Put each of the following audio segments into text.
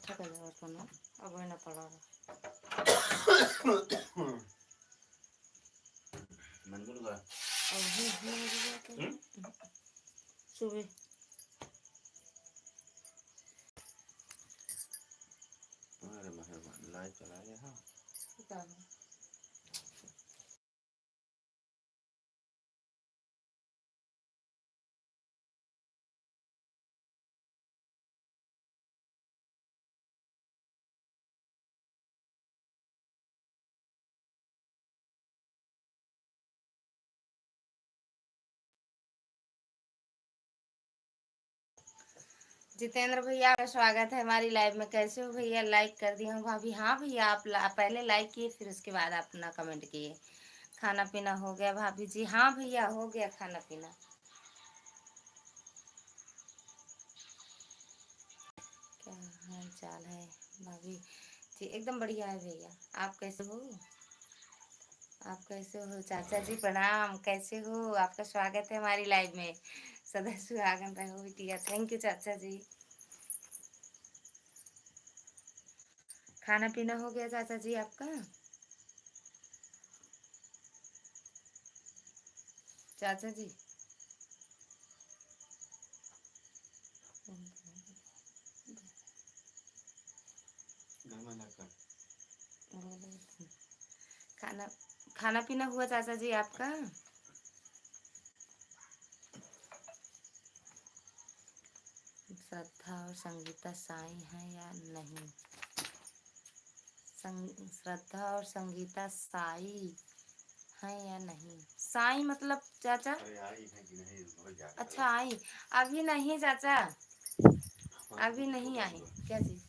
अब ना पड़ा सुबह लाइट चला गया। जितेंद्र भैया का स्वागत है हमारी लाइव में। कैसे हो भैया? लाइक कर दिया हूँ भाभी। हाँ भैया, आप पहले लाइक किए, फिर उसके बाद अपना कमेंट किए। खाना पीना हो गया भाभी जी? हाँ भैया, हो गया खाना पीना। क्या हाल चाल है भाभी जी? एकदम बढ़िया है भैया। आप कैसे हो? आप कैसे हो चाचा जी? प्रणाम। कैसे हो? आपका स्वागत है हमारी लाइव में। सदा सुहागन रहो बिटिया। थैंक यू चाचा जी। खाना पीना हो गया चाचा जी आपका? चाचा जी खाना खाना पीना हुआ चाचा जी आपका? श्रद्धा और संगीता साई हैं या नहीं? श्रद्धा और संगीता साई हैं या नहीं? साई मतलब चाचा? आई है कि नहीं? अच्छा आई। अभी नहीं चाचा, अभी नहीं आई। क्या चीज?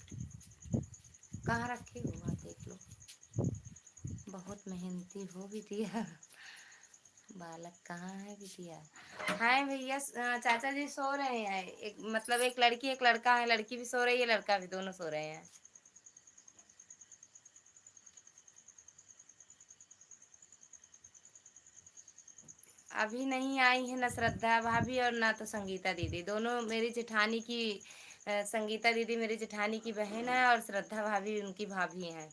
कहाँ रखे हो? आप देख लो। बहुत मेहनती हो बिटिया। बालक कहाँ है बिटिया? हाय भैया। चाचा जी सो रहे हैं। एक मतलब एक लड़की एक लड़का है। लड़की भी सो रही है, लड़का भी, दोनों सो रहे हैं। अभी नहीं आई है ना श्रद्धा भाभी और ना तो संगीता दीदी। दोनों मेरी जेठानी की संगीता दीदी मेरी जेठानी की बहन है और श्रद्धा भाभी उनकी भाभी हैं।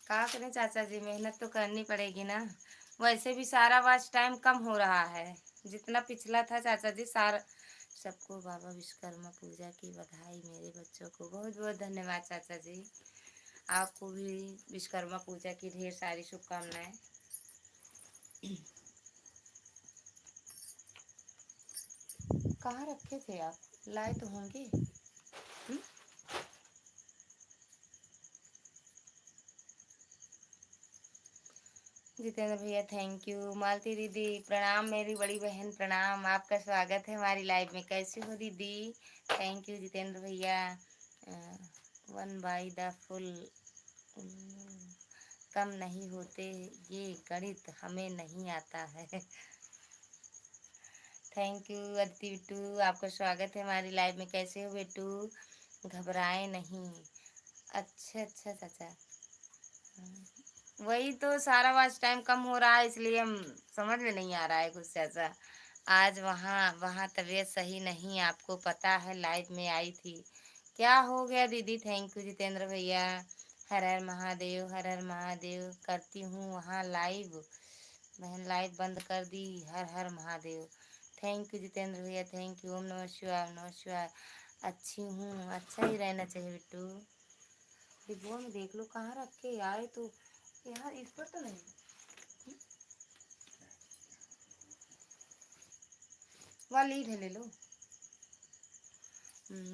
क्या करें चाचा जी, मेहनत तो करनी पड़ेगी ना। वैसे भी सारा वाच टाइम कम हो रहा है जितना पिछला था चाचा जी। सारा सबको बाबा विश्वकर्मा पूजा की बधाई। मेरे बच्चों को बहुत बहुत धन्यवाद चाचा जी। आपको भी विश्वकर्मा पूजा की ढेर सारी शुभकामनाएं। कहाँ रखे थे आप? लाए तो होंगे। जितेंद्र भैया थैंक यू। मालती दीदी प्रणाम। मेरी बड़ी बहन प्रणाम। आपका स्वागत है हमारी लाइव में। कैसे हो दीदी? थैंक यू जितेंद्र भैया। वन बाई द फुल कम नहीं होते, ये गणित हमें नहीं आता है। Thank you Aditi Bittu. आपका स्वागत है हमारी लाइव में। कैसे हो बेटू? घबराए नहीं। अच्छा अच्छा चाचा। वही तो सारा वाच टाइम कम हो रहा है, इसलिए हम समझ में नहीं आ रहा है कुछ ऐसा। आज वहाँ वहाँ तबीयत सही नहीं, आपको पता है। लाइव में आई थी। क्या हो गया दीदी? थैंक यू जितेंद्र भैया। हर हर महादेव, हर हर महादेव। करती हूँ वहाँ लाइव। बहन लाइव बंद कर दी। हर हर महादेव। थैंक यू जितेंद्र भैया। Thank you. ओम नमः शिवाय, ओम नमः शिवाय। अच्छी हूँ। अच्छा ही रहना चाहिए बिट्टू। डिब्बों में देख लो कहाँ रख के आए तो। यार इस पर तो नहीं। वहाँ लीड है, ले लो।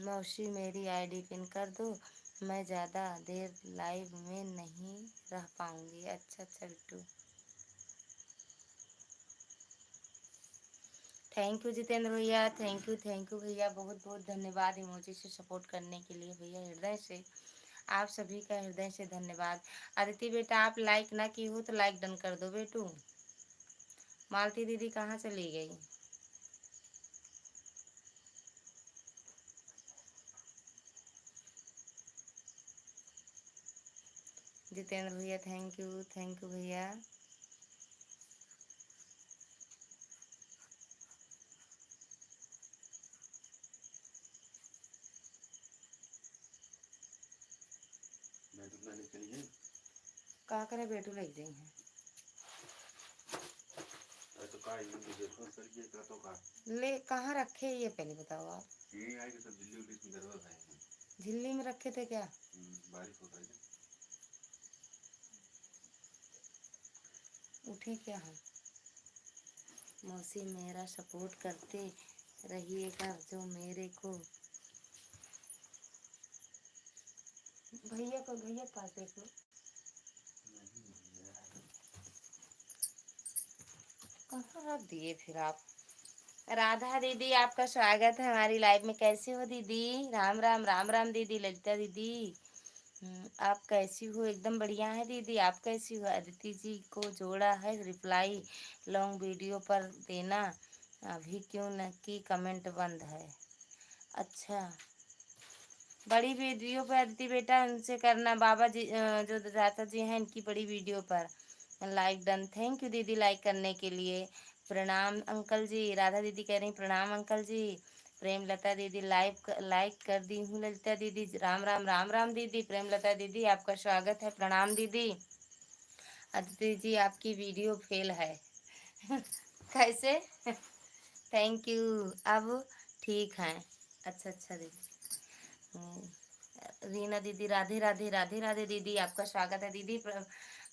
मौसी मेरी आईडी पिन कर दो, मैं ज़्यादा देर लाइव में नहीं रह पाऊँगी। अच्छा अच्छा बिट्टू। थैंक यू जितेंद्र भैया। थैंक यू भैया। बहुत बहुत धन्यवाद इमोजी से सपोर्ट करने के लिए भैया, हृदय से। आप सभी का हृदय से धन्यवाद। अदिति बेटा आप लाइक ना की हो तो लाइक डन कर दो बेटू। मालती दीदी कहाँ चली गई? जितेंद्र भैया थैंक यू भैया। का करे बेटू लग गई है ले कहाँ रखे ये पहले बताओ आप। झिल्ली में रखे थे क्या? उठे क्या हम? मौसी मेरा सपोर्ट करते रहिएगा जो मेरे को। भैया को भैया पास देख लो। कहाँ रख दिए फिर आप? राधा दीदी आपका स्वागत है हमारी लाइव में। कैसे हो दीदी? राम राम राम राम दीदी। ललिता दीदी आप कैसी हो? एकदम बढ़िया है दीदी। आप कैसी हो? अदिति जी को जोड़ा है रिप्लाई लॉन्ग वीडियो पर देना। अभी क्यों न की कमेंट बंद है? अच्छा बड़ी वीडियो पर अदिति बेटा उनसे करना। बाबा जी जो दादा जी हैं इनकी बड़ी वीडियो पर लाइक डन। थैंक यू दीदी लाइक करने के लिए। प्रणाम अंकल जी। राधा दीदी कह रही प्रणाम अंकल जी। प्रेम लता दीदी लाइक कर दी हूँ। ललिता दीदी राम राम राम राम दीदी। प्रेम लता दीदी आपका स्वागत है। प्रणाम दीदी। अदिति जी आपकी वीडियो फेल है कैसे? Thank you. अब ठीक है। अच्छा अच्छा दीदी। रीना दीदी राधे राधे राधे राधे दीदी आपका स्वागत है दीदी।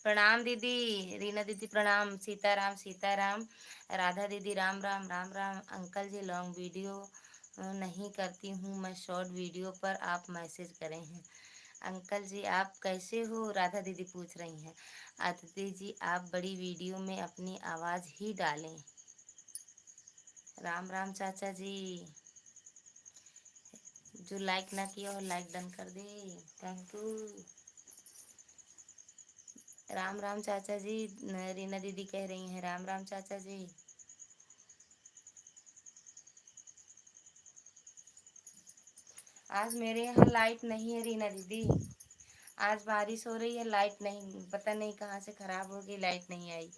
प्रणाम दीदी। रीना दीदी प्रणाम। सीताराम सीताराम। राधा दीदी राम राम राम राम। अंकल जी लॉन्ग वीडियो नहीं करती हूँ मैं, शॉर्ट वीडियो पर आप मैसेज करें हैं। अंकल जी आप कैसे हो? राधा दीदी पूछ रही हैं। अदिति जी आप बड़ी वीडियो में अपनी आवाज़ ही डालें। राम राम चाचा जी। जो लाइक ना किया हो लाइक डन कर दे। Thank you. राम राम चाचा जी। रीना दीदी कह रही हैं राम राम चाचा जी। आज मेरे यहाँ लाइट नहीं है रीना दीदी। आज बारिश हो रही है, लाइट नहीं, पता नहीं कहाँ से खराब हो गई, लाइट नहीं आई।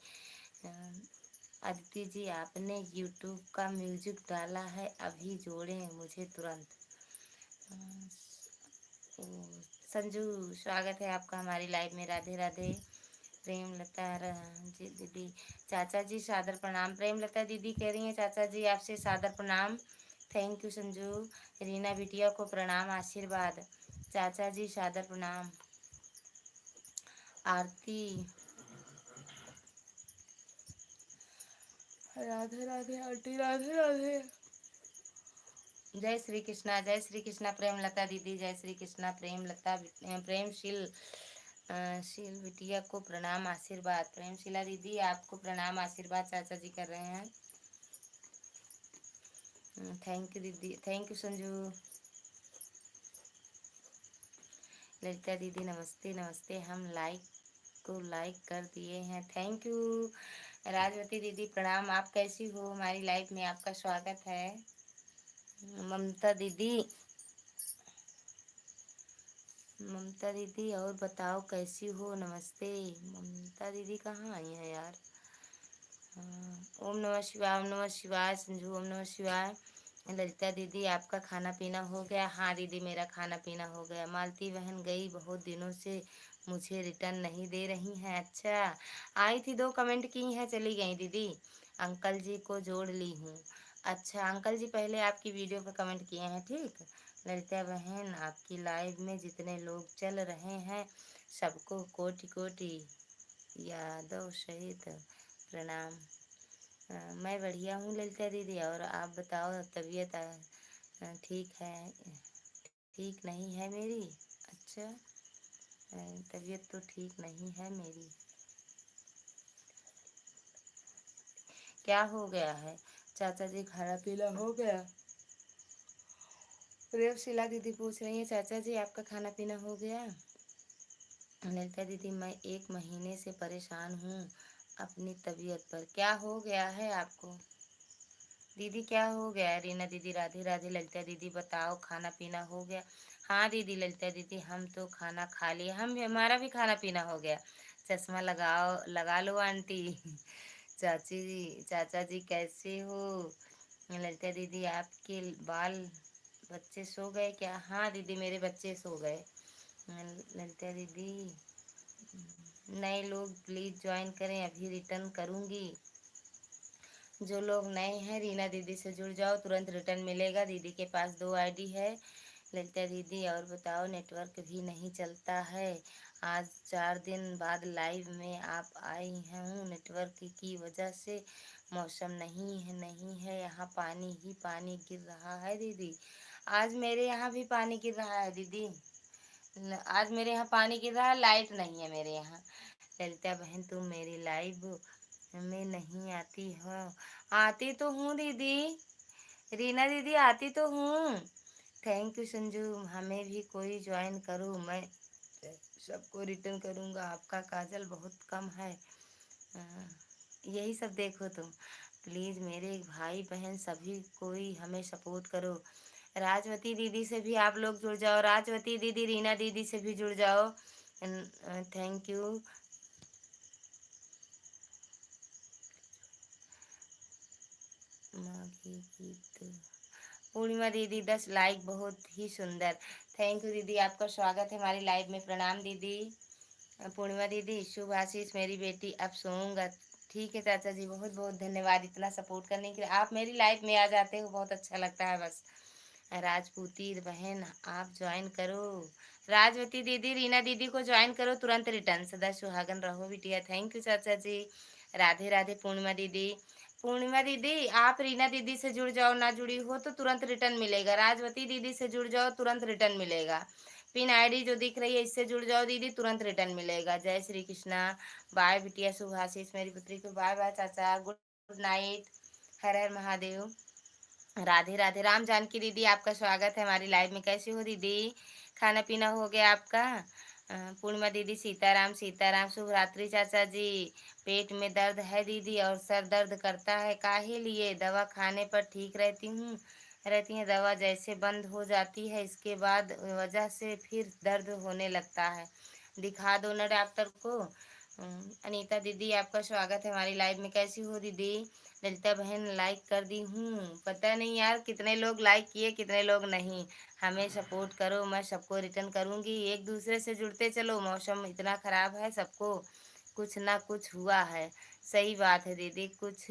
अदिति जी आपने यूट्यूब का म्यूजिक डाला है अभी जोड़े मुझे तुरंत। संजू स्वागत है आपका हमारी लाइव में। राधे राधे। प्रेम लता जी दीदी चाचा जी सादर प्रणाम। प्रेम लता दीदी कह रही हैं चाचा जी आपसे सादर प्रणाम। Thank you Sanju. रीना बिटिया को प्रणाम आशीर्वाद। चाचा जी सादर प्रणाम। आरती राधे राधे आंटी राधे राधे। जय श्री कृष्णा जय श्री कृष्णा। प्रेम लता दीदी जय श्री कृष्णा। प्रेम लता प्रेमशील शील बिटिया को प्रणाम आशीर्वाद। प्रेमशीला दीदी आपको प्रणाम आशीर्वाद चाचा जी कर रहे हैं। थैंक यू दीदी। Thank you Sanju. ललिता दीदी नमस्ते नमस्ते। हम लाइक कर दिए हैं। Thank you. राजवती दीदी प्रणाम। आप कैसी हो? हमारी लाइफ में आपका स्वागत है। ममता दीदी और बताओ कैसी हो? नमस्ते। ममता दीदी कहाँ आई है यार? ओम नमः शिवाय ओम नमः शिवाय। संजू ओम नमः शिवाय। ललिता दीदी आपका खाना पीना हो गया? हाँ दीदी मेरा खाना पीना हो गया। मालती बहन गई बहुत दिनों से, मुझे रिटर्न नहीं दे रही हैं। अच्छा आई थी, 2 कमेंट की हैं, चली गई दीदी। अंकल जी को जोड़ ली हूँ। अच्छा अंकल जी पहले आपकी वीडियो पर कमेंट किए हैं, ठीक। ललिता बहन आपकी लाइव में जितने लोग चल रहे हैं सबको कोटि कोटि यादव सहित प्रणाम। मैं बढ़िया हूँ ललिता दीदी, और आप बताओ तबीयत ठीक है? ठीक नहीं है मेरी? अच्छा तबीयत तो ठीक नहीं है मेरी। क्या हो गया है? चाचा जी खाना पीना हो गया? रेवशिला दीदी पूछ रही है चाचा जी आपका खाना पीना हो गया? ललिता दीदी मैं 1 महीने से परेशान हूँ अपनी तबीयत पर। क्या हो गया है आपको दीदी? क्या हो गया? रीना दीदी राधे राधे। ललिता दीदी बताओ खाना पीना हो गया? हाँ दीदी ललिता दीदी हम तो खाना खा लिए, हम भी हमारा भी खाना पीना हो गया। चश्मा लगाओ लगा लो आंटी चाची जी चाचा जी कैसे हो? ललिता दीदी आपके बाल बच्चे सो गए क्या? हाँ दीदी मेरे बच्चे सो गए। ललिता दीदी, नए लोग प्लीज ज्वाइन करें, अभी रिटर्न करूंगी। जो लोग नए हैं रीना दीदी से जुड़ जाओ, तुरंत रिटर्न मिलेगा। दीदी के पास 2 आईडी है। ललिता दीदी और बताओ, नेटवर्क भी नहीं चलता है। आज 4 दिन बाद लाइव में आप आई हूँ, नेटवर्क की वजह से। मौसम नहीं है यहाँ, पानी ही पानी गिर रहा है दीदी। आज मेरे यहाँ भी पानी गिर रहा है दीदी। आज मेरे यहाँ पानी गिर रहा है, लाइट नहीं है मेरे यहाँ। ललिता बहन, तुम मेरी लाइव में नहीं आती हो? आती तो हूँ दीदी। रीना दीदी, आती तो हूँ। थैंक यू संजू, हमें भी कोई ज्वाइन करो, मैं सबको रिटर्न करूँगा। आपका काजल बहुत कम है। हाँ, यही सब देखो तुम। प्लीज़ मेरे भाई बहन सभी कोई हमें सपोर्ट करो। राजवती दीदी से भी आप लोग जुड़ जाओ। राजवती दीदी, रीना दीदी से भी जुड़ जाओ। Thank you. माघी गीत, पूर्णिमा दीदी 10 लाइक, बहुत ही सुंदर। थैंक यू दीदी, आपका स्वागत है हमारी लाइव में। प्रणाम दीदी। पूर्णिमा दीदी, शुभ आशीष मेरी बेटी, अब सोऊंगा। ठीक है चाचा जी, बहुत बहुत धन्यवाद इतना सपोर्ट करने के लिए। आप मेरी लाइफ में आ जाते हो, बहुत अच्छा लगता है बस। राजपूती बहन, आप ज्वाइन करो। राजवती दीदी, रीना दीदी को ज्वाइन करो, तुरंत रिटर्न। सदा सुहागन रहो बिटिया। थैंक यू चाचा जी। राधे राधे पूर्णिमा दीदी। पूर्णिमा दीदी, आप रीना दीदी से जुड़ जाओ, ना जुड़ी हो तो तुरंत रिटर्न मिलेगा। राजवती दीदी से जुड़ जाओ, तुरंत रिटर्न मिलेगा। पिन आईडी जो दिख रही है, इससे जुड़ जाओ दीदी, तुरंत रिटर्न मिलेगा। जय श्री कृष्णा। बाय बिटिया, शुभ आशीष मेरी पुत्री को। बाय बाय चाचा, गुड नाइट। हर हर महादेव। राधे राधे। राम जानकी दीदी, आपका स्वागत है हमारी लाइव में। कैसी हो दीदी? खाना पीना हो गया आपका? पूर्णिमा दीदी, सीताराम सीताराम। शुभ रात्रि चाचा जी। पेट में दर्द है दीदी, और सर दर्द करता है, काहे लिए? दवा खाने पर ठीक रहती है। दवा जैसे बंद हो जाती है, इसके बाद वजह से फिर दर्द होने लगता है। दिखा दो ना डॉक्टर को। अनीता दीदी, आपका स्वागत है हमारी लाइव में। कैसी हो दीदी? ललिता बहन, लाइक कर दी हूँ। पता नहीं यार कितने लोग लाइक किए, कितने लोग नहीं। हमें सपोर्ट करो, मैं सबको रिटर्न करूँगी। एक दूसरे से जुड़ते चलो, मौसम इतना ख़राब है, सबको कुछ ना कुछ हुआ है। सही बात है दीदी, कुछ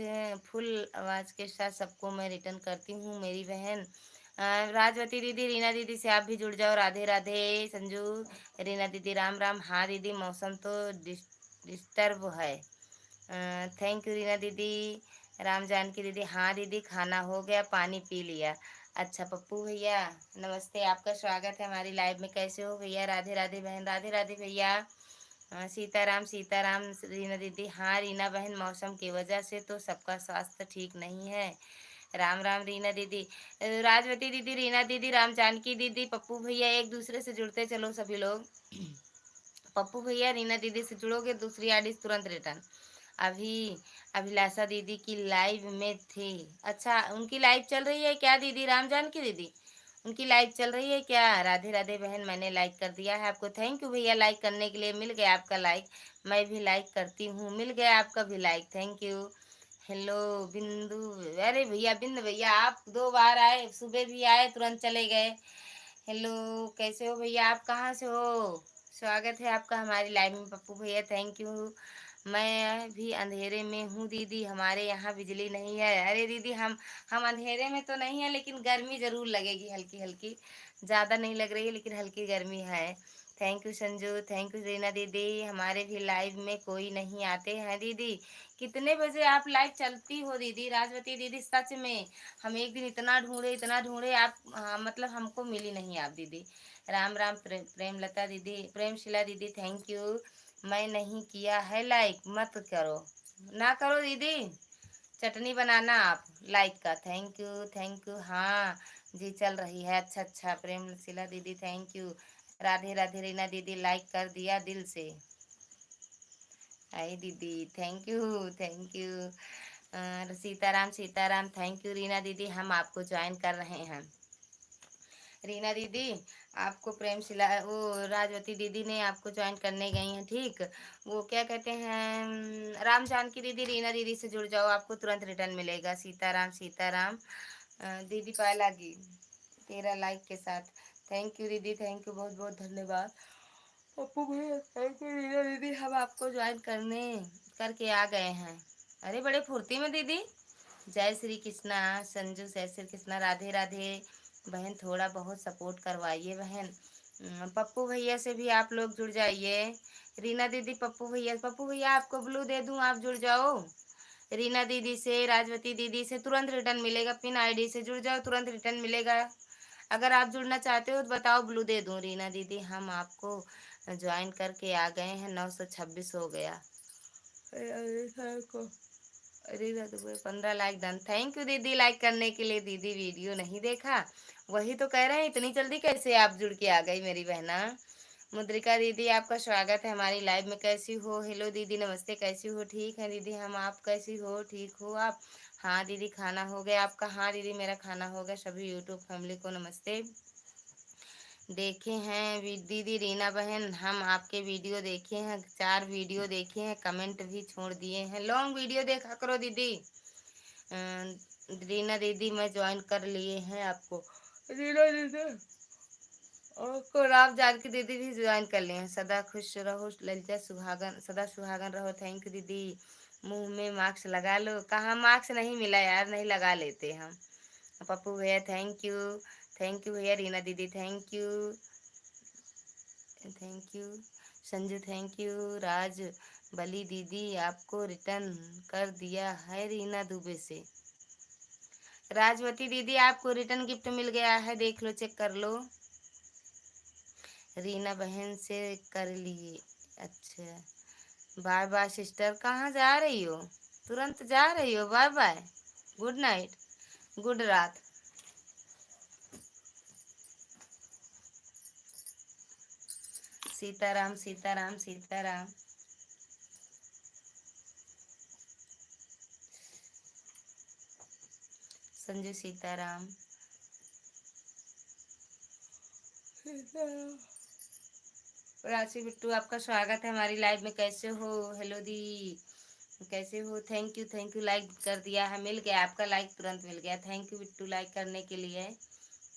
फुल आवाज़ के साथ सबको मैं रिटर्न करती हूँ मेरी बहन। राजवती दीदी, रीना दीदी से आप भी जुड़ जाओ। राधे राधे संजू। रीना दीदी, राम राम। हाँ दीदी, मौसम तो डिस्टर्ब है। थैंक यू रीना दीदी। राम जानकी दीदी, हाँ दीदी, खाना हो गया, पानी पी लिया। अच्छा पप्पू भैया, नमस्ते, आपका स्वागत है हमारी लाइव में। कैसे हो भैया? राधे राधे बहन। राधे राधे भैया। सीताराम सीताराम रीना दीदी। हाँ रीना बहन, मौसम की वजह से तो सबका स्वास्थ्य ठीक नहीं है। राम राम रीना दीदी। राजवती दीदी, रीना दीदी, राम जानकी दीदी, पप्पू भैया, एक दूसरे से जुड़ते चलो सभी लोग। पप्पू भैया, रीना दीदी से जुड़ोगे, दूसरी आईडी तुरंत रिटर्न। अभी अभिलाषा दीदी की लाइव में थी। अच्छा, उनकी लाइव चल रही है क्या दीदी? राम जानकी दीदी, उनकी लाइव चल रही है क्या? राधे राधे बहन, मैंने लाइक कर दिया है आपको। थैंक यू भैया, लाइक करने के लिए। मिल गया आपका लाइक। मैं भी लाइक करती हूँ, मिल गया आपका भी लाइक। Thank you. हेलो बिंदु। अरे भैया, बिंदु भैया, आप 2 बार आए, सुबह भी आए, तुरंत चले गए। हेलो, कैसे हो भैया? आप कहाँ से हो? स्वागत है आपका हमारी लाइव में पप्पू भैया। Thank you. मैं भी अंधेरे में हूँ दीदी, हमारे यहाँ बिजली नहीं है। अरे दीदी, हम अंधेरे में तो नहीं है, लेकिन गर्मी ज़रूर लगेगी, हल्की हल्की। ज़्यादा नहीं लग रही है, लेकिन हल्की गर्मी है। Thank you Sanju. Thank you Reena दीदी। हमारे भी लाइव में कोई नहीं आते हैं दीदी। कितने बजे आप लाइव चलती हो दीदी? राजवती दीदी, सच में हम एक दिन इतना ढूंढे, आप मतलब हमको मिली नहीं आप दीदी। राम राम। प्रेमलता दीदी, प्रेमशिला दीदी, थैंक यू। मैं नहीं किया है लाइक, मत करो, ना करो दीदी। चटनी बनाना आप लाइक का। Thank you thank you. हाँ जी, चल रही है। अच्छा अच्छा, प्रेमशिला दीदी, थैंक यू। राधे राधे रीना दीदी, लाइक कर दिया दिल से। आई दीदी, thank you thank you. Sitaram Sitaram, thank you Reena दीदी, हम आपको ज्वाइन कर रहे हैं। रीना दीदी, आपको प्रेमशिला, वो राजवती दीदी ने आपको ज्वाइन करने गई हैं, ठीक। वो क्या कहते हैं, राम जानकी दीदी, रीना दीदी से जुड़ जाओ, आपको तुरंत रिटर्न मिलेगा। सीताराम सीताराम। दीदी पाए लागी तेरा लाइक के साथ। थैंक यू दीदी, थैंक यू, बहुत बहुत धन्यवाद। पप्पू भैया थैंक यू रीना दीदी, हम आपको ज्वाइन करके आ गए हैं। अरे बड़े फुर्ती में दीदी। जय श्री कृष्णा। संजू जय श्री कृष्णा, राधे राधे। बहन थोड़ा बहुत सपोर्ट करवाइए बहन। पप्पू भैया से भी आप लोग जुड़ जाइए। रीना दीदी पप्पू भैया आपको ब्लू दे दूं, आप जुड़ जाओ। रीना दीदी से, राजवती दीदी से तुरंत रिटर्न मिलेगा। पिन आईडी से जुड़ जाओ, तुरंत रिटर्न मिलेगा। अगर आप जुड़ना चाहते हो तो बताओ, ब्लू दे दूं। रीना दीदी हम आपको ज्वाइन करके आ गए हैं, 926 हो गया। अरे 15 लाइक डन। थैंक यू दीदी लाइक करने के लिए। दीदी वीडियो नहीं देखा, वही तो कह रहे हैं इतनी जल्दी कैसे आप जुड़ के आ गई मेरी बहना। मुद्रिका दीदी आपका स्वागत है हमारी लाइव में। कैसी हो? हेलो दीदी नमस्ते, कैसी हो? ठीक है दीदी हम, आप कैसी हो? ठीक हो आप? हाँ दीदी खाना हो गया आपका? हाँ दीदी मेरा खाना हो गया। सभी यूट्यूब फैमिली को नमस्ते। देखे हैं दीदी रीना बहन, हम आपके वीडियो देखे हैं, 4 वीडियो देखे हैं, कमेंट भी छोड़ दिए हैं। लॉन्ग वीडियो देखा करो दीदी। रीना दीदी मैं ज्वाइन कर लिए हैं आपको। रीना दीदी को राम जानकी दीदी भी ज्वाइन कर लिए हैं। सदा खुश रहो ललिता सुहागन, सदा सुहागन रहो। थैंक यू दीदी। मुंह में मास्क लगा लो। कहाँ मास्क नहीं मिला यार, नहीं लगा लेते हम। पप्पू भैया थैंक यू। थैंक यू भैया। रीना दीदी thank you. Thank you. Sanju thank you. Raj Bali दीदी आपको रिटर्न कर दिया है रीना दुबे से। राजवती दीदी आपको रिटर्न गिफ्ट मिल गया है, देख लो चेक कर लो। रीना बहन से कर लिए। अच्छा बाय बाय सिस्टर, कहाँ जा रही हो? तुरंत जा रही हो? Bye bye, good night, good रात। सीताराम सीताराम सीताराम। संजू सीताराम। राशि बिट्टू आपका स्वागत है हमारी लाइव में। कैसे हो? हेलो दी, कैसे हो? थैंक यू लाइक कर दिया है, मिल गया आपका लाइक, तुरंत मिल गया। थैंक यू बिट्टू लाइक करने के लिए।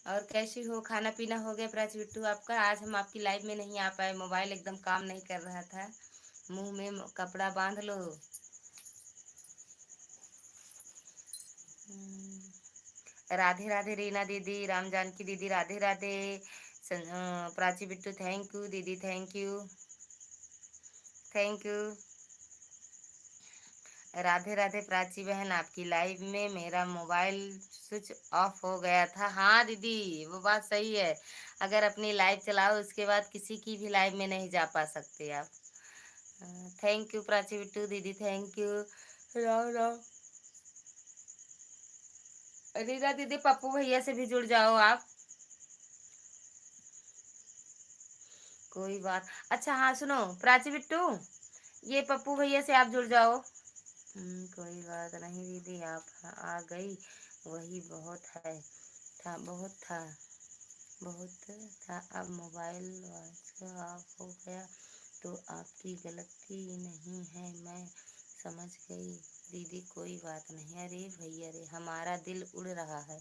और कैसी हो? खाना पीना हो गया प्राची बिट्टू आपका? आज हम आपकी लाइव में नहीं आ पाए, मोबाइल एकदम काम नहीं कर रहा था। मुंह में कपड़ा बांध लो। राधे राधे रीना दीदी, राम जानकी दीदी राधे राधे। प्राची बिट्टू थैंक यू दीदी, thank you thank you. Radhe Radhe Prachi बहन, आपकी लाइव में मेरा मोबाइल स्विच ऑफ हो गया था। हाँ दीदी वो बात सही है, अगर अपनी लाइव चलाओ उसके बाद किसी की भी लाइव में नहीं जा पा सकते आप। थैंक यू प्राची बिट्टू दीदी, थैंक यू। राम राम। रीना दीदी पप्पू भैया से भी जुड़ जाओ आप। कोई बात। अच्छा हाँ सुनो प्राची बिट्टू, ये पप्पू भैया से आप जुड़ जाओ। कोई बात नहीं दीदी, आप आ गई वही बहुत है, था बहुत था, बहुत था। अब मोबाइल ऑफ हो गया तो आपकी गलती नहीं है, मैं समझ गई दीदी, कोई बात नहीं। अरे भैया रे हमारा दिल उड़ रहा है।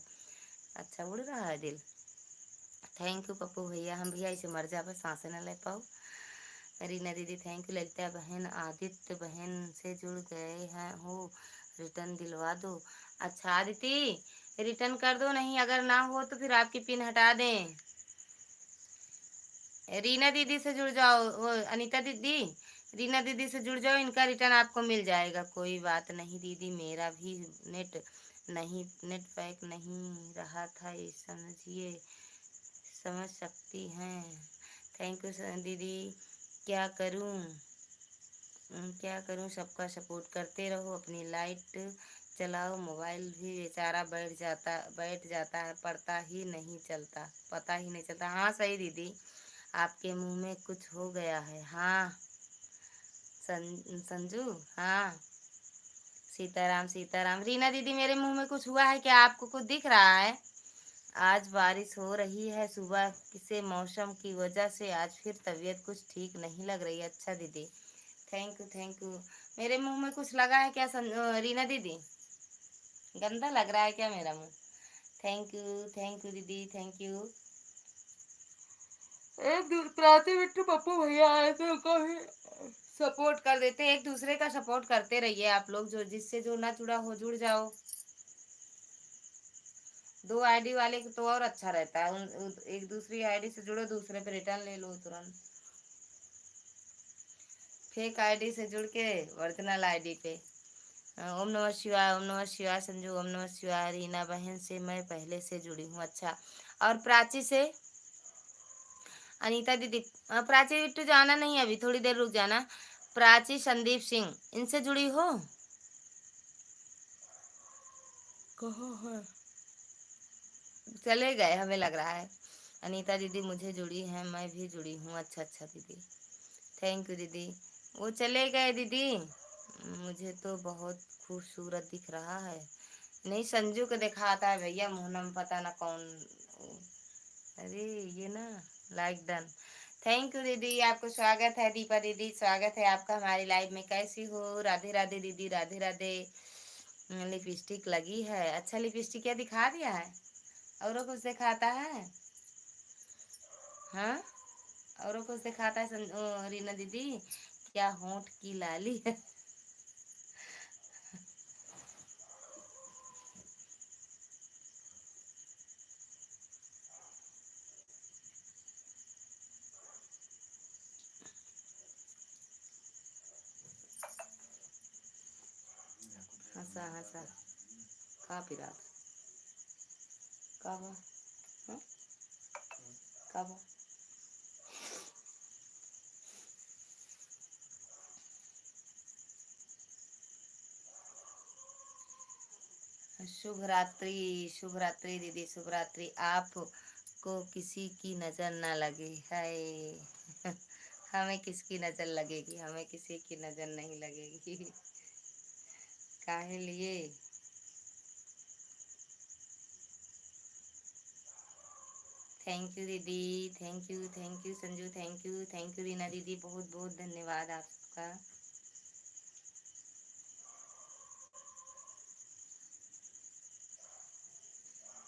अच्छा उड़ रहा है दिल। थैंक यू पप्पू भैया, हम भैया इसे मर जावे सांसें न ले पाओ। रीना दीदी थैंक यू। ललिता बहन आदित्य बहन से जुड़ गए हैं हो, रिटर्न दिलवा दो। अच्छा आदिति रिटर्न कर दो, नहीं अगर ना हो तो फिर आपकी पिन हटा दें। रीना दीदी से जुड़ जाओ, वो अनीता दीदी, रीना दीदी से जुड़ जाओ, इनका रिटर्न आपको मिल जाएगा। कोई बात नहीं दीदी, मेरा भी नेट नहीं, नेट पैक नहीं रहा था, ये समझिए, समझ सकती हैं। थैंक यू दीदी। क्या करूं, क्या करूं, सबका सपोर्ट करते रहो, अपनी लाइट चलाओ। मोबाइल भी बेचारा बैठ जाता है, पड़ता ही नहीं चलता, पता ही नहीं चलता। हाँ सही दीदी, आपके मुंह में कुछ हो गया है। हाँ संजू हाँ। सीताराम सीताराम। रीना दीदी मेरे मुंह में कुछ हुआ है क्या? आपको कुछ दिख रहा है? आज बारिश हो रही है सुबह से, मौसम की वजह से आज फिर तबीयत कुछ ठीक नहीं लग रही। अच्छा दीदी थैंक यू। मेरे मुंह में कुछ लगा है क्या रीना दीदी? गंदा लग रहा है क्या मेरा मुंह? थैंक यू दीदी, थैंक यू। प्राची बिट्टू पप्पू भैया आए थे उनको भी सपोर्ट कर देते हैं। एक दूसरे का सपोर्ट करते रहिए आप लोग, जो जिससे जो ना जुड़ा हो जुड़ जाओ। दो आईडी वाले को तो और अच्छा रहता है, एक दूसरी आईडी से जुड़ो, दूसरे पे रिटर्न ले लो तुरंत। फेक आईडी से जुड़ के ओरिजिनल आईडी पे ओम नमः शिवाय, ओम नमः शिवाय संजू, ओम नमः शिवाय। रीना बहन से मैं पहले से जुड़ी हूँ। अच्छा, और प्राची से अनीता दीदी। प्राची बिट्टू जाना नहीं, अभी थोड़ी देर रुक जाना। प्राची संदीप सिंह, इनसे जुड़ी हो? कहाँ है? चले गए हमें लग रहा है। अनीता दीदी मुझे जुड़ी है, मैं भी जुड़ी हूँ। अच्छा अच्छा दीदी, थैंक यू दीदी। वो चले गए दीदी। मुझे तो बहुत खूबसूरत दिख रहा है। नहीं, संजू को दिखाता है भैया, मोहनम पता ना कौन। अरे ये ना, लाइक डन। थैंक यू दीदी, आपको स्वागत है। दीपा दीदी स्वागत है आपका हमारी लाइव में। कैसी हो? राधे राधे दीदी, राधे राधे। लिपस्टिक लगी है? अच्छा, लिपस्टिक क्या दिखा दिया है? और कुछ दिखाता है? हाँ, और कुछ दिखाता है रीना दीदी? क्या होंठ की लाली है? हंसा हंसा। कहाँ पिरा था? कहाँ? हाँ? कहाँ? शुभ रात्रि, शुभ रात्रि दीदी, शुभ रात्रि। आप को किसी की नजर ना लगे है। हमें किसकी नजर लगेगी? हमें किसी की नजर नहीं लगेगी। काहे लिए? थैंक यू दीदी, thank you Sanju, thank you Reena दीदी, बहुत बहुत धन्यवाद आपका।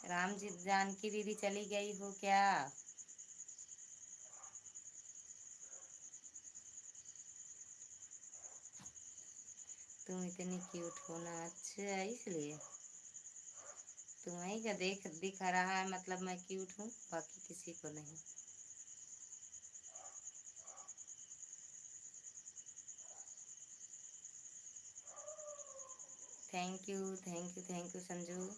राम जी, जानकी दीदी चली गई हो क्या? तुम इतनी क्यूट हो ना। अच्छा, इसलिए तुम्हें क्या दिख रहा है, मतलब मैं क्यूट हूँ, बाकी किसी को नहीं। Thank you Sanju.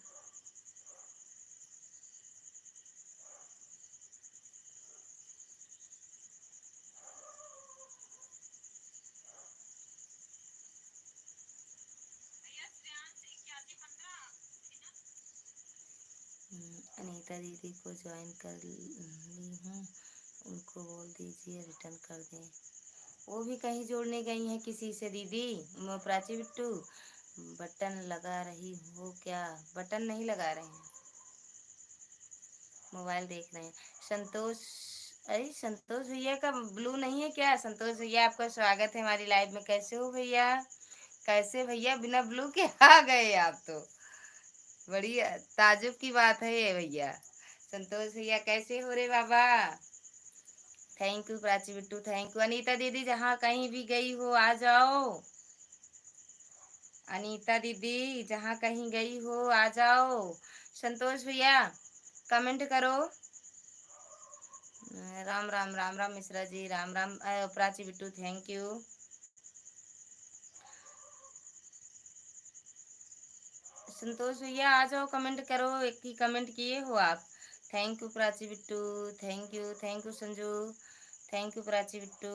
अनीता दीदी को ज्वाइन कर ली हूँ, उनको बोल दीजिए रिटर्न कर दें। वो भी कहीं जोड़ने गई हैं किसी से दीदी। प्राची बिट्टू, बटन लगा रही हो क्या? बटन नहीं लगा रहे हैं, मोबाइल देख रहे हैं। संतोष, अरे संतोष भैया का ब्लू नहीं है क्या? संतोष भैया, आपका स्वागत है हमारी लाइव में। कैसे हो भैया? कैसे भैया, बिना ब्लू के आ गए आप तो? बड़ी ताजुब की बात है ये भैया। संतोष भैया कैसे हो रे बाबा? Thank you Prachi Bittu, thank you. Anita दीदी, जहाँ कहीं भी गई हो आ जाओ। अनीता दीदी, जहाँ कहीं गई हो आ जाओ। संतोष भैया, कमेंट करो। राम राम, राम राम मिश्रा जी, राम राम। Prachi Bittu, thank you. संतोष भैया आ जाओ, कमेंट करो। एक ही कमेंट किए हो आप। Thank you Prachi Bittu, thank you Sanju, thank you Prachi Bittu.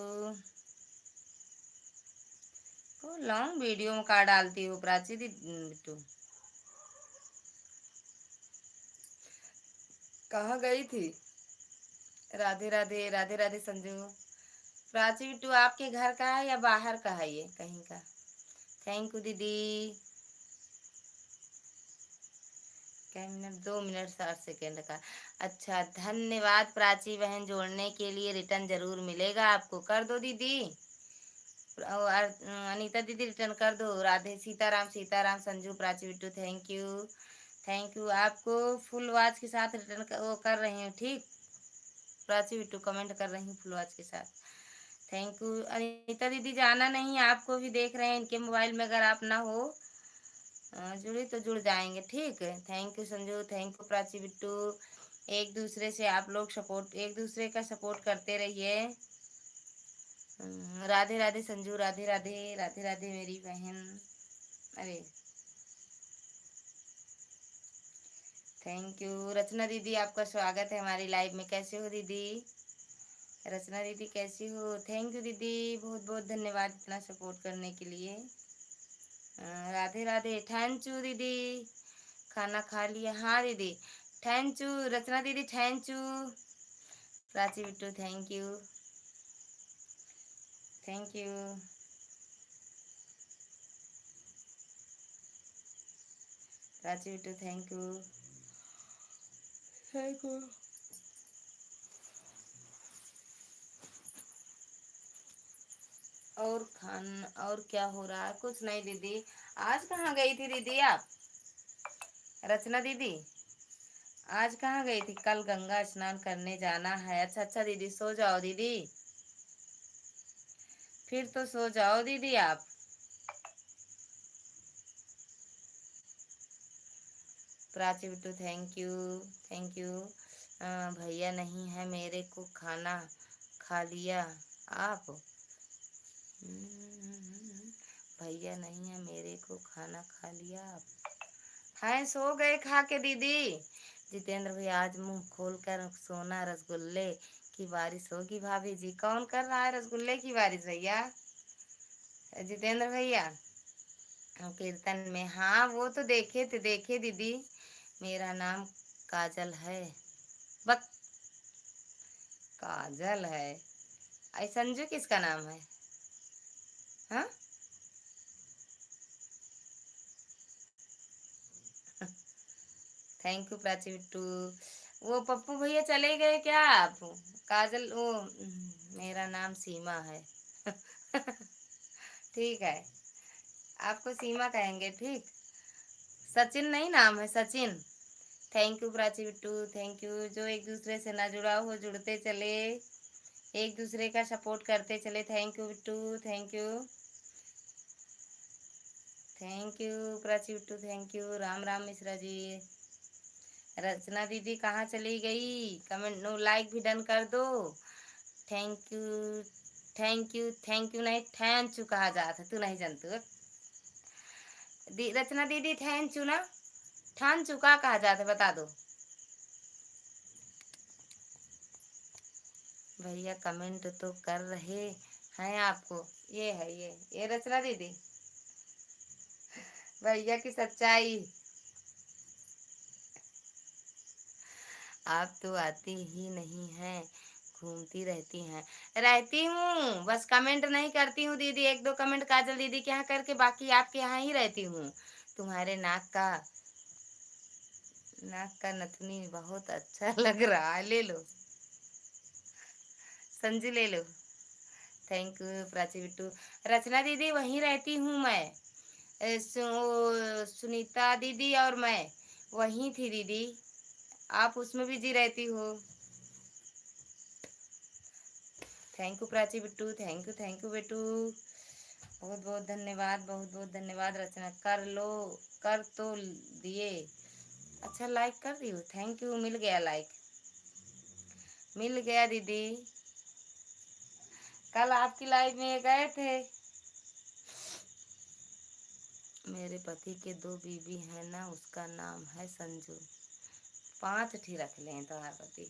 तो लॉन्ग वीडियो में का डालती हो प्राची बिट्टू? कहाँ गई थी? राधे राधे, राधे राधे संजू। प्राची बिट्टू आपके घर का है या बाहर का है ये कहीं का? थैंक यू दीदी। क्या मिनट? 2 मिनट 60 सेकेंड का। अच्छा, धन्यवाद प्राची बहन, जोड़ने के लिए। रिटर्न जरूर मिलेगा आपको। कर दो दीदी। और अनीता दीदी रिटर्न कर दो। Radhe, Sitaram Sitaram Sanju, Prachi Bittu, thank you. Thank you, आपको फुल वाच के साथ रिटर्न वो कर रही हूँ, ठीक। प्राची बिट्टू कमेंट कर रही हूँ फुल वॉच के साथ। थैंक यू अनीता दीदी, जाना नहीं, आपको भी देख रहे हैं इनके मोबाइल में, अगर आप ना हो जुड़ी तो जुड़ जाएंगे, ठीक है। Thank you Sanju, thank you Prachi Bittu. एक दूसरे से आप लोग सपोर्ट, एक दूसरे का सपोर्ट करते रहिए। राधे राधे संजू, राधे राधे, राधे राधे मेरी बहन। अरे थैंक यू रचना दीदी, आपका स्वागत है हमारी लाइव में। कैसे हो दीदी? रचना दीदी कैसी हो? थैंक यू दीदी, बहुत बहुत धन्यवाद इतना सपोर्ट करने के लिए। राधे राधे, थैंक यू दीदी। खाना खा लिया? हाँ दीदी। थैंक यू रचना दीदी, thank you. Prachi Bittu thank you, thank you. Prachi Bittu thank you, thank you. और खान और क्या हो रहा है? कुछ नहीं दीदी। आज कहाँ गई थी दीदी आप? रचना दीदी आज कहाँ गई थी? कल गंगा स्नान करने जाना है। अच्छा अच्छा दीदी, सो जाओ दीदी, फिर तो सो जाओ दीदी आप। Prachi Bittu thank you, thank you. भैया नहीं है मेरे को खाना खा लिया आप? भैया नहीं है मेरे को खाना खा लिया आप? हाय सो गए खा के दीदी। जितेंद्र भैया आज मुंह खोल कर सोना, रसगुल्ले की बारिश होगी भाभी जी। कौन कर रहा है रसगुल्ले की बारिश भैया? जितेंद्र भैया कीर्तन में, हाँ वो तो देखे थे, देखे दीदी। मेरा नाम काजल है। बक काजल है? आई संजू किसका नाम है? हाँ थैंक यू प्राची बिट्टू। वो पप्पू भैया चले गए क्या आप? काजल वो मेरा नाम सीमा है। ठीक है, आपको सीमा कहेंगे, ठीक। सचिन नहीं नाम है, Sachin. Thank you Prachi Bittu, thank you. जो एक दूसरे से ना जुड़ा हो जुड़ते चले, एक दूसरे का सपोर्ट करते चले। Thank you Bittu, thank you, thank you Prachi Bittu, thank you. Ram Ram Mishra ji. Rachna दीदी कहाँ चली गई? कमेंट नो लाइक भी डन कर दो। Thank you, thank you, thank you नहीं, थैंक यू कहा जाता है, तू नहीं जानती रचना दीदी, थैंक यू ना, थैंक यू का कहा जाता है बता दो। भैया कमेंट तो कर रहे हैं आपको। ये रचना दीदी, भैया की सच्चाई। आप तो आती ही नहीं हैं, घूमती रहती हैं। रहती हूँ, बस कमेंट नहीं करती हूँ दीदी। एक दो कमेंट काजल दीदी के यहाँ करके, बाकी आपके यहाँ ही रहती हूँ। तुम्हारे नाक का नथनी बहुत अच्छा लग रहा है, ले लो संजू, ले लो। Thank you Prachi Bittu. रचना दीदी वहीं रहती हूँ मैं। सुनीता दीदी और मैं वहीं थी दीदी। आप उसमें बिजी रहती हो। Thank you Prachi Bittu, thank you, thank you बेटू। बहुत बहुत धन्यवाद, बहुत बहुत धन्यवाद। रचना कर लो, कर तो दिए। अच्छा लाइक कर दी हो, थैंक यू, मिल गया लाइक, मिल गया दीदी। कल आपकी लाइव में गए थे। मेरे पति के दो बीबी है ना, उसका नाम है संजू। 5 ठी रख लें तुम्हारे पति,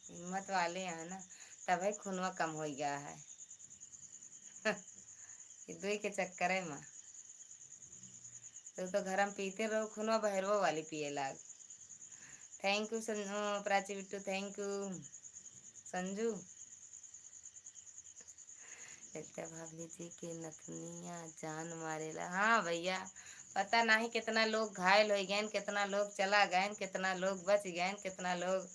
हिम्मत वाले हैं ना, तभी खूनवा कम हो गया है। ये दुई के चक्कर है माँ, तो घर में पीते रहो खूनवा, बहरवा वाली पिए लाग। Thank you Prachi Bittu, thank you Sanju. लगता भाभी जी के नथनिया जान मारेला। हाँ भैया, पता नहीं कितना लोग घायल हो गए, कितना लोग चला गए, कितना लोग बच गए, कितना लोग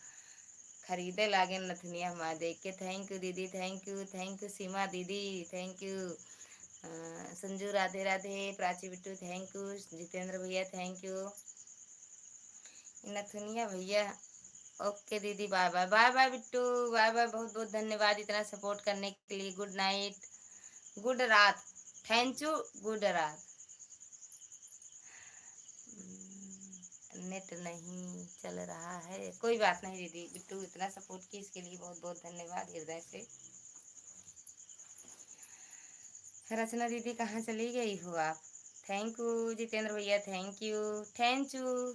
खरीदे लागे नथनिया हमारे देख के। थैंक यू दीदी, thank you, thank you Seema दीदी, thank you. Sanju Radhe Radhe, Prachi Bittu thank you, Jitendra भैया थैंक यू। नथुनिया भैया ओके दीदी, bye bye, bye bye Bittu, bye bye, बहुत बहुत धन्यवाद इतना सपोर्ट करने के लिए। गुड नाइट, गुड रात, थैंक यू, गुड रात। नेट नहीं चल रहा है, कोई बात नहीं दीदी, बिट्टू इतना सपोर्ट की इसके लिए बहुत बहुत धन्यवाद हृदय से। रचना दीदी कहाँ चली गई हो आप? थैंक यू जितेंद्र भैया, thank you, thank you,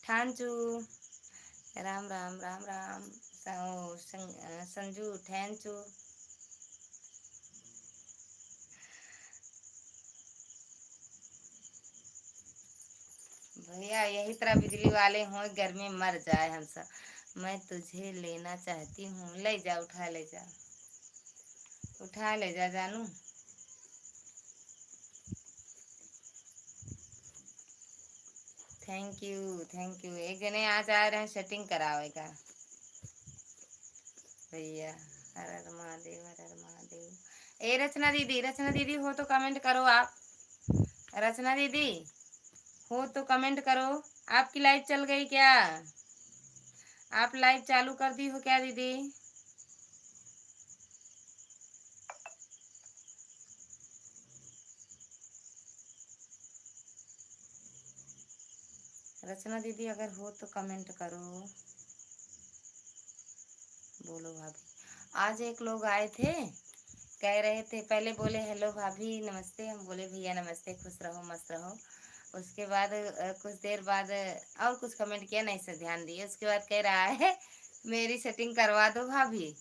thank you, Ram Ram Ram Ram, Sanju thank you. भैया यही तरह बिजली वाले हों, घर में मर जाए हम सब। मैं तुझे लेना चाहती हूँ, ले जा, उठा ले जा, उठा ले जा जानू। Thank you, thank you. एक जने आज आ रहे हैं सेटिंग करावेगा भैया। हर हर महादेव, हर हर महादेव। ए रचना दीदी, रचना दीदी हो तो कमेंट करो आप। रचना दीदी हो तो कमेंट करो। आपकी लाइव चल गई क्या? आप लाइव चालू कर दी हो क्या दीदी? रचना दीदी अगर हो तो कमेंट करो। बोलो भाभी। आज एक लोग आए थे, कह रहे थे, पहले बोले हेलो भाभी नमस्ते, हम बोले भैया नमस्ते, खुश रहो मस्त रहो। उसके बाद कुछ देर बाद और कुछ कमेंट किया, नहीं से ध्यान दिए। उसके बाद कह रहा है मेरी सेटिंग करवा दो भाभी।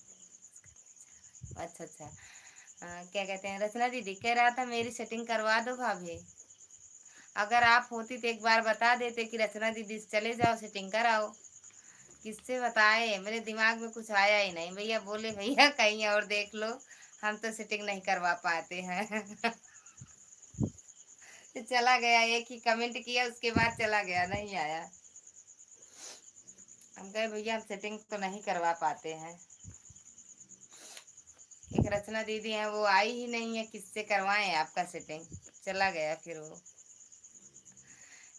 अच्छा अच्छा। क्या कहते हैं, रचना दीदी कह रहा था मेरी सेटिंग करवा दो भाभी। अगर आप होती तो एक बार बता देते कि रचना दीदी चले जाओ सेटिंग कराओ। किससे बताए, मेरे दिमाग में कुछ आया ही नहीं। भैया बोले भैया कहीं और देख लो, हम तो सेटिंग नहीं करवा पाते हैं। तो चला गया, एक ही कमेंट किया उसके बाद चला गया, नहीं आया। हम कहे भैया हम सेटिंग तो नहीं करवा पाते हैं। एक रचना दीदी है वो आई ही नहीं है, किससे करवाएं आपका सेटिंग। चला गया फिर वो।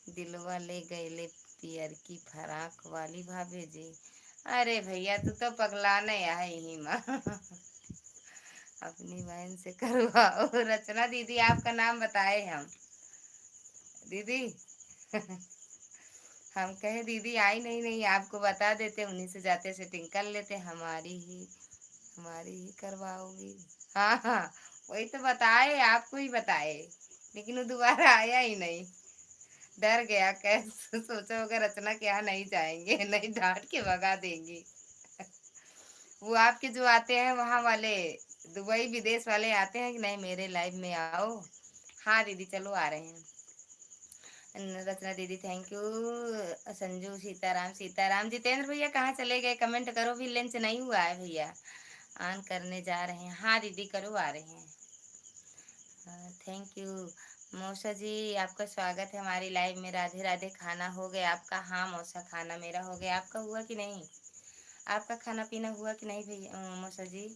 दिलवा ले गए ले पियर की फराक वाली भाभी जी। अरे भैया तू तो पगला नहीं है ही माँ। अपनी बहन से करवाओ। रचना दीदी आपका नाम बताए हम दीदी। हम कहे दीदी आई नहीं, नहीं आपको बता देते, उन्हीं से जाते सेटिंग कर लेते। हमारी ही करवाओगी। हाँ हाँ, वही तो बताए, आपको ही बताए, लेकिन वो दोबारा आया ही नहीं। डर गया, कैसे सोचा होगा रचना के यहाँ नहीं जाएंगे, नहीं डांट के भगा देंगी। वो आपके जो आते हैं वहाँ वाले, दुबई विदेश वाले आते हैं कि नहीं मेरे लाइव में आओ। हाँ दीदी चलो आ रहे हैं। रचना दीदी थैंक यू। संजू सीताराम, सीताराम। जितेंद्र भैया कहाँ चले गए? कमेंट करो भी, लंच नहीं हुआ है भैया, ऑन करने जा रहे हैं। हाँ दीदी करो, आ रहे हैं। Thank you. मौसा जी आपका स्वागत है हमारी लाइव में। राधे राधे। खाना हो गया आपका? हाँ मौसा खाना मेरा हो गया, आपका हुआ कि नहीं? आपका खाना पीना हुआ कि नहीं भैया मौसा जी?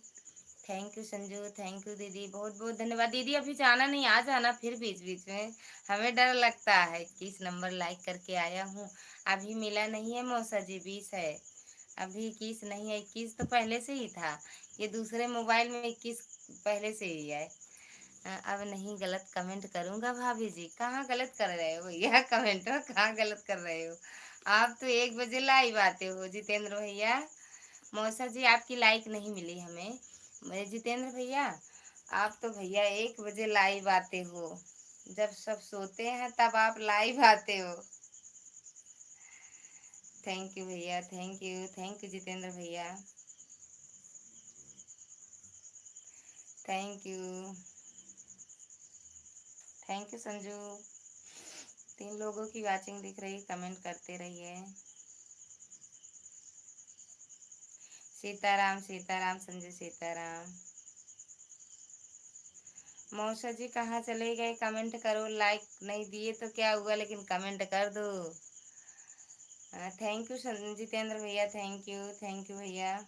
Thank you Sanju, thank you दीदी, बहुत बहुत धन्यवाद दीदी। अभी जाना नहीं, आ जाना फिर बीच बीच में, हमें डर लगता है। 21 नंबर लाइक करके आया हूँ, अभी मिला नहीं है मौसा जी, 20 है अभी, 21 नहीं है। 21 तो पहले से ही था, ये दूसरे मोबाइल में 21 पहले से ही है। अब नहीं गलत कमेंट करूंगा भाभी जी। कहाँ गलत कर रहे हो भैया? कमेंट में कहाँ गलत कर रहे हो? आप तो 1 बजे लाइव आते हो जितेंद्र भैया। मौसा जी आपकी लाइक नहीं मिली हमें। मेरे जितेंद्र भैया आप तो भैया 1 बजे लाइव आते हो, जब सब सोते हैं तब आप लाइव आते हो। थैंक यू भैया, thank you, thank you Jitendra भैया, thank you, thank you Sanju. 3 लोगों की वाचिंग दिख रही, कमेंट करते रहिए। सीताराम, सीताराम संजू, सीताराम। मौसा जी कहाँ चले गए? कमेंट करो, लाइक नहीं दिए तो क्या हुआ, लेकिन कमेंट कर दो। थैंक यू जितेंद्र भैया, थैंक यू, थैंक यू भैया।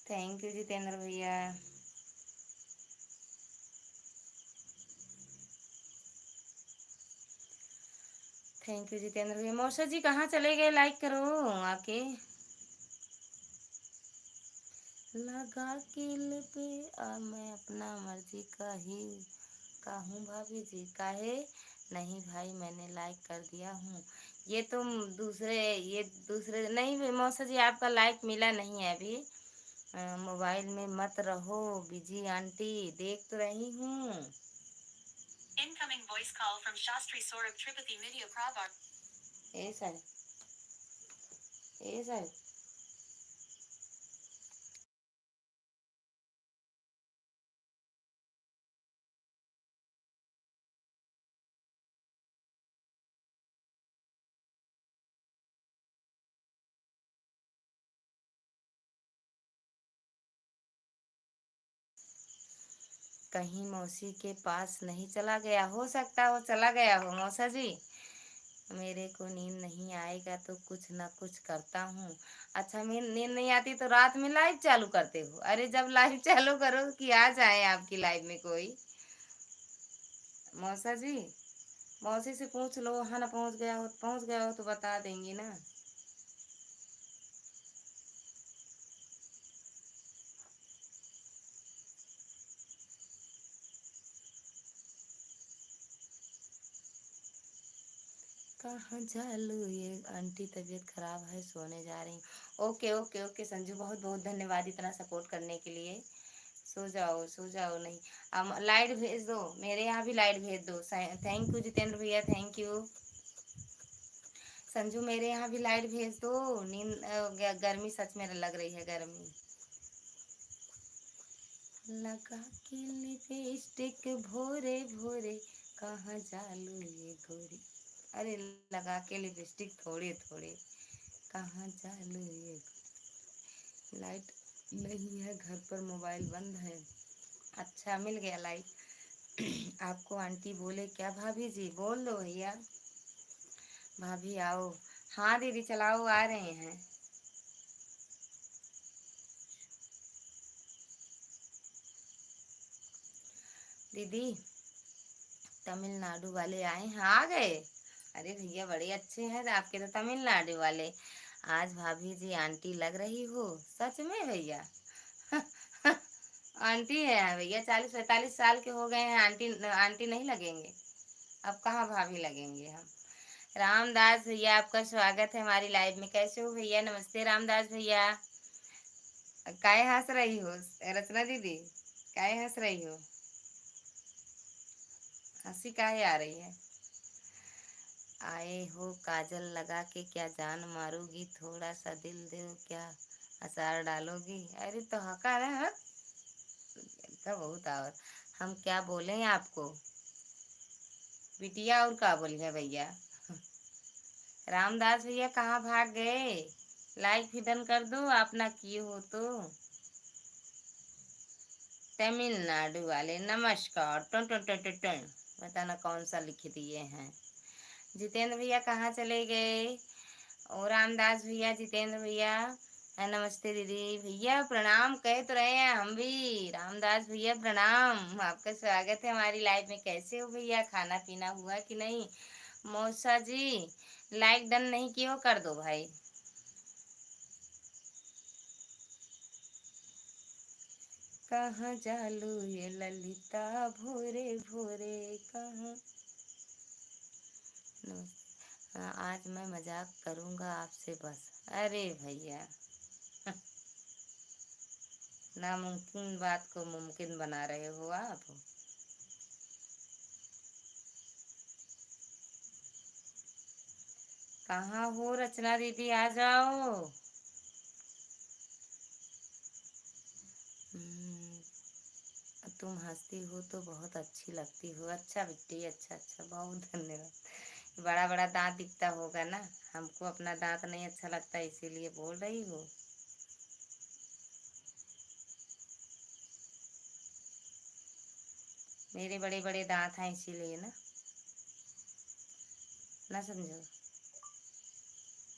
थैंक यू जितेंद्र भैया। थैंक यू जितेंद्र भैया। मौसा जी कहाँ चले गए, लाइक करो आके। लगा किल पे मैं अपना मर्जी का ही कहूँ भाभी जी काहे नहीं भाई, मैंने लाइक कर दिया हूँ। ये तुम दूसरे, ये दूसरे नहीं मौसा जी, आपका लाइक मिला नहीं है अभी। मोबाइल में मत रहो बिजी आंटी, देख तो रही हूँ। Incoming voice call from Shastri Saurabh Tripathi video प्रभाग। ए सर, ए सर, कहीं मौसी के पास नहीं चला गया, हो सकता हो चला गया हो मौसा जी। मेरे को नींद नहीं आएगा तो कुछ ना कुछ करता हूँ। अच्छा, मैं नींद नहीं आती तो रात में लाइव चालू करते हो? अरे जब लाइव चालू करो कि आ जाए आपकी लाइव में कोई। मौसा जी, मौसी से पूछ लो, वहाँ ना पहुँच गया हो तो बता देंगी ना। कहाँ चालू ये आंटी, तबीयत खराब है, सोने जा रही हूँ। ओके ओके ओके संजू, बहुत बहुत धन्यवाद इतना सपोर्ट करने के लिए। सो जाओ सो जाओ, नहीं अब लाइट भेज दो, मेरे यहाँ भी लाइट भेज दो। थैंक यू जितेंद्र भैया, थैंक यू। संजू मेरे यहाँ भी लाइट भेज दो, नींद गर्मी सच में लग रही है, गर्मी। लगा के लिपस्टिक भोरे भोरे, कहाँ जालू ये गोरी। अरे लगा के लिपस्टिक थोड़े थोड़े, कहाँ चालू ये। लाइट नहीं है घर पर, मोबाइल बंद है। अच्छा मिल गया लाइट। आपको आंटी बोले क्या? भाभी जी बोल दो भैया, भाभी आओ। हाँ दीदी चलाओ, आ रहे हैं। दीदी तमिलनाडु वाले आए हैं, आ गए? अरे भैया बड़े अच्छे हैं आपके तो तमिलनाडु वाले। आज भाभी जी आंटी लग रही हो, सच में भैया। आंटी है भैया, 40 45 साल के हो गए हैं, आंटी आंटी नहीं लगेंगे? अब कहाँ भाभी लगेंगे हम। रामदास भैया आपका स्वागत है हमारी लाइव में, कैसे हो भैया? नमस्ते रामदास भैया। काहे हंस रही हो रचना दीदी, काहे हंस रही हो? हंसी काहे आ रही है? आए हो काजल लगा के, क्या जान मारोगी? थोड़ा सा दिल दो क्या अचार डालोगी? अरे तो हका है तो बहुत। और हम क्या बोले आपको बिटिया, और का बोली है भैया? रामदास भैया कहाँ भाग गए? लाइक भी डन कर दो आप ना किए हो तो। तमिलनाडु वाले नमस्कार, टन टन टन टन टन। बताना कौन सा लिख दिए हैं। जितेंद्र भैया कहाँ चले गए? और रामदास भैया, जितेंद्र भैया, नमस्ते दीदी भैया, प्रणाम कह तो रहे हैं हम भी। रामदास भैया प्रणाम, आपका स्वागत है हमारी लाइफ में। कैसे हो भैया, खाना पीना हुआ कि नहीं? मौसा जी लाइक डन नहीं किए हो, कर दो भाई। कहाँ जालू ये ललिता भोरे भोरे, कहाँ। आज मैं मजाक करूंगा आपसे बस। अरे भैया, नामुमकिन बात को मुमकिन बना रहे हो आप। कहाँ हो रचना दीदी, आ जाओ। हम्म, तुम हंसती हो तो बहुत अच्छी लगती हो। अच्छा बिट्टी, अच्छा अच्छा, बहुत धन्यवाद। बड़ा बड़ा दांत दिखता होगा ना, हमको अपना दांत नहीं अच्छा लगता इसीलिए बोल रही हो। मेरे बड़े बड़े दांत हैं इसीलिए ना, ना समझो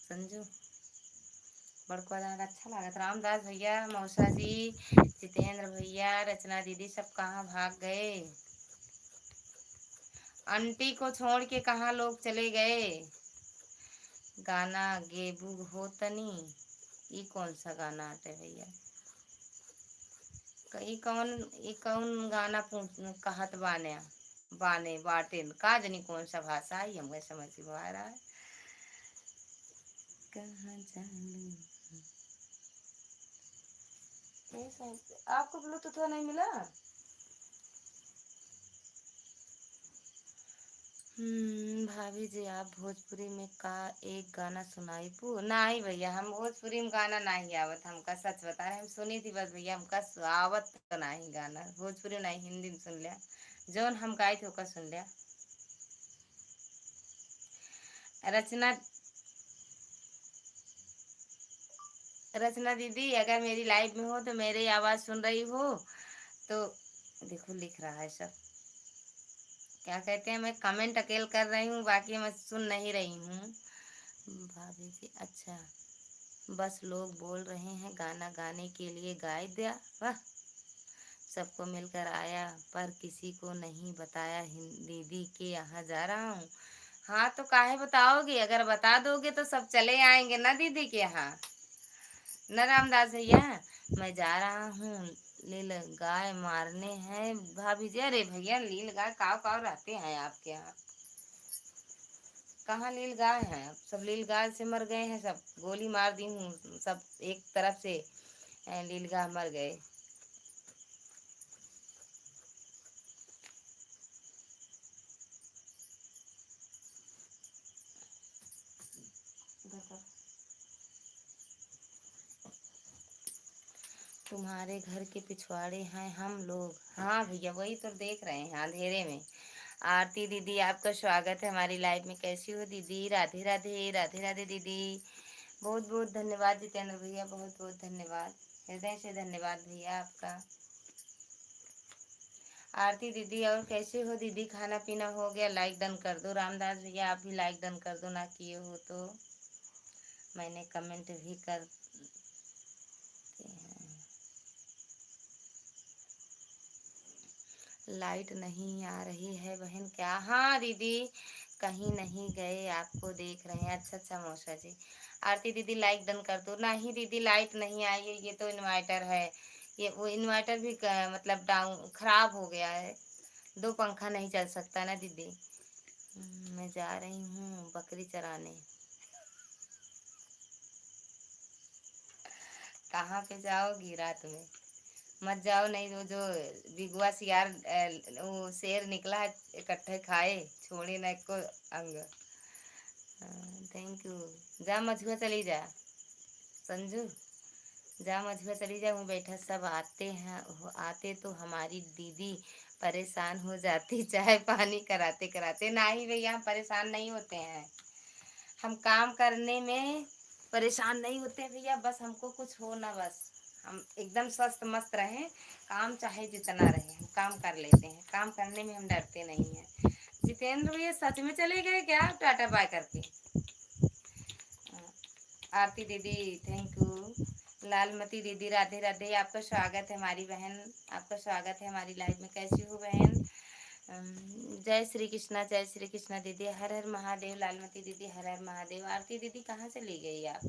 समझो। बड़का दांत अच्छा लागत। रामदास भैया, मौसा जी, जितेंद्र भैया, रचना दीदी सब कहाँ भाग गए? आंटी को छोड़ के कहाँ लोग चले गए। गाना गेबू हो तनी, ये कौन सा गाना आते भैया। कई कौन, ये कौन गाना कहत बाने, बाने बाटे का जनी कौन सा भाषा है, हमें समझ में आ रहा है। कहाँ जाऊं, आपको ब्लूटूथ नहीं मिला। भाभी जी आप भोजपुरी में का एक गाना सुनाई पू नहीं भैया, हम भोजपुरी में गाना नहीं आवत हमका, सच बता रहे हम सुनी थी बस भैया, हमका आवत तो नहीं गाना भोजपुरी नहीं, हिंदी में सुन लिया, जौन हम गाए थे ओका सुन लिया। रचना, रचना दीदी अगर मेरी लाइव में हो तो मेरी आवाज सुन रही हो तो देखो लिख रहा है सब, क्या कहते हैं, मैं कमेंट अकेले कर रही हूँ, बाकी मैं सुन नहीं रही हूँ। भाभी जी अच्छा, बस लोग बोल रहे हैं गाना गाने के लिए गाए दिया, वाह, सबको मिलकर आया पर किसी को नहीं बताया दीदी के यहाँ जा रहा हूँ। हाँ तो काहे बताओगे, अगर बता दोगे तो सब चले आएंगे ना दीदी के यहाँ। न रामदास भैया, मैं जा रहा हूँ लील गाय मारने हैं भाभी जी। अरे भैया लील गाय काव काव रहते हैं आपके यहाँ, कहाँ लील गाय हैं, सब लील गाय से मर गए हैं, सब गोली मार दी हूँ, सब एक तरफ से लील गाय मर गए। तुम्हारे घर के पिछवाड़े हैं हम लोग, हाँ भैया वही तो देख रहे हैं अंधेरे में। आरती दीदी आपका स्वागत है हमारी लाइव में, कैसी हो दीदी, राधे राधे राधे राधे दीदी, बहुत बहुत धन्यवाद जितेंद्र भैया, बहुत बहुत धन्यवाद, हृदय से धन्यवाद भैया आपका। आरती दीदी और कैसे हो दीदी, खाना पीना हो गया, लाइक डन कर दो, रामदास भैया आप भी लाइक डन कर दो, ना किए हो तो मैंने कमेंट भी कर। लाइट नहीं आ रही है बहन क्या, हाँ दीदी कहीं नहीं गए, आपको देख रहे हैं, अच्छा अच्छा मौसा जी। आरती दीदी लाइक डन कर दो, नहीं दीदी लाइट नहीं आई है, ये तो इन्वर्टर है, ये वो इन्वर्टर भी मतलब डाउन खराब हो गया है, दो पंखा नहीं चल सकता ना दीदी। मैं जा रही हूँ बकरी चराने। कहाँ पे जाओगी रात में, मत जाओ, नहीं वो जो बिगुआ सियार वो शेर निकला है इकट्ठे खाए, छोड़े ना को अंग। थैंक यू, जा मझुआ चली जा, संजू जा मझुआ चली जा, हूँ बैठा, सब आते हैं, आते तो हमारी दीदी परेशान हो जाती चाय पानी कराते कराते, नहीं भैया हम परेशान नहीं होते हैं, हम काम करने में परेशान नहीं होते भैया, बस हमको कुछ हो ना, बस हम एकदम स्वस्थ मस्त रहें, काम चाहे जितना रहे हम काम कर लेते हैं, काम करने में हम डरते नहीं हैं। जितेंद्र भैया सच में चले गए क्या टाटा बाय करके। आरती दीदी थैंक यू, लालमती दीदी राधे राधे, आपका स्वागत है हमारी बहन, आपका स्वागत है हमारी लाइफ में, कैसी हो बहन। जय श्री कृष्णा, जय श्री कृष्णा दीदी, हर हर महादेव, लालमती दीदी हर हर महादेव। आरती दीदी कहाँ चली गई आप,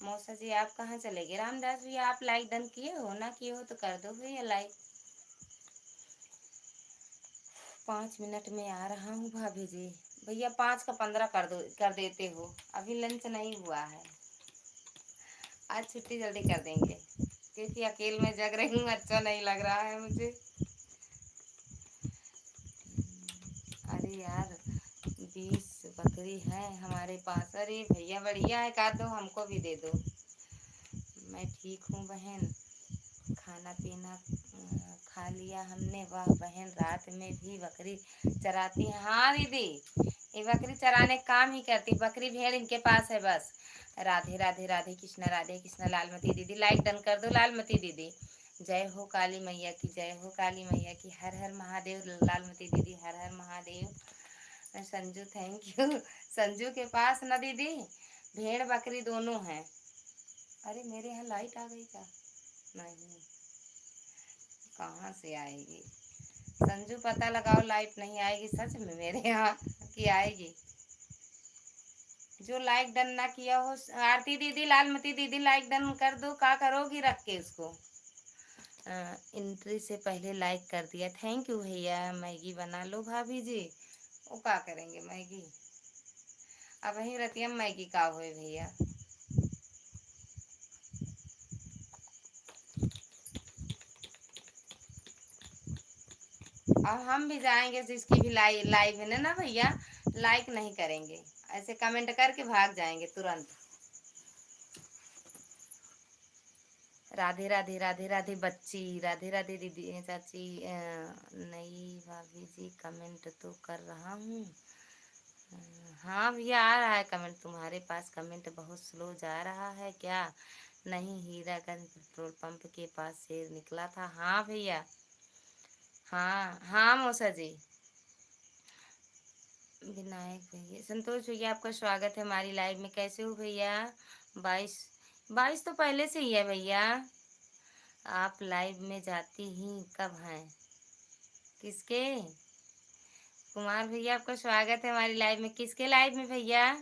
मौसा जी आप कहाँ चले गए। रामदास भैया आप लाइक डन किए हो, ना किए हो तो कर दो भैया लाइक। 5 मिनट में आ रहा हूँ भाभी जी, भैया 5 का 15 कर दो, कर देते हो, अभी लंच नहीं हुआ है, आज छुट्टी जल्दी कर देंगे क्योंकि अकेले में जग रही हूँ, अच्छा नहीं लग रहा है मुझे। अरे यार 20 बकरी है हमारे पास, अरे भैया बढ़िया है, काट दो हमको भी दे दो। मैं ठीक हूँ बहन, खाना पीना खा लिया हमने, वाह बहन रात में भी बकरी चराती है, हाँ दीदी ये बकरी चराने का काम ही करती, बकरी भेड़ इनके पास है बस। राधे राधे राधे कृष्णा लालमती दीदी लाइक डन कर दो, लालमती दीदी जय हो काली मैया की, जय हो काली मैया की, हर हर महादेव, लालमती दीदी हर हर महादेव। संजू थैंक यू, संजू के पास ना दीदी भेड़ बकरी दोनों हैं। अरे मेरे यहाँ लाइट आ गई क्या, नहीं कहाँ से आएगी, संजू पता लगाओ, लाइट नहीं आएगी सच में मेरे यहाँ की आएगी। जो लाइक डन ना किया हो, आरती दीदी, लालमती दीदी, लाइक डन कर दो। क्या करोगी रख के उसको? एंट्री से पहले लाइक कर दिया, थैंक यू भैया। मैगी बना लो भाभी जी। वो क्या करेंगे मैगी? अब वही रहती है मैगी का हुए भैया। अब हम भी जाएंगे जिसकी भी लाइव है ना भैया, लाइक नहीं करेंगे, ऐसे कमेंट करके भाग जाएंगे तुरंत। राधे राधे राधे राधे बच्ची, राधे राधे दीदी चाची। नई भाभी जी कमेंट तो कर रहा हूँ। हाँ भैया, आ रहा है कमेंट। तुम्हारे पास कमेंट बहुत स्लो जा रहा है क्या? नहीं, हीरागंज पेट्रोल पंप के पास से निकला था। हाँ भैया, हाँ हाँ मौसा जी। विनायक भैया, संतोष भैया, आपका स्वागत है हमारी लाइव में। कैसे हो भैया? 22 तो पहले से ही है भैया। आप लाइव में जाती ही कब हैं? किसके? कुमार भैया, आपका स्वागत है हमारी लाइव में। किसके लाइव में भैया?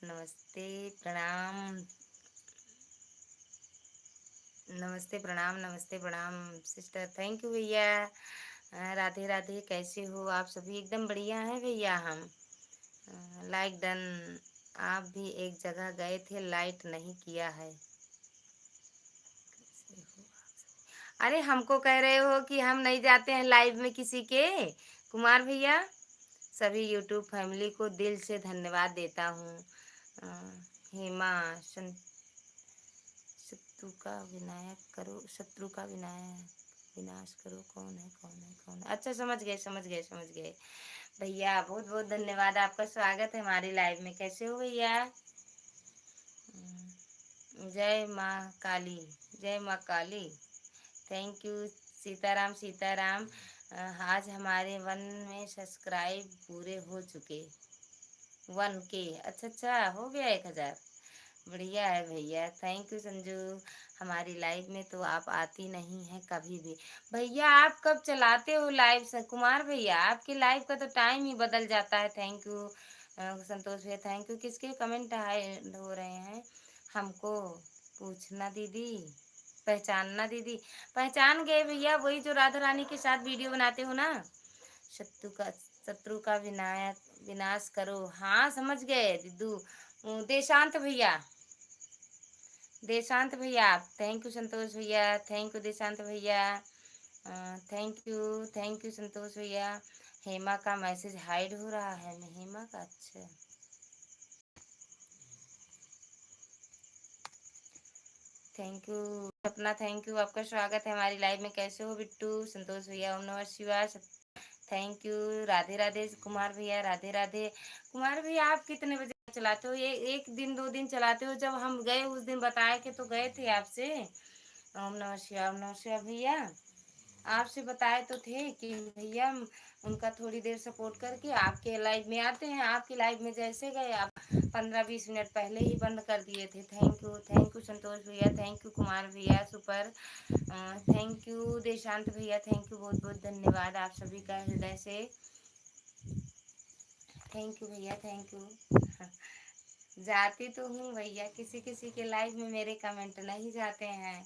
नमस्ते प्रणाम, नमस्ते प्रणाम, नमस्ते प्रणाम सिस्टर। थैंक यू भैया। राधे राधे, कैसे हो आप सभी? एकदम बढ़िया है भैया हम। Like done. आप भी एक जगह गए थे, लाइट नहीं किया है। अरे हमको कह रहे हो कि हम नहीं जाते हैं लाइव में किसी के? कुमार भैया, सभी यूट्यूब फैमिली को दिल से धन्यवाद देता हूँ। हेमा, शत्रु का विनायक करो, शत्रु का विनायक विनाश करो। कौन है कौन है कौन है? अच्छा, समझ गए समझ गए समझ गए भैया। बहुत बहुत धन्यवाद, आपका स्वागत है हमारी लाइव में। कैसे हो भैया? जय माँ काली, जय माँ काली। Thank you Sitaram, Sitaram. आज हमारे 1 में सब्सक्राइब पूरे हो चुके। 1 के, अच्छा अच्छा, हो गया 1000। बढ़िया है भैया, थैंक यू संजू। हमारी लाइव में तो आप आती नहीं है कभी भी। भैया आप कब चलाते हो लाइव से कुमार भैया? आपकी लाइव का तो टाइम ही बदल जाता है। थैंक यू संतोष भैया, थैंक यू। किसके कमेंट आए हो रहे हैं? हमको पूछना दीदी, पहचानना दीदी। पहचान गए भैया, वही जो राधा रानी के साथ वीडियो बनाते हो ना। शत्रु का विनायक विनाश करो। हाँ समझ गए दीदू। देशांत भैया, देशांत भैया, थैंक यू संतोष भैया, थैंक यू देशांत भैया। थैंक यू संतोष भैया। हेमा का मैसेज हाइड हो रहा है। हेमा का, अच्छा थैंक यू अपना, थैंक यू। आपका स्वागत है हमारी लाइव में। कैसे हो बिट्टू? संतोष भैया, ओम नमः शिवाय। Thank you. राधे राधे कुमार भैया, राधे राधे। कुमार भैया आप कितने बजे चलाते हो? ये 1 दिन 2 दिन चलाते हो? जब हम गए उस दिन बताए के तो गए थे आपसे। ओम नमः शिवाय, ओम नमः शिवाय भैया। आपसे बताए तो थे कि भैया उनका थोड़ी देर सपोर्ट करके आपके लाइव में आते हैं। आपकी लाइव में जैसे गए आप 15-20 मिनट पहले ही बंद कर दिए थे। थैंक यू संतोष भैया, थैंक यू कुमार भैया, सुपर। थैंक यू देशांत भैया, थैंक यू, बहुत बहुत धन्यवाद आप सभी का हृदय से। थैंक यू भैया, थैंक यू। जाती तो हूँ भैया, किसी किसी के लाइव में मेरे कमेंट नहीं जाते हैं।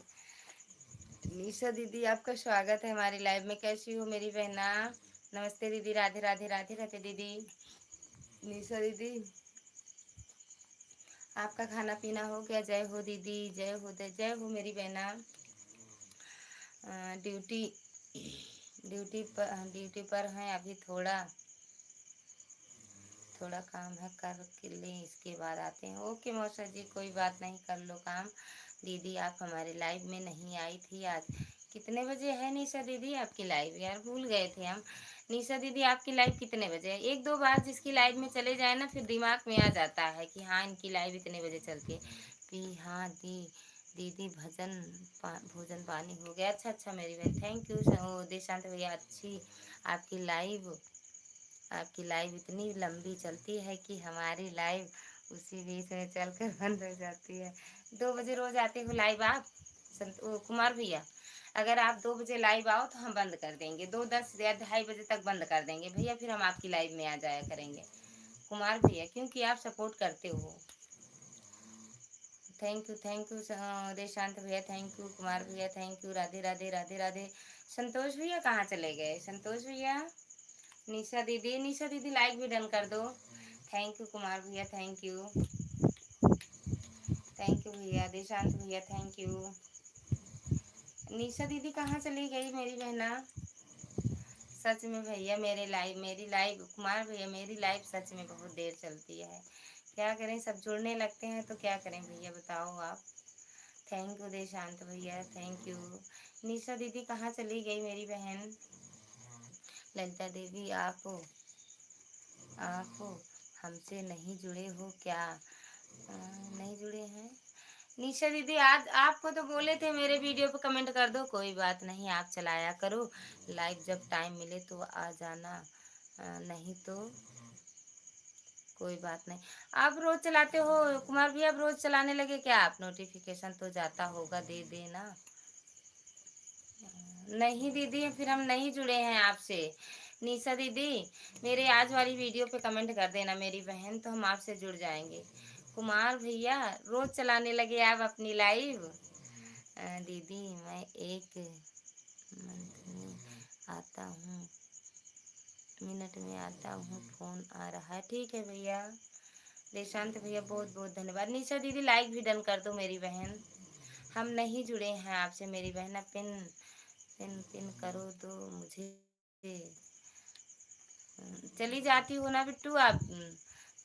निशा दीदी, आपका स्वागत है हमारी लाइव में। कैसी हो मेरी बहना? नमस्ते दीदी, राधे राधे राधे राधे दीदी। निशा दीदी, आपका खाना पीना हो गया? जय हो दीदी, जय हो जय हो मेरी बहना। ड्यूटी ड्यूटी पर हैं अभी। थोड़ा थोड़ा काम है, कर के लें इसके बाद आते हैं। ओके मौसा जी, कोई बात नहीं, कर लो काम। दीदी आप हमारे लाइव में नहीं आई थी आज। कितने बजे है निशा दीदी आपकी लाइव? यार भूल गए थे हम। निशा दीदी आपकी लाइव कितने बजे है? 1-2 बार जिसकी लाइव में चले जाए ना, फिर दिमाग में आ जाता है कि हाँ इनकी लाइव इतने बजे चलती है। हाँ दीदी भोजन पानी हो गया? अच्छा अच्छा मेरी बहन, थैंक यू देशांत भैया। अच्छी आपकी लाइव, आपकी लाइव इतनी लंबी चलती है कि हमारी लाइव उसी बीच में चलकर बंद हो जाती है। 2 बजे रोज आते हो लाइव आप कुमार भैया? अगर आप 2 बजे लाइव आओ तो हम बंद कर देंगे, 2:10 या 2:30 बजे तक बंद कर देंगे भैया, फिर हम आपकी लाइव में आ जाया करेंगे कुमार भैया, क्योंकि आप सपोर्ट करते हो। थैंक यू देशांत भैया, थैंक यू कुमार भैया, थैंक यू, राधे राधे राधे राधे। संतोष भैया कहाँ चले गए? संतोष भैया, निशा दीदी, निशा दीदी लाइक भी डन कर दो। थैंक यू कुमार भैया, थैंक यू, थैंक यू भैया, देशांत भैया थैंक यू। निशा दीदी कहाँ चली गई मेरी बहना? सच में भैया मेरी लाइव कुमार भैया, मेरी लाइव सच में बहुत देर चलती है, क्या करें, सब जुड़ने लगते हैं तो क्या करें भैया, बताओ आप। थैंक यू देशांत भैया, थैंक यू। निशा दीदी कहाँ चली गई मेरी बहन? ललिता देवी, आप हमसे नहीं जुड़े हो क्या? नहीं जुड़े हैं निशा दीदी, आज आपको तो बोले थे मेरे वीडियो पे कमेंट कर दो, कोई बात नहीं, आप चलाया करो लाइव, जब टाइम मिले तो आ जाना, नहीं तो कोई बात नहीं। आप रोज चलाते हो कुमार भैया, आप रोज चलाने लगे क्या? आप नोटिफिकेशन तो जाता होगा, दे देना। नहीं दीदी, फिर हम नहीं जुड़े हैं आपसे। निशा दीदी, मेरे आज वाली वीडियो पे कमेंट कर देना मेरी बहन, तो हम आपसे जुड़ जाएंगे। कुमार भैया रोज चलाने लगे आप अपनी लाइव। दीदी मैं एक मंथ में आता हूँ, मिनट में आता हूँ, फोन आ रहा है, ठीक है भैया। देशांत भैया बहुत बहुत धन्यवाद। निशा दीदी लाइक भी डन कर दो मेरी बहन। हम नहीं जुड़े हैं आपसे मेरी बहन, पिन पिन पिन करो तो मुझे चली जाती हो ना बिट्टू आप।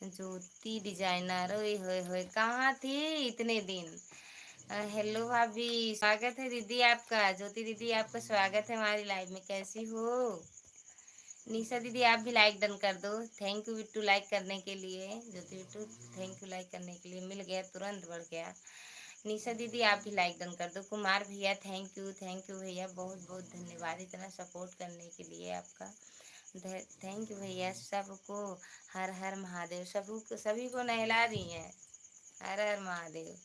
ज्योति डिजाइनर, ओए होए होए, कहाँ थी इतने दिन? हेलो भाभी, स्वागत है दीदी आपका, ज्योति दीदी आपका स्वागत है हमारी लाइव में, कैसी हो? निशा दीदी आप भी लाइक डन कर दो। थैंक यू बिट्टू लाइक करने के लिए, ज्योति बिट्टू थैंक यू लाइक करने के लिए, मिल गया तुरंत, बढ़ गया। निशा दीदी आप भी लाइक डन कर दो। कुमार भैया थैंक यू भैया, बहुत बहुत धन्यवाद इतना सपोर्ट करने के लिए आपका। थैंक यू भैया सबको। हर हर महादेव, सभी को नहला दी हैं। हर हर महादेव।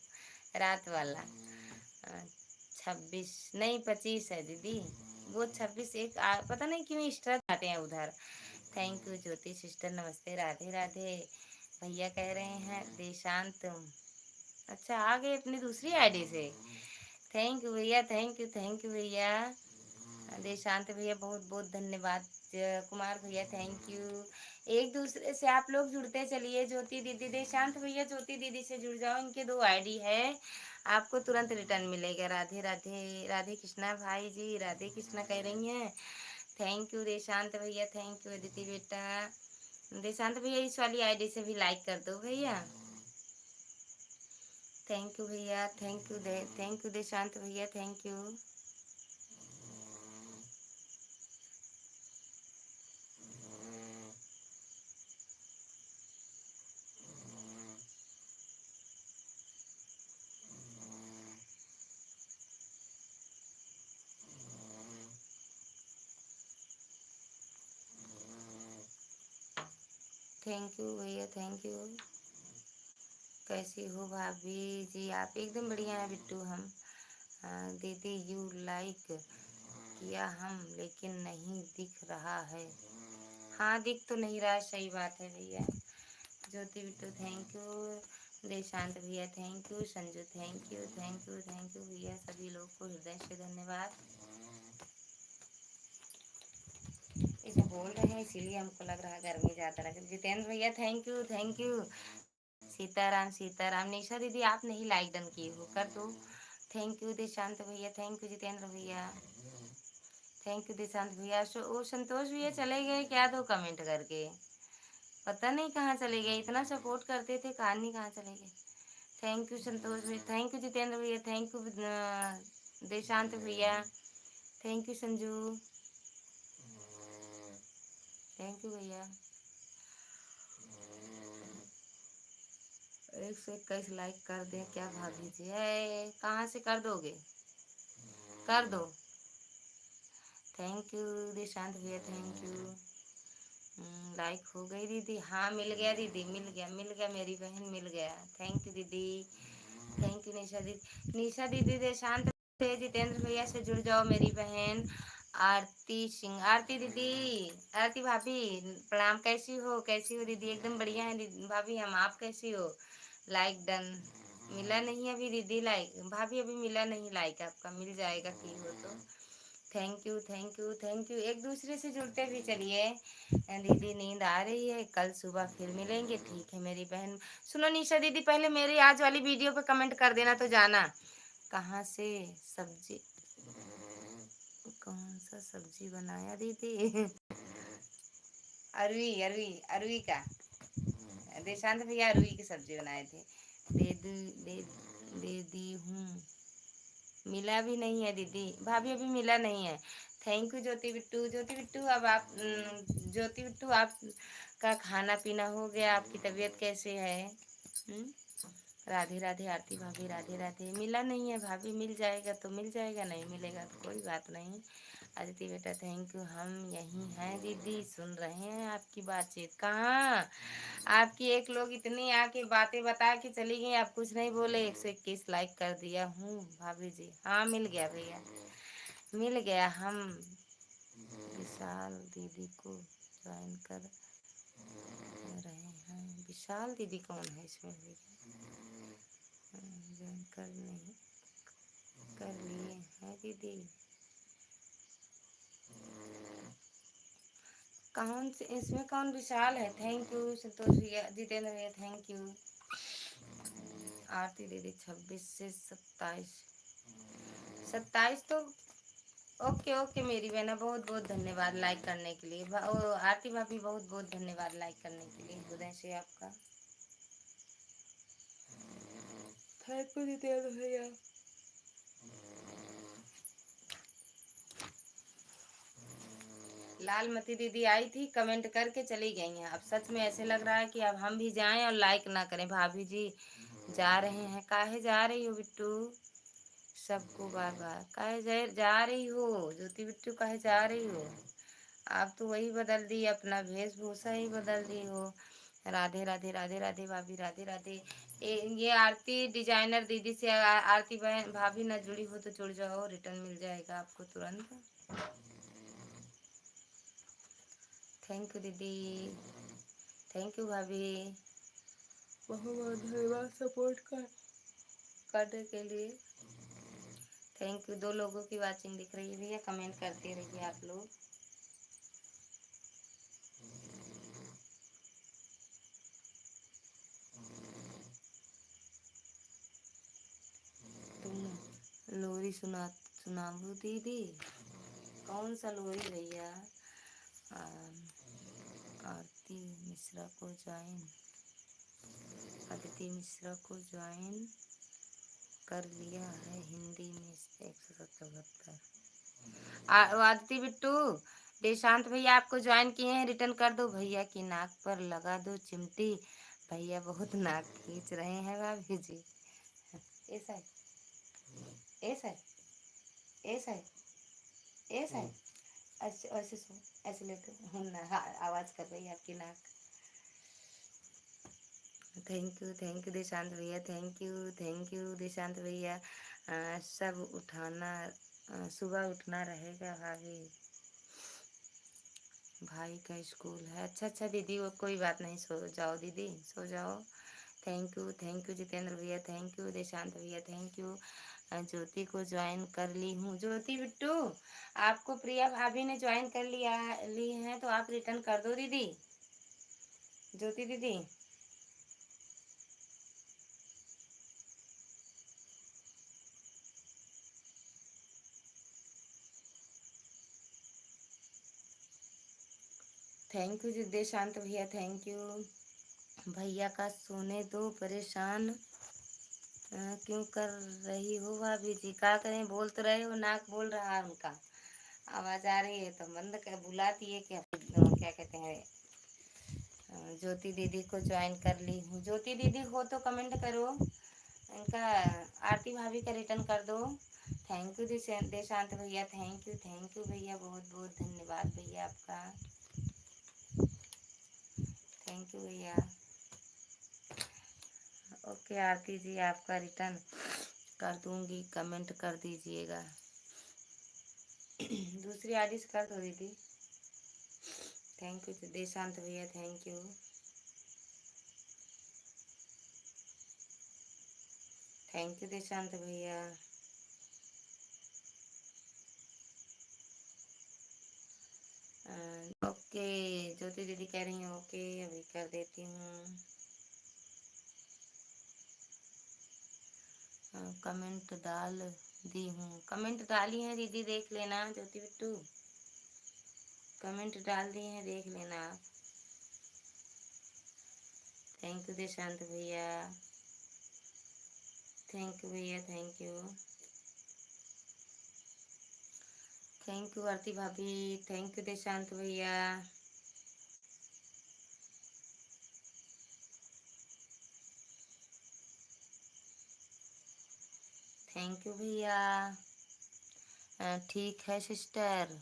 रात वाला 26 नहीं 25 है दीदी, वो 26 एक पता नहीं क्यों एक्स्ट्रा आते हैं उधर। थैंक यू ज्योति सिस्टर, नमस्ते, राधे राधे। भैया कह रहे हैं देशांत, अच्छा आ गए अपनी दूसरी आईडी से। थैंक यू भैया, थैंक यू भैया। देशांत भैया बहुत बहुत धन्यवाद। कुमार भैया थैंक यू। एक दूसरे से आप लोग जुड़ते चलिए। ज्योति दीदी, देशांत भैया ज्योति दीदी से जुड़ जाओ, इनके 2 आईडी है, आपको तुरंत रिटर्न मिलेगा। राधे राधे, राधे कृष्णा भाई जी, राधे कृष्णा कह रही हैं। थैंक यू देशांत भैया, थैंक यू अदिति बेटा। देशांत भैया इस वाली आईडी से भी लाइक कर दो भैया। थैंक यू भैया, थैंक यू देशांत भैया, थैंक यू। थैंक यू भैया, थैंक यू। कैसी हो भाभी जी आप? एकदम बढ़िया है बिट्टू हम। दीदी यू लाइक किया हम, लेकिन नहीं दिख रहा है। हाँ दिख तो नहीं रहा, सही बात है भैया। ज्योति बिट्टू थैंक यू। देशांत भैया thank you. Sanju thank you, thank you भैया, सभी लोग को हृदय से धन्यवाद। इसे बोल रहे हैं इसीलिए हमको लग रहा है गर्मी ज़्यादा लग रही। जितेंद्र भैया thank you, thank you. Sitaram Sitaram. Nisha दीदी आप नहीं लाइक डन किए हो, कर दो। थैंक यू देशांत भैया, थैंक यू जितेंद्र भैया, थैंक यू देशांत भैया। वो संतोष भैया चले गए क्या? दो कमेंट करके पता नहीं कहाँ चले गए, इतना सपोर्ट करते थे, कहानी कहाँ चले गए। थैंक यू संतोष भैया, थैंक यू जितेंद्र भैया, थैंक यू देशांत भैया, thank you Sanju, thank you भैया। 121 लाइक कर दे क्या भाभी जी? है कहाँ से कर दोगे? कर दो। थैंक यू देशांत भैया, थैंक यू। लाइक हो गई दीदी? हाँ मिल गया दीदी, मिल गया मेरी बहन, मिल गया। थैंक यू दीदी, थैंक यू निशा दीदी, निशा दीदी देशांत से जितेंद्र भैया से जुड़ जाओ मेरी बहन आरती सिंह। आरती दीदी, आरती भाभी प्रणाम। कैसी हो, कैसी हो दीदी? एकदम बढ़िया है दीदी भाभी हम। आप कैसी हो? Like done. मिला नहीं अभी दीदी लाइक भाभी, अभी मिला नहीं लाइक आपका, मिल जाएगा की हो तो। Thank you thank you thank you. एक दूसरे से जुड़ते भी चलिए। दीदी नींद आ रही है, कल सुबह फिर मिलेंगे। ठीक है मेरी बहन। सुनो निशा दीदी, पहले मेरी आज वाली वीडियो पे कमेंट कर देना तो जाना। कहाँ से सब्जी, कौन सा सब्जी बनाया दीदी? अरवी अरवी अरवी का। देशांत भैया अरवी की सब्जी बनाए थे। दे दी, दे दे दी हूँ। मिला भी नहीं है दीदी भाभी, अभी मिला नहीं है। थैंक यू ज्योति बिट्टू। ज्योति बिट्टू अब आप ज्योति बिट्टू आप का खाना पीना हो गया? आपकी तबीयत कैसे है? राधे राधे आरती भाभी, राधे राधे। मिला नहीं है भाभी, मिल जाएगा तो मिल जाएगा, नहीं मिलेगा तो कोई बात नहीं। अदिति बेटा थैंक यू। हम यहीं हैं दीदी, सुन रहे हैं आपकी बातचीत। कहाँ आपकी एक लोग इतनी आके बातें बता के चली गई, आप कुछ नहीं बोले। 121 लाइक कर दिया हूँ भाभी जी। हाँ मिल गया भैया, मिल गया। हम विशाल दीदी को ज्वाइन कर रहे हैं। विशाल दीदी कौन है इसमें भैया? ज्वाइन कर नहीं कर लिए हैं दीदी। कौन से इसमें कौन विशाल है? थैंक यू संतोष भैया, जितेंद्र भैया थैंक यू। आरती दीदी 26 से 27, 27 तो ओके ओके मेरी बहना, बहुत बहुत धन्यवाद लाइक करने के लिए। आरती भाभी बहुत बहुत धन्यवाद लाइक करने के लिए हृदय से आपका। थैंक यू जितेंद्र भैया। लालमती दीदी आई थी, कमेंट करके चली गई हैं। अब सच में ऐसे लग रहा है कि अब हम भी जाएं और लाइक ना करें। भाभी जी जा रहे हैं। काहे जा रही हो बिट्टू? सबको बार बार काहे जा रही हो? ज्योति बिट्टू काहे जा रही हो? आप तो वही बदल दी, अपना वेशभूषा ही बदल दी हो। राधे राधे राधे राधे भाभी, राधे राधे। ये आरती डिजाइनर दीदी से आरती बहन भाभी ना जुड़ी हो तो जुड़ जाओ, रिटर्न मिल जाएगा आपको तुरंत। थैंक यू दीदी, थैंक यू भाभी, बहुत बहुत धन्यवाद सपोर्ट करने के लिए। Thank you. 2 लोगों की वाचिंग दिख रही है भैया, कमेंट करते रहिए आप लोग। तुम लोरी सुनाबू दीदी? कौन सा लोरी भैया? आरती मिश्रा को ज्वाइन, अदिति मिश्रा को ज्वाइन कर लिया है हिंदी में 177। आदिति बिट्टू, देशांत भैया आपको ज्वाइन किए हैं, रिटर्न कर दो। भैया की नाक पर लगा दो चिमटी, भैया बहुत नाक खींच रहे हैं भाभी जी। ऐसा है, ऐसा है, ऐसा है, ऐसा है। ऐसे ऐसे सुन, ऐसे लेते ना, आवाज कर रही है आपकी नाक। थैंक यू देशांत भैया, थैंक यू देशांत भैया। सब उठाना, सुबह उठना रहेगा भाभी, भाई का स्कूल है। अच्छा अच्छा दीदी, वो कोई बात नहीं, सो जाओ दीदी, सो जाओ। थैंक यू जितेंद्र भैया, थैंक यू देशांत भैया, थैंक यू। ज्योति को ज्वाइन कर ली हूँ। ज्योति बिट्टू आपको प्रिया भाभी ने ज्वाइन कर ली है तो आप रिटर्न कर दो दीदी। ज्योति दीदी थैंक यू देशांत भैया, थैंक यू। भैया का सोने दो, परेशान क्यों कर रही हो भाभी जी? क्या करें, बोल तो रहे हो, नाक बोल रहा है उनका, आवाज आ रही है तो बंद कर, बुलाती है क्या? क्या कहते हैं? ज्योति दीदी को ज्वाइन कर ली हूँ। ज्योति दीदी हो तो कमेंट करो, इनका आरती भाभी का रिटर्न कर दो। थैंक यू देशांत भैया, थैंक यू भैया, बहुत बहुत धन्यवाद भैया आपका। थैंक यू भैया। ओके आरती जी आपका रिटर्न कर दूंगी, कमेंट कर दीजिएगा। दूसरी आईडी से कर दो दीदी। थैंक यू देशांत भैया, थैंक यू। थैंक यू देशांत भैया। ओके, ज्योति दीदी कह रही हैं ओके, अभी कर देती हूँ। कमेंट डाल दी हूँ, कमेंट डाली है दीदी, देख लेना ज्योति बिट्टू, कमेंट डाल दी है, देख लेना आप। थैंक यू देशांत भैया, थैंक यू भैया, थैंक यू। थैंक यू आरती भाभी, थैंक यू देशांत भैया। थैंक यू भैया। ठीक है सिस्टर।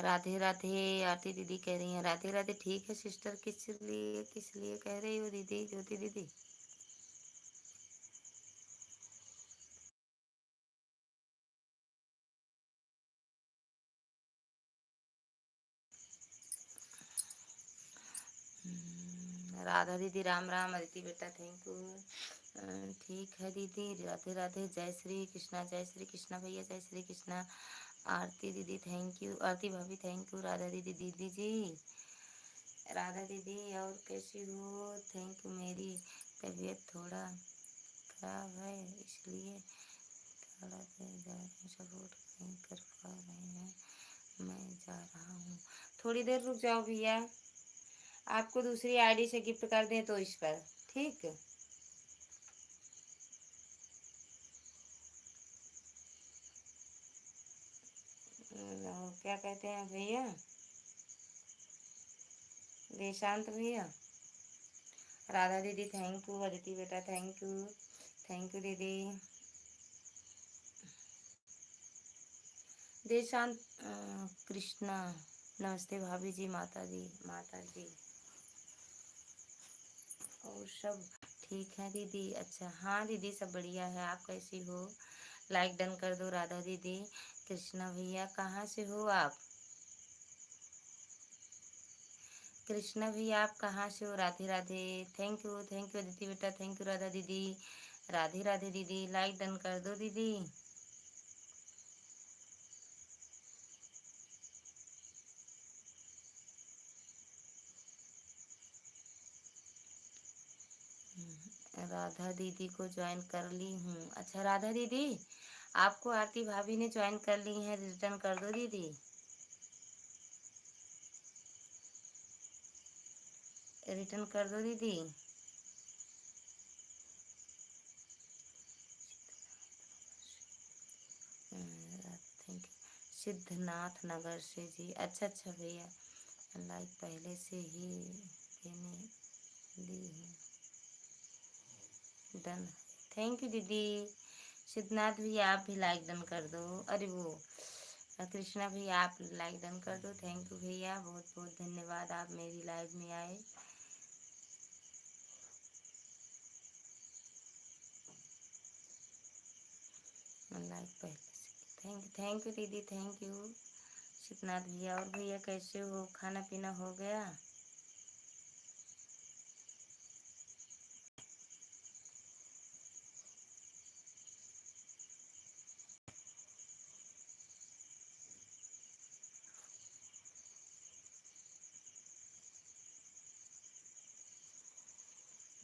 राधे राधे। आरती दीदी कह रही हैं राधे राधे। ठीक है सिस्टर, किस लिए कह रही हो दीदी, ज्योति दीदी? राधा दीदी राम राम। अदिति बेटा थैंक यू। ठीक है दीदी, राधे राधे। जय श्री कृष्णा, जय श्री कृष्णा भैया, जय श्री कृष्णा। आरती दीदी थैंक यू, आरती भाभी थैंक यू। राधा दीदी, दीदी जी राधा दीदी और कैसी हो? Thank you. मेरी तबीयत थोड़ा खराब है, इसलिए थोड़ा देर सपोर्ट नहीं कर पा रहे हैं, मैं जा रहा हूँ। थोड़ी देर रुक जाओ भैया, आपको दूसरी आईडी से गिफ्ट कर दें तो इस पर, ठीक। क्या कहते हैं भैया, देशांत भैया? राधा दीदी थैंक यू, अदिति बेटा थैंक यू, थैंक यू दीदी। देशांत कृष्णा नमस्ते भाभी जी, माता जी, माता जी। और सब ठीक है दीदी? अच्छा हाँ दीदी सब बढ़िया है, आप कैसी हो? लाइक डन कर दो राधा दीदी। कृष्णा भैया कहाँ से हो आप? कृष्णा भैया आप कहाँ से हो? राधे राधे। थैंक यू अदिति बेटा, थैंक यू राधा दीदी। राधे राधे दीदी, लाइक डन कर दो दीदी। राधा दीदी को ज्वाइन कर ली हूँ। अच्छा राधा दीदी आपको आरती भाभी ने ज्वाइन कर ली है, रिटर्न कर दो दीदी, रिटर्न कर दो दीदी। Thank you. सिद्धनाथ नगर से जी, अच्छा अच्छा भैया, लाइक पहले से ही मैंने दी है, डन। थैंक यू दीदी। सिद्धनाथ भी आप भी लाइक डन कर दो। अरे वो कृष्णा भी आप लाइक डन कर दो। थैंक यू भैया, बहुत बहुत धन्यवाद, आप मेरी लाइव में आए। लाइक पहले से, थैंक यू दीदी, थैंक यू सिद्धनाथ भैया। और भैया कैसे हो, खाना पीना हो गया?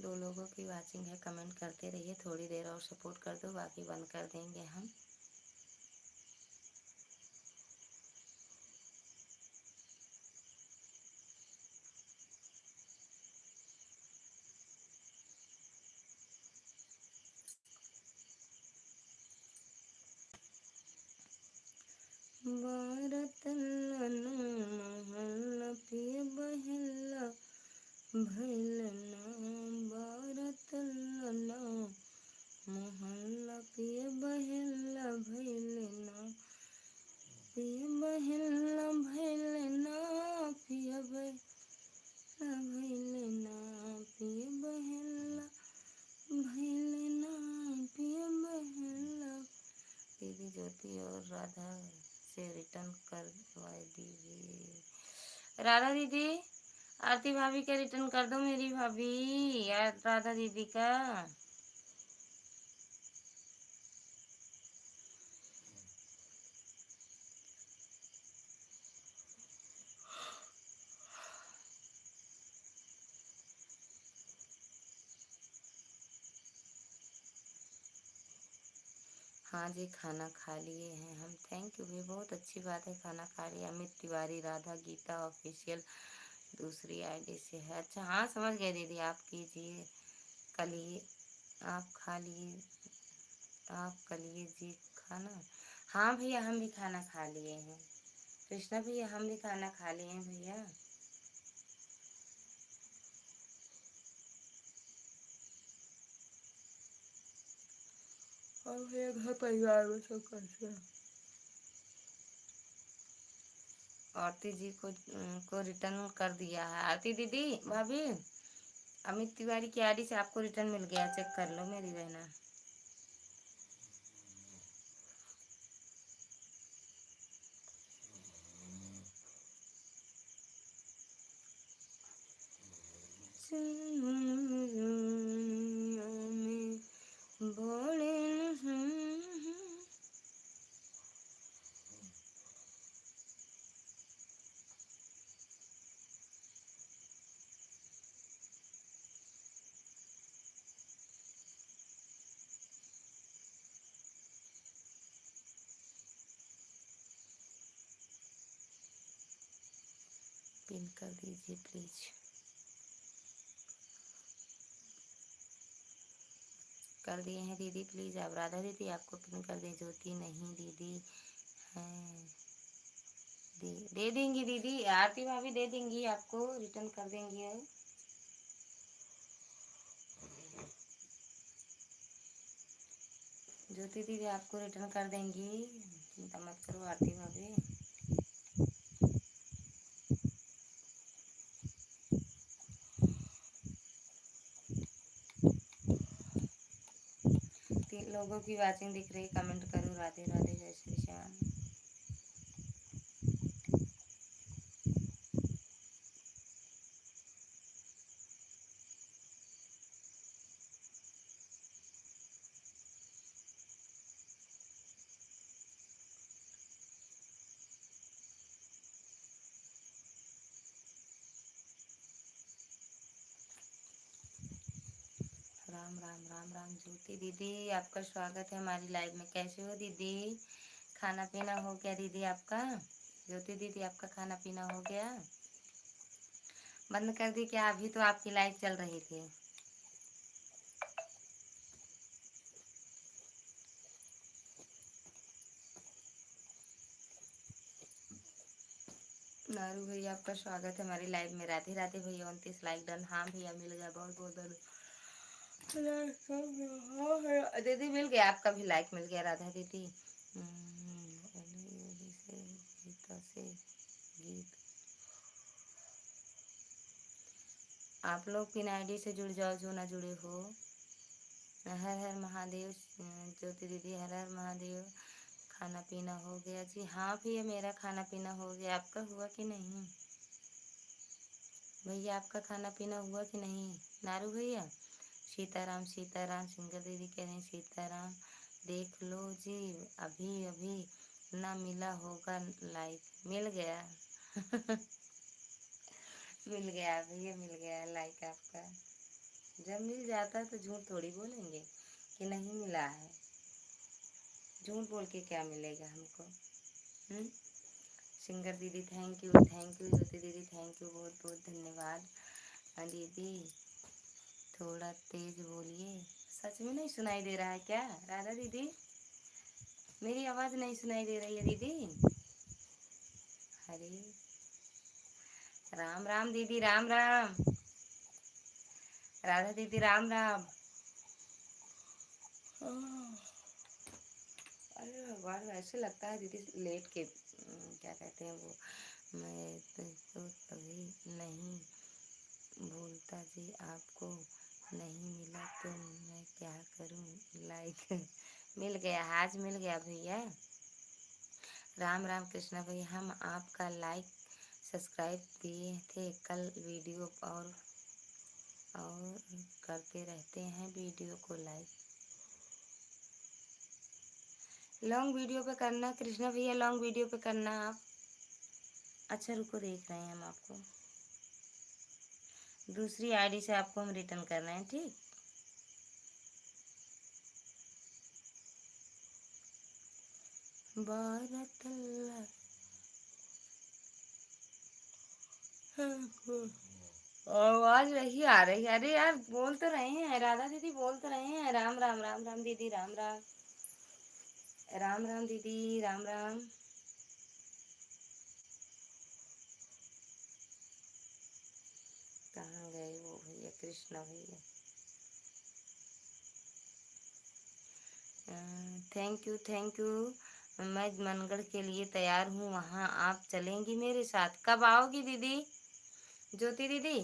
दो लोगों की वाचिंग है, कमेंट करते रहिए, थोड़ी देर और सपोर्ट कर दो, बाकी बंद कर देंगे हम। बारतल्ला महल्ला पिए बहेला भैलना, बारतल्ला महल्ला पिए बहेला भैलना, पिए बहेला भैलना, पिए बहेला भैलना, पिए बहेला भैलना, पिए बहेला कर दीजिए राधा दीदी। आरती भाभी का रिटर्न कर दो मेरी भाभी यार, राधा दीदी का। हाँ जी, खाना खा लिए हैं हम। थैंक यू भी, बहुत अच्छी बात है, खाना खा लिया। अमित तिवारी राधा गीता ऑफिशियल दूसरी आईडी से है। अच्छा हाँ, समझ गए दीदी, आप कीजिए कल ही। आप खा लिए, आप कर लिए जी खाना। हाँ भैया, हम भी खाना खा लिए हैं। कृष्णा भैया, हम भी खाना खा लिए हैं भैया। और भैया घर परिवार में सब कैसे हैं? आरती जी को रिटर्न कर दिया है। आरती दीदी भाभी, अमित तिवारी की आईडी से आपको रिटर्न मिल गया, चेक कर लो मेरी बहना। बोले पिन कर दीजिए प्लीज। कर दिए हैं दीदी, प्लीज आप। राधा दीदी आपको पिन कर दें। ज्योति नहीं दीदी हैं, दे देंगी दीदी। आरती भाभी दे देंगी आपको, रिटर्न कर देंगी है। ज्योति दीदी आपको रिटर्न कर देंगी, चिंता मत करो आरती भाभी। तीन लोगों की वाचिंग दिख रही, कमेंट करो राधे राधे जय श्री श्याम। राम राम राम राम। ज्योति दीदी आपका स्वागत है हमारी लाइव में। कैसे हो दीदी? खाना पीना हो गया दीदी आपका? ज्योति दीदी आपका खाना पीना हो गया? बंद कर दी क्या? अभी तो आपकी लाइव चल रही थी। नारू भैया आपका स्वागत है हमारी लाइव में। राधे राधे भैया, 29 लाइक डन। हाँ भैया मिल गया, बहुत बहुत धन्यवाद। दीदी मिल गया, आपका भी लाइक मिल गया राधा दीदी। से गीता से गीत। आप लोग पिन आईडी से जुड़ जाओ जो ना जुड़े हो। हर हर महादेव। ज्योति दीदी हर हर महादेव। खाना पीना हो गया जी? हाँ भैया, मेरा खाना पीना हो गया। आपका हुआ कि नहीं भैया? आपका खाना पीना हुआ कि नहीं नारू भैया? सीताराम सीताराम। सिंगर दीदी कह रहे हैं सीताराम। देख लो जी, अभी अभी ना मिला होगा लाइक। मिल गया मिल गया भैया, मिल गया लाइक आपका। जब मिल जाता है तो झूठ थोड़ी बोलेंगे कि नहीं मिला है। झूठ बोल के क्या मिलेगा हमको? सिंगर दीदी थैंक यू, थैंक यू। ज्योति दीदी थैंक यू, बहुत बहुत धन्यवाद। दीदी थोड़ा तेज बोलिए। सच में नहीं सुनाई दे रहा है क्या राधा दीदी? मेरी आवाज नहीं सुनाई दे रही है दीदी? अरे राम राम दीदी, राम राम। राधा दीदी राम राम। अरे भगवान, ऐसे लगता है दीदी लेट के क्या कहते हैं वो, मैं तो कभी नहीं बोलता जी। आपको नहीं मिला तो मैं क्या करूं? लाइक मिल गया, आज मिल गया भैया। राम राम कृष्णा भाई, हम आपका लाइक सब्सक्राइब दिए थे कल वीडियो और करते रहते हैं वीडियो को लाइक। लॉन्ग वीडियो पे करना कृष्णा भैया, लॉन्ग वीडियो पे करना आप। अच्छा रुको, देख रहे हैं हम आपको, दूसरी आईडी से आपको हम रिटर्न कर रहे हैं, ठीक। भारत आवाज वही आ रही है। अरे यार बोल तो रहे हैं, राधा दीदी बोल तो रहे हैं, राम राम राम राम दीदी, राम राम राम राम दीदी, राम राम। कहाँ गए वो भैया, कृष्णा भैया। Thank you thank you. मैं मनगढ़ के लिए तैयार हूँ, वहाँ आप चलेंगी मेरे साथ? कब आओगी दीदी, ज्योति दीदी?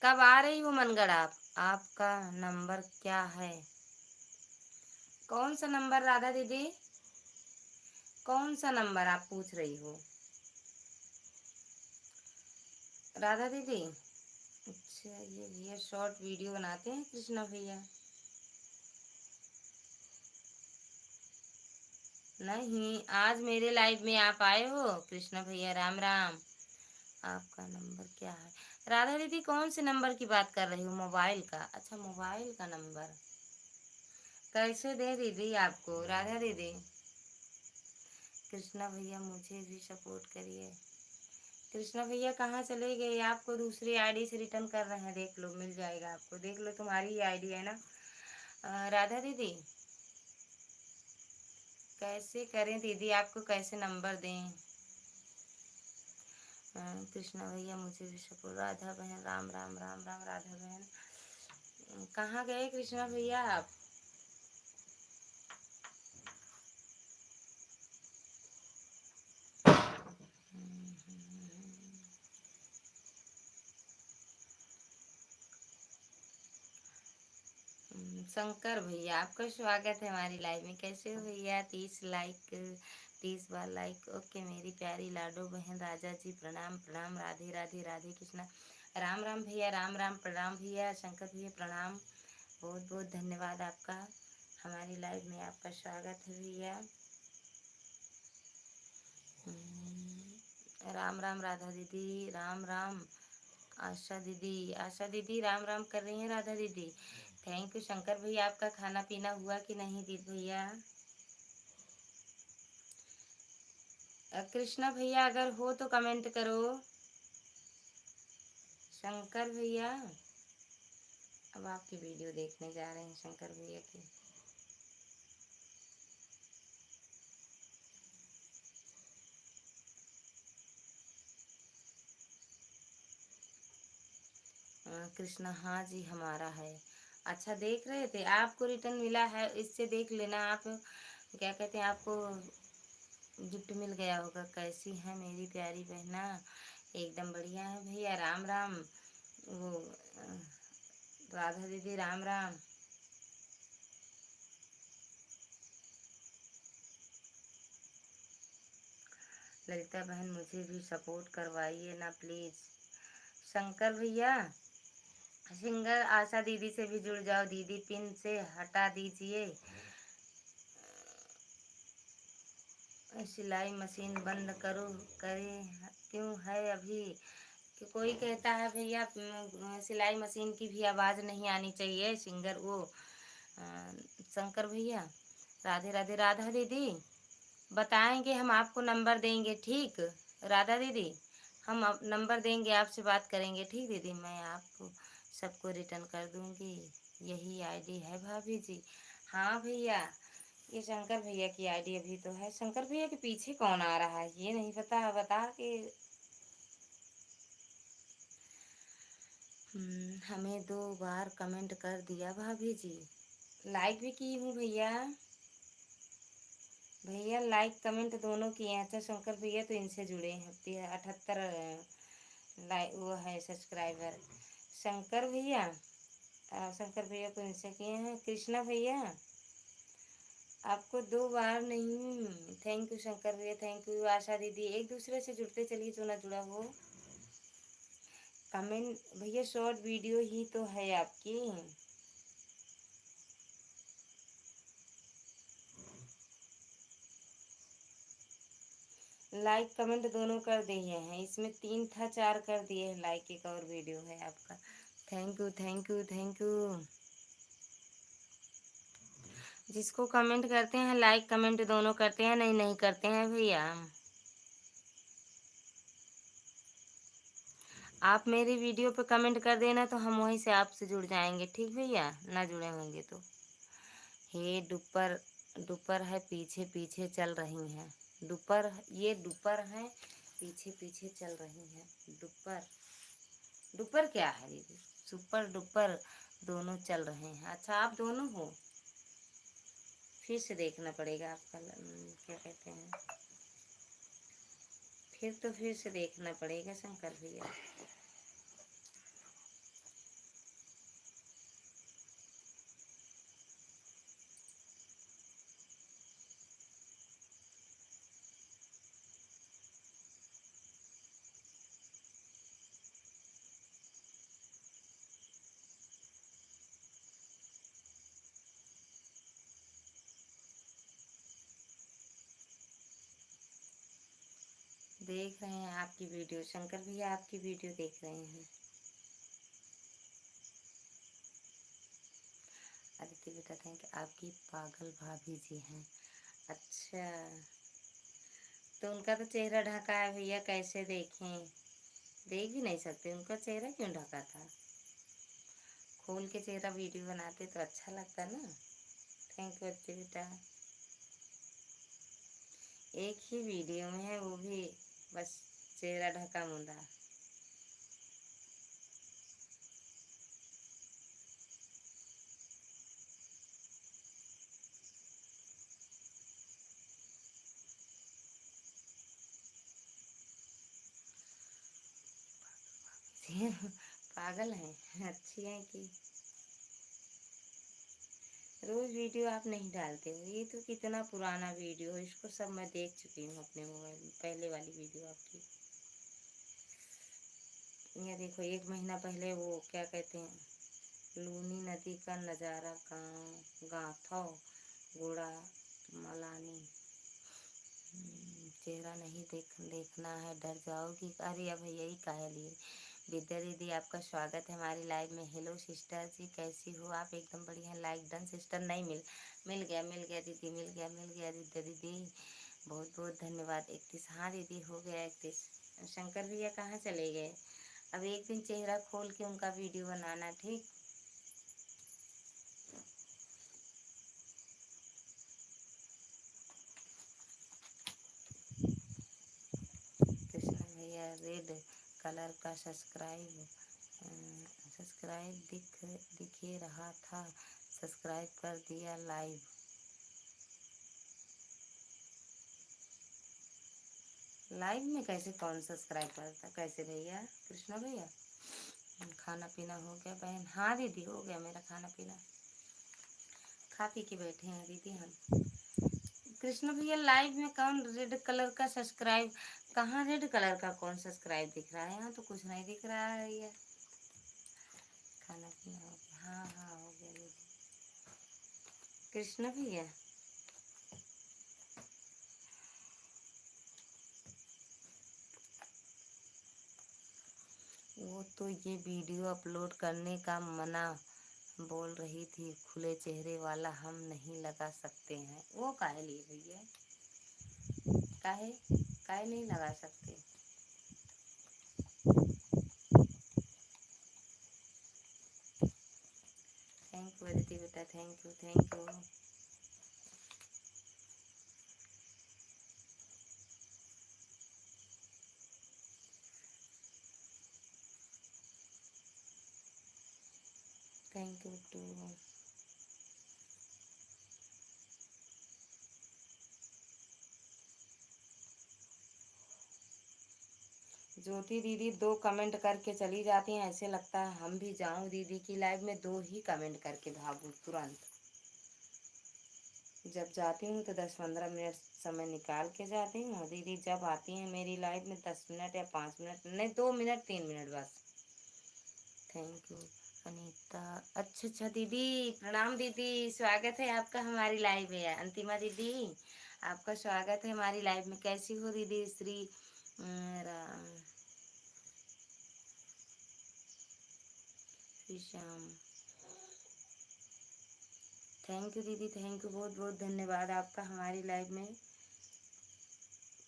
कब आ रही हो मनगढ़ आप? आपका नंबर क्या है? कौन सा नंबर राधा दीदी, कौन सा नंबर आप पूछ रही हो राधा दीदी? अच्छा, ये भैया शॉर्ट वीडियो बनाते हैं कृष्णा भैया। नहीं, आज मेरे लाइव में आप आए हो कृष्णा भैया, राम राम। आपका नंबर क्या है राधा दीदी? कौन से नंबर की बात कर रही हो? मोबाइल का? अच्छा, मोबाइल का नंबर कैसे दे दीदी आपको राधा दीदी? कृष्णा भैया मुझे भी सपोर्ट करिए। कृष्णा भैया कहाँ चले गए? आपको दूसरी आईडी से रिटर्न कर रहे हैं, देख लो मिल जाएगा आपको, देख लो तुम्हारी ही आईडी है ना। राधा दीदी कैसे करें दीदी, आपको कैसे नंबर दें? कृष्णा भैया मुझे भी सपोर्ट। राधा बहन, राम राम राम राम राधा बहन। कहाँ गए कृष्णा भैया आप? शंकर भैया आपका स्वागत है हमारी लाइव में। कैसे हो भैया? 30 लाइक, 30 बार लाइक। ओके मेरी प्यारी लाडो बहन, राजा जी प्रणाम प्रणाम, राधे राधे राधे कृष्णा। राम राम भैया, राम राम, प्रणाम भैया, शंकर भैया प्रणाम, बहुत बहुत धन्यवाद आपका, हमारी लाइव में आपका स्वागत है भैया। राम राम राधा दीदी, राम राम। आशा दीदी, आशा दीदी राम राम कर रही हैं राधा दीदी। थैंक यू शंकर भैया। आपका खाना पीना हुआ कि नहीं दीदी भैया? कृष्णा भैया अगर हो तो कमेंट करो। शंकर भैया, अब आपकी वीडियो देखने जा रहे हैं शंकर भैया की। कृष्णा, हाँ जी हमारा है। अच्छा देख रहे थे, आपको रिटर्न मिला है, इससे देख लेना आप। क्या कहते हैं, आपको गिफ्ट मिल गया होगा। कैसी है मेरी प्यारी बहना? एकदम बढ़िया है भैया, राम राम। वो राधा दीदी राम राम। ललिता बहन मुझे भी सपोर्ट करवाइए ना प्लीज। शंकर भैया, सिंगर आशा दीदी से भी जुड़ जाओ दीदी, पिन से हटा दीजिए। सिलाई मशीन बंद करो, करे क्यों है अभी? कि कोई कहता है भैया सिलाई मशीन की भी आवाज़ नहीं आनी चाहिए, सिंगर वो शंकर भैया। राधे राधे राधा दीदी, बताएंगे हम आपको, नंबर देंगे ठीक। राधा दीदी हम नंबर देंगे, आपसे बात करेंगे ठीक दीदी। मैं आपको सबको रिटर्न कर दूंगी, यही आईडी है भाभी जी। हाँ भैया, ये शंकर भैया की आईडी अभी तो है। शंकर भैया के पीछे कौन आ रहा है ये नहीं पता, बता के। हमें 2 बार कमेंट कर दिया भाभी जी। लाइक भी की हूँ भैया, भैया लाइक कमेंट दोनों किए हैं। अच्छा शंकर भैया तो इनसे जुड़े हैं, 78 लाइक वो है सब्सक्राइबर। शंकर भैया, शंकर भैया को इनसे किए हैं। कृष्णा भैया, आपको 2 बार नहीं। थैंक यू शंकर भैया, थैंक यू आशा दीदी। एक दूसरे से जुड़ते चलिए जो ना जुड़ा हो। कमेंट भैया, शॉर्ट वीडियो ही तो है आपकी। लाइक कमेंट दोनों कर दिए हैं, इसमें 3 था 4 कर दिए हैं लाइक। एक और वीडियो है आपका। Thank you thank you thank you. जिसको कमेंट करते हैं लाइक कमेंट दोनों करते हैं, नहीं नहीं करते हैं भैया। आप मेरी वीडियो पे कमेंट कर देना तो हम वहीं से आपसे जुड़ जाएंगे, ठीक भैया। ना जुड़े होंगे तो। हे दुपर, दुपर है पीछे पीछे चल रही हैं। दुपर, ये दुपर है पीछे पीछे चल रही हैं। दुपर, दुपर क्या है दीदी? सुपर डुपर दोनों चल रहे हैं। अच्छा आप दोनों हो? फिर से देखना पड़ेगा आपका क्या कहते हैं, फिर तो फिर से देखना पड़ेगा शंकर भैया। देख रहे हैं आपकी वीडियो शंकर भैया, आपकी वीडियो देख रहे हैं। अदिति बेटा थैंक यू। आपकी पागल भाभी जी हैं। अच्छा, तो उनका तो चेहरा ढका है भैया, कैसे देखें? देख भी नहीं सकते, उनका चेहरा क्यों ढका था? खोल के चेहरा वीडियो बनाते तो अच्छा लगता ना। थैंक यू अदिति बेटा। एक ही वीडियो में है वो भी, बस चेहरा ढका मुंडा। पागल हैं, अच्छी हैं कि रोज वीडियो आप नहीं डालते हो? ये तो कितना पुराना वीडियो है, इसको सब मैं देख चुकी हूँ अपने मोबाइल में। पहले वाली वीडियो आपकी, ये देखो 1 महीना पहले वो क्या कहते हैं, लूनी नदी का नज़ारा गाँव गाथो गोड़ा मलानी। चेहरा नहीं देखना है, डर जाओगी। अरे अब यही काहे लिए। विद्या दीदी आपका स्वागत है हमारी लाइव में। हेलो सिस्टर जी, कैसी हो आप? एकदम बढ़िया। Like done sister. नहीं मिल गया दीदी, मिल गया विद्या दीदी। बहुत बहुत धन्यवाद। 31, हाँ दीदी हो गया 31। शंकर भैया कहाँ चले गए? अब एक दिन चेहरा खोल के उनका वीडियो बनाना, ठीक। कृष्ण भैया रेड कलर का सब्सक्राइब दिखे रहा था, सब्सक्राइब कर दिया लाइव। लाइव में कैसे कौन सब्सक्राइब करता? कैसे भैया? कृष्णा भैया खाना पीना हो गया बहन? हाँ दीदी हो गया मेरा खाना पीना, खा पी के बैठे हैं दीदी हम। कृष्ण भैया लाइव में कौन रेड कलर का सब्सक्राइब? कहाँ रेड कलर का कौन सब्सक्राइब दिख रहा है? यहाँ तो कुछ नहीं दिख रहा है भैया। खाना पीना हो गया? हाँ हाँ हो गया दीदी। कृष्ण भैया वो तो ये वीडियो अपलोड करने का मना बोल रही थी, खुले चेहरे वाला हम नहीं लगा सकते हैं। वो काहे लिए भैया? काहे काहे नहीं लगा सकते? थैंक यू अदिति बेटा, thank you thank you. Thank you too. Jyoti दीदी 2 कमेंट करके चली जाती हैं, ऐसे लगता है हम भी जाऊं दीदी की लाइव में, 2 ही कमेंट करके भागूं तुरंत। जब जाती हूँ तो 10-15 मिनट समय निकाल के जाती हूँ, और दीदी जब आती हैं मेरी लाइफ में 10 मिनट या 5 मिनट नहीं, 2 मिनट 3 मिनट बस। Thank you Anita. अच्छा अच्छा दीदी, प्रणाम दीदी, स्वागत है आपका हमारी लाइव में। अंतिमा दीदी, आपका स्वागत है हमारी लाइव में। कैसी हो दीदी? श्री राम श्री श्याम। थैंक यू दीदी, थैंक यू, बहुत बहुत धन्यवाद आपका हमारी लाइव में।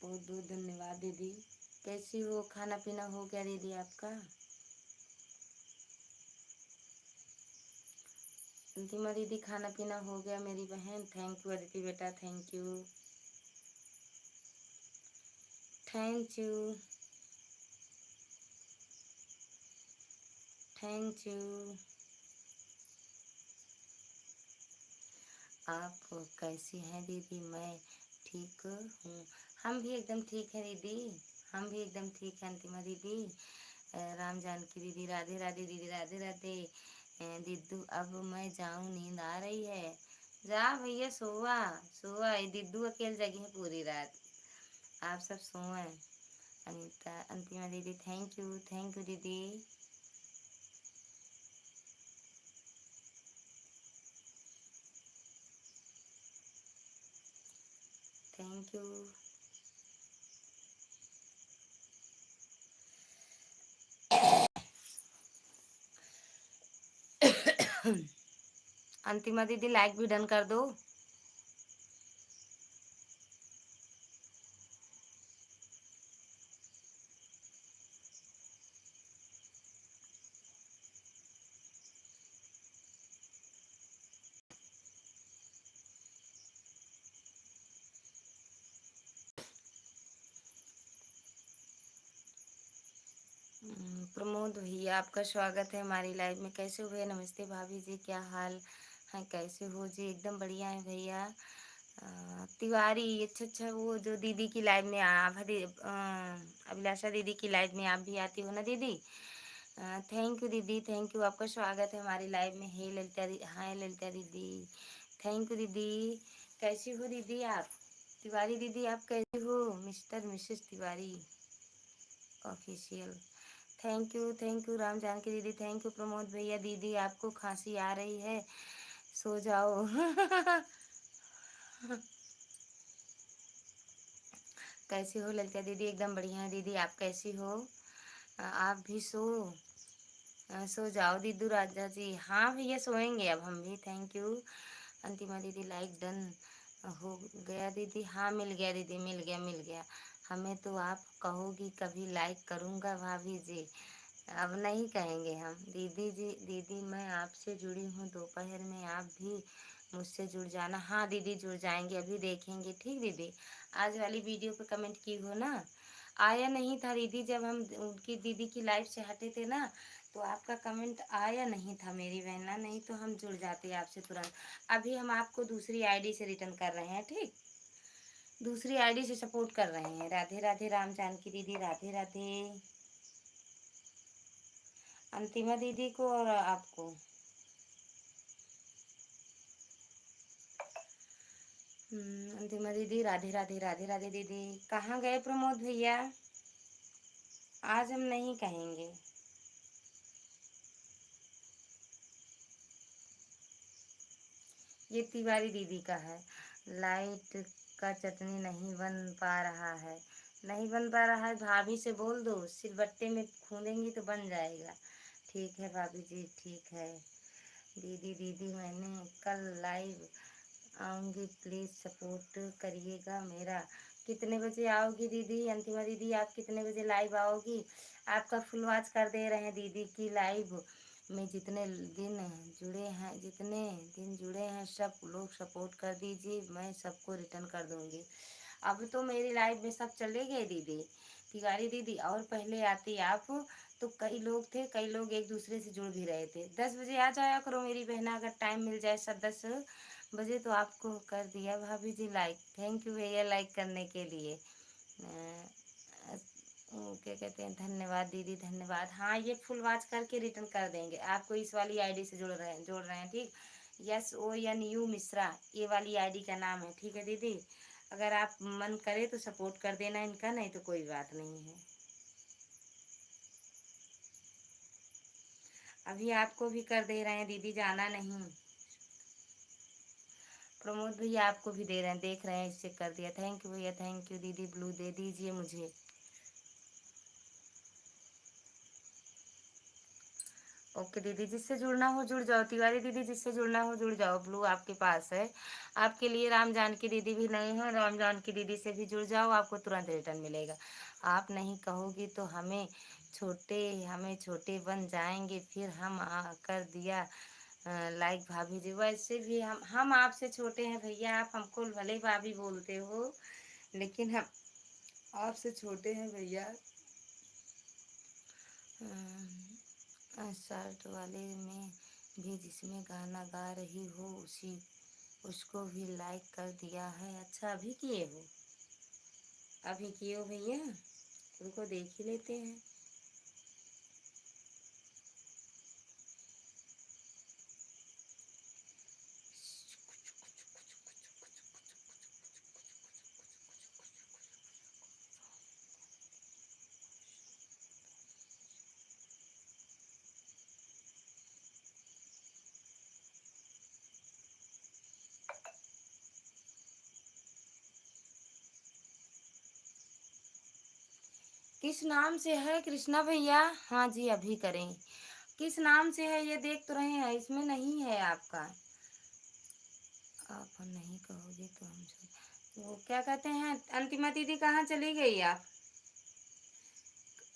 बहुत बहुत धन्यवाद दीदी। कैसी हो? खाना पीना हो गया दीदी आपका? अंतिमा दीदी, खाना पीना हो गया मेरी बहन? थैंक यू अदिति बेटा, thank you, thank you, thank you. आप कैसी हैं दीदी? मैं ठीक हूँ। हम भी एकदम ठीक है दीदी, हम भी एकदम ठीक है अंतिमा दीदी। राम जानकी दीदी, राधे राधे दीदी, राधे राधे। दीदू अब मैं जाऊँ, नींद आ रही है। जा भैया, सोवा सोवा, ये दीदू अकेले जगी है पूरी रात। आप सब सोए। अनीता अंतिमा दीदी, थैंक यू दीदी। Thank you. अंतिमा दीदी, लाइक भी डन कर दो। प्रमोद भैया, आपका स्वागत है हमारी लाइव में। कैसे हो भैया? नमस्ते भाभी जी, क्या हाल है? कैसे हो जी? एकदम बढ़िया है भैया। तिवारी, अच्छा अच्छा, वो जो दीदी की लाइव में आप अभिलाषा दीदी की लाइव में आप भी आती हो ना दीदी? थैंक यू दीदी, थैंक यू, आपका स्वागत है हमारी लाइव में। हे ललिता दी, हाय ललिता दीदी, थैंक यू दीदी। कैसी हो दीदी आप? तिवारी दीदी, आप कैसे हो? Mister misses Tiwari official, thank you Ram Janaki दीदी, थैंक यू प्रमोद भैया। दीदी आपको खांसी आ रही है, सो जाओ। कैसी हो ललिता दीदी? एकदम बढ़िया है दीदी, आप कैसी हो? आप भी सो जाओ दीदू राजा जी। हाँ भैया, सोएंगे अब हम भी। थैंक यू अंतिमा दीदी, लाइक डन हो गया दीदी? हाँ मिल गया दीदी, मिल गया मिल गया। हमें तो आप कहोगी कभी लाइक करूँगा भाभी जी, अब नहीं कहेंगे हम। दीदी जी, दीदी मैं आपसे जुड़ी हूँ, दोपहर में आप भी मुझसे जुड़ जाना। हाँ दीदी, जुड़ जाएंगे, अभी देखेंगे। ठीक दीदी, आज वाली वीडियो पे कमेंट की हो ना? आया नहीं था दीदी, जब हम उनकी दीदी की लाइफ से हटे थे ना, तो आपका कमेंट आया नहीं था मेरी बहना, नहीं तो हम जुड़ जाते आपसे तुरंत। अभी हम आपको दूसरी आईडी से रिटर्न कर रहे हैं, ठीक? दूसरी आईडी से सपोर्ट कर रहे हैं। राधे राधे राम जानकी दीदी, राधे राधे अंतिमा दीदी को और आपको। अंतिमा दीदी, राधे राधे, राधे राधे दीदी। कहाँ गए प्रमोद भैया? आज हम नहीं कहेंगे। ये तिवारी दीदी का है। लाइट का चटनी नहीं बन पा रहा है, नहीं बन पा रहा है, भाभी से बोल दो सिलबट्टे में खूंदेंगी तो बन जाएगा। ठीक है भाभी जी, ठीक है। दीदी दीदी, मैंने कल लाइव आऊँगी, प्लीज़ सपोर्ट करिएगा मेरा। कितने बजे आओगी दीदी? अंतिमा दीदी, आप कितने बजे लाइव आओगी? आपका फुल वॉच कर दे रहे हैं दीदी की लाइव में। जितने दिन जुड़े हैं सब लोग सपोर्ट कर दीजिए, मैं सबको रिटर्न कर दूँगी। अब तो मेरी लाइफ में सब चले गए दीदी, तिवारी दीदी। और पहले आती आप तो कई लोग थे, कई लोग एक दूसरे से जुड़ भी रहे थे। 10 बजे आ जाया करो मेरी बहना, अगर टाइम मिल जाए। 10 बजे तो आपको कर दिया भाभी जी लाइक। थैंक यू भैया लाइक करने के लिए। क्या कहते हैं, धन्यवाद दीदी, धन्यवाद। हाँ, ये फुल वॉच करके रिटर्न कर देंगे आपको। इस वाली आईडी से जोड़ रहे हैं, ठीक? SONU मिश्रा, ये वाली आईडी का नाम है। ठीक है दीदी, अगर आप मन करे तो सपोर्ट कर देना इनका, नहीं तो कोई बात नहीं है। अभी आपको भी कर दे रहे हैं दीदी, जाना नहीं। प्रमोद भैया आपको भी दे रहे हैं, देख रहे हैं, इससे कर दिया। थैंक यू भैया, थैंक यू दीदी। ब्लू दे दीजिए मुझे। ओके दीदी, जिससे जुड़ना हो जुड़ जाओ। तिवारी दीदी, जिससे जुड़ना हो जुड़ जाओ। ब्लू आपके पास है, आपके लिए राम जानकी दीदी भी नहीं है। राम जानकी दीदी से भी जुड़ जाओ, आपको तुरंत रिटर्न मिलेगा। आप नहीं कहोगी तो हमें छोटे बन जाएंगे फिर हम कर दिया लाइक भाभी जी। वैसे भी हम आपसे छोटे हैं भैया, आप हमको भले भाभी बोलते हो, लेकिन हम आपसे छोटे हैं भैया। शर्ट वाले में भी जिसमें गाना गा रही हो उसको भी लाइक कर दिया है। अच्छा, अभी किए हो? अभी किए हो भैया? उनको देख ही लेते हैं। किस नाम से है कृष्णा भैया? हाँ जी, अभी करें। किस नाम से है ये देख तो रहे हैं, इसमें नहीं है आपका। आप नहीं कहोगे तो हम वो क्या कहते हैं, अंतिमा दीदी कहाँ चली गई आप?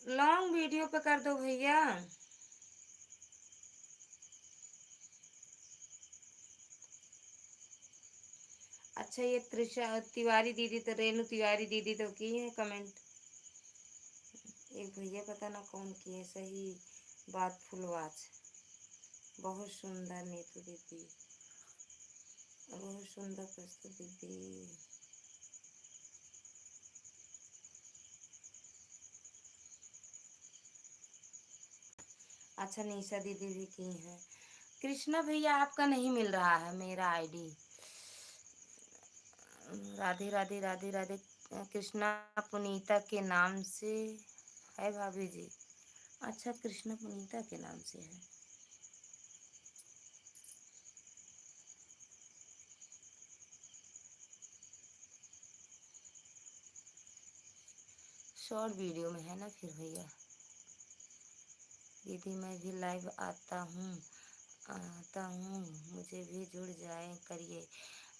लॉन्ग वीडियो पे कर दो भैया। अच्छा, ये त्रिशा तिवारी दीदी तो, रेणु तिवारी दीदी तो की है कमेंट। एक भैया पता ना कौन किए। सही बात, फुलवाच। बहुत सुंदर नीतू दीदी, बहुत सुंदर प्रस्तुत दीदी। अच्छा, निशा दीदी भी की हैं। कृष्णा भैया आपका नहीं मिल रहा है मेरा आईडी। राधे राधे राधे राधे। कृष्णा पुनीता के नाम से है भाभी जी। अच्छा, कृष्णा पुनीता के नाम से है। शॉर्ट वीडियो में है ना फिर भैया। दीदी मैं भी लाइव आता हूँ, मुझे भी जुड़ जाए करिए।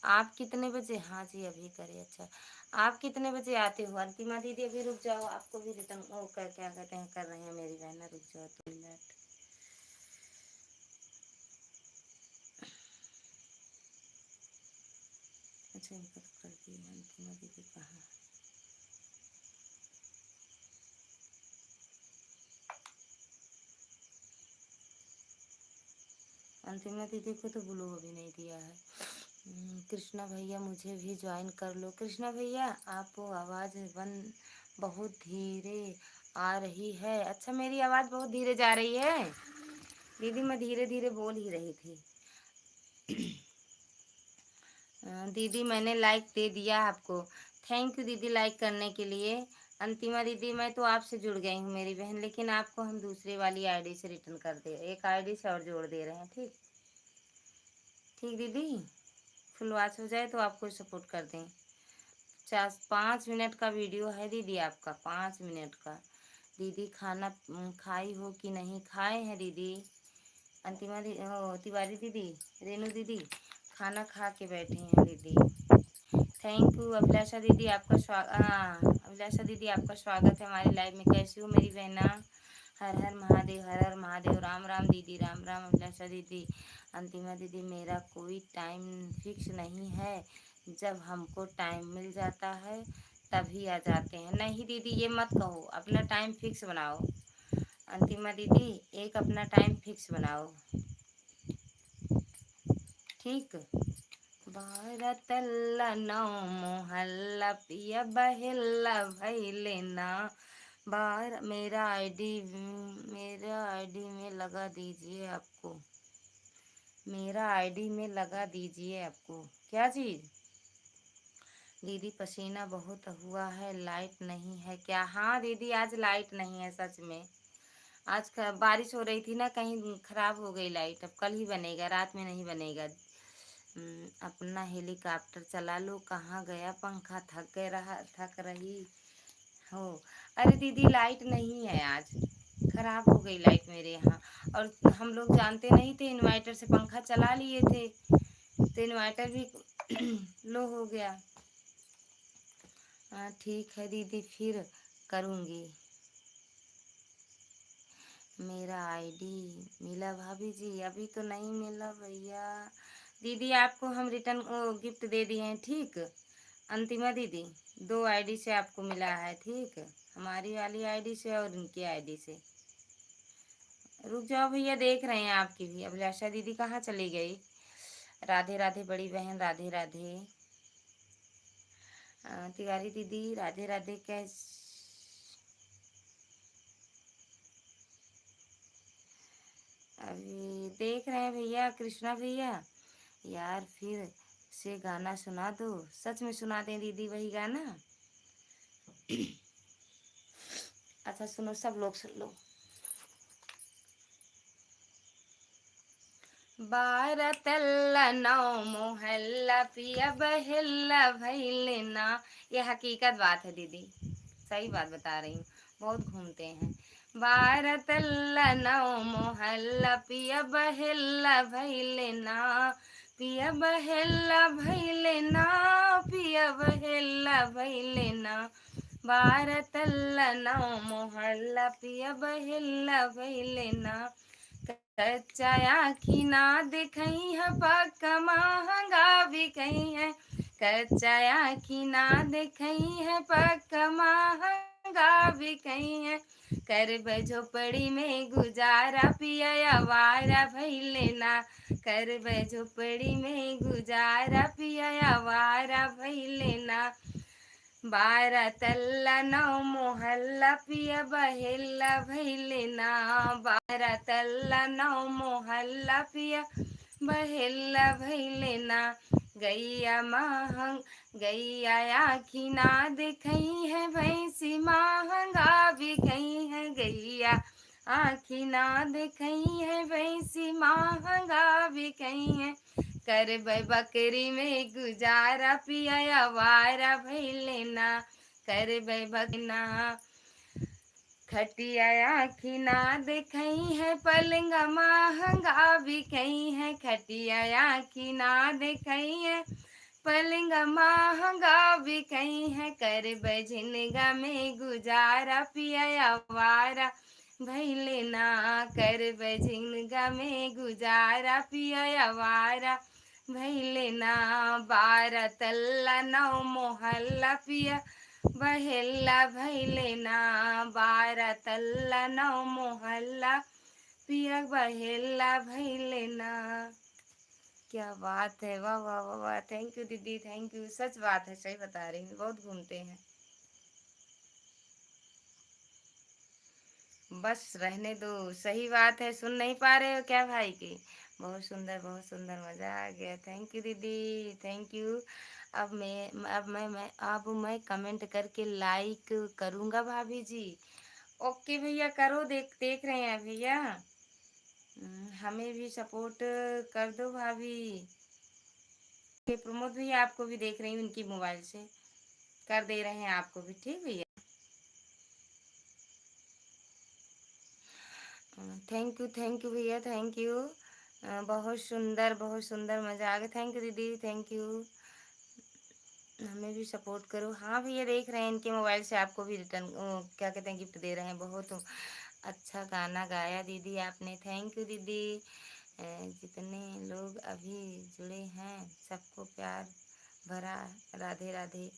आप कितने बजे? हाँ जी, अभी करिए। अच्छा, आप कितने बजे आते हो? अंतिमा दीदी अभी रुक जाओ, आपको भी रिटर्न वो क्या कहते हैं कर रहे हैं मेरी बहना, रुक जाओ 2 मिनट। अच्छा, इनका तो कर दिए। अंतिमा दीदी कहाँ? अंतिमा दीदी को तो ब्लू अभी नहीं दिया है। कृष्णा भैया मुझे भी ज्वाइन कर लो। कृष्णा भैया आप आवाज़ बहुत धीरे आ रही है। अच्छा, मेरी आवाज़ बहुत धीरे जा रही है दीदी? मैं धीरे धीरे बोल ही रही थी। दीदी मैंने लाइक दे दिया आपको। थैंक यू दीदी लाइक करने के लिए। अंतिमा दीदी मैं तो आपसे जुड़ गई हूँ मेरी बहन, लेकिन आपको हम दूसरे वाली आईडी से रिटर्न कर दे, एक आईडी से और जोड़ दे रहे हैं। ठीक ठीक दीदी, फुल वॉच हो जाए तो आपको सपोर्ट कर दें। 5 मिनट का वीडियो है दीदी आपका, 5 मिनट का। दीदी खाना खाई हो कि नहीं? खाए हैं दीदी। अंतिमा दी तिवारी दीदी, रेणु दीदी खाना खा के बैठे हैं दीदी। थैंक यू अभिलाषा दीदी, आपका स्वागत। अभिलाषा दीदी आपका स्वागत है हमारी लाइव में। कैसी हो मेरी बहना? हर हर महादेव, हर हर महादेव। राम राम दीदी, राम राम अभिलाषा दीदी। अंतिमा दीदी मेरा कोई टाइम फिक्स नहीं है, जब हमको टाइम मिल जाता है तभी आ जाते हैं। नहीं दीदी ये मत कहो, अपना टाइम फिक्स बनाओ। अंतिमा दीदी एक अपना टाइम फिक्स बनाओ, ठीक? भारतल्ला नौ मोहल्ला पिया बहेला भैले ना। मेरा आईडी में लगा दीजिए आपको। मेरा आईडी में लगा दीजिए आपको क्या चीज़। दीदी पसीना बहुत हुआ है, लाइट नहीं है क्या। हाँ दीदी आज लाइट नहीं है सच में। आज बारिश हो रही थी ना, कहीं खराब हो गई लाइट। अब कल ही बनेगा, रात में नहीं बनेगा। अपना हेलीकॉप्टर चला लो, कहाँ गया पंखा, थक रही हो। अरे दीदी लाइट नहीं है आज, खराब हो गई लाइट मेरे यहाँ। और हम लोग जानते नहीं थे, इन्वर्टर से पंखा चला लिए थे तो इन्वर्टर भी लो हो गया। हाँ ठीक है दीदी, फिर करूँगी। मेरा आईडी मिला भाभी जी? अभी तो नहीं मिला भैया। दीदी आपको हम रिटर्न गिफ्ट दे दिए हैं, ठीक। अंतिमा दीदी 2 आईडी से आपको मिला है, ठीक। हमारी वाली आईडी से और उनकी आईडी से। रुक जाओ भैया, देख रहे हैं आपकी भी। अभिलाषा दीदी कहाँ चली गई। राधे राधे बड़ी बहन, राधे राधे। तिवारी दीदी राधे राधे। कैस अभी देख रहे हैं भैया, कृष्णा भैया। यार फिर से गाना सुना दो। सच में सुना दें दीदी वही गाना। अच्छा सुनो, सब लोग सुन लो। बारतल्ला नौ मोहल्ला पिया बहिल्ला भैलेना। ये हकीकत बात है दीदी, सही बात बता रही हूँ। बहुत घूमते हैं। बारतल्ला नौ मोहल्ला पिया बहिल्ला भैलेना। पिया बहेला भैलेना, पिया बहेला भैलेना। बारतल्ला नौ मोहल्ला पिया बहेला भैलेना। कच्चा आखी ना दिखई है, पक्का महंगा बिकई है। कच्चा आखी ना दिखई है, पक्का महंगा बिकई है। कर झोपड़ी में गुजारा पिया आवारा भैलेना। कर झोपड़ी में गुजारा पिया आवारा भैलेना। 12 तल्ला नौ मोहल्ला पिया बहेला भैलेना। 12 तल्ला नौ मोहल्ला पिया बहेला भैलेना। गैया महंग गैया आखी ना दिखई है, भैंसी महंगा बिकई है। गैया आखी ना दिखई है, भैंसी महंगा बिकई है। कर बकरी में गुजारा पिया आवारा भैलेना। कर बकना खटिया आखी ना दिखई है, पलंग महंगा बिकई है। खटिया आखी ना दिखई है, पलंग महंगा बिकई है। कर झिनगा में गुजारा पिया आवारा भैलेना। कर झिनगा में गुजारा पिया आवारा भैलेना। 12 तल्ला नौ मोहल्ला पिया बहेला भैलेना। 12 तल्ला नौ मोहल्ला पिया बहेला भैलेना। क्या बात है, वाह वाह वाह वाह। थैंक यू दीदी, थैंक यू। सच बात है, सही बता रही हूँ, बहुत घूमते हैं। बस रहने दो, सही बात है। सुन नहीं पा रहे हो क्या भाई की। बहुत सुंदर, बहुत सुंदर, मज़ा आ गया। थैंक यू दीदी, थैंक यू। अब मैं कमेंट करके लाइक करूँगा भाभी जी। ओके भैया करो, देख देख रहे हैं भैया। हमें भी सपोर्ट कर दो भाभी। ये प्रमोद भैया आपको भी देख रही हूँ, उनकी मोबाइल से कर दे रहे हैं आपको भी, ठीक भैया। थैंक यू भैया, थैंक यू। बहुत सुंदर, बहुत सुंदर, मज़ा आ गया। थैंक यू दीदी, थैंक यू। हमें भी सपोर्ट करो। हाँ भैया देख रहे हैं, इनके मोबाइल से आपको भी रिटर्न क्या कहते हैं गिफ्ट दे रहे हैं। बहुत अच्छा गाना गाया दीदी आपने, थैंक यू दीदी। जितने लोग अभी जुड़े हैं सबको प्यार भरा राधे राधे।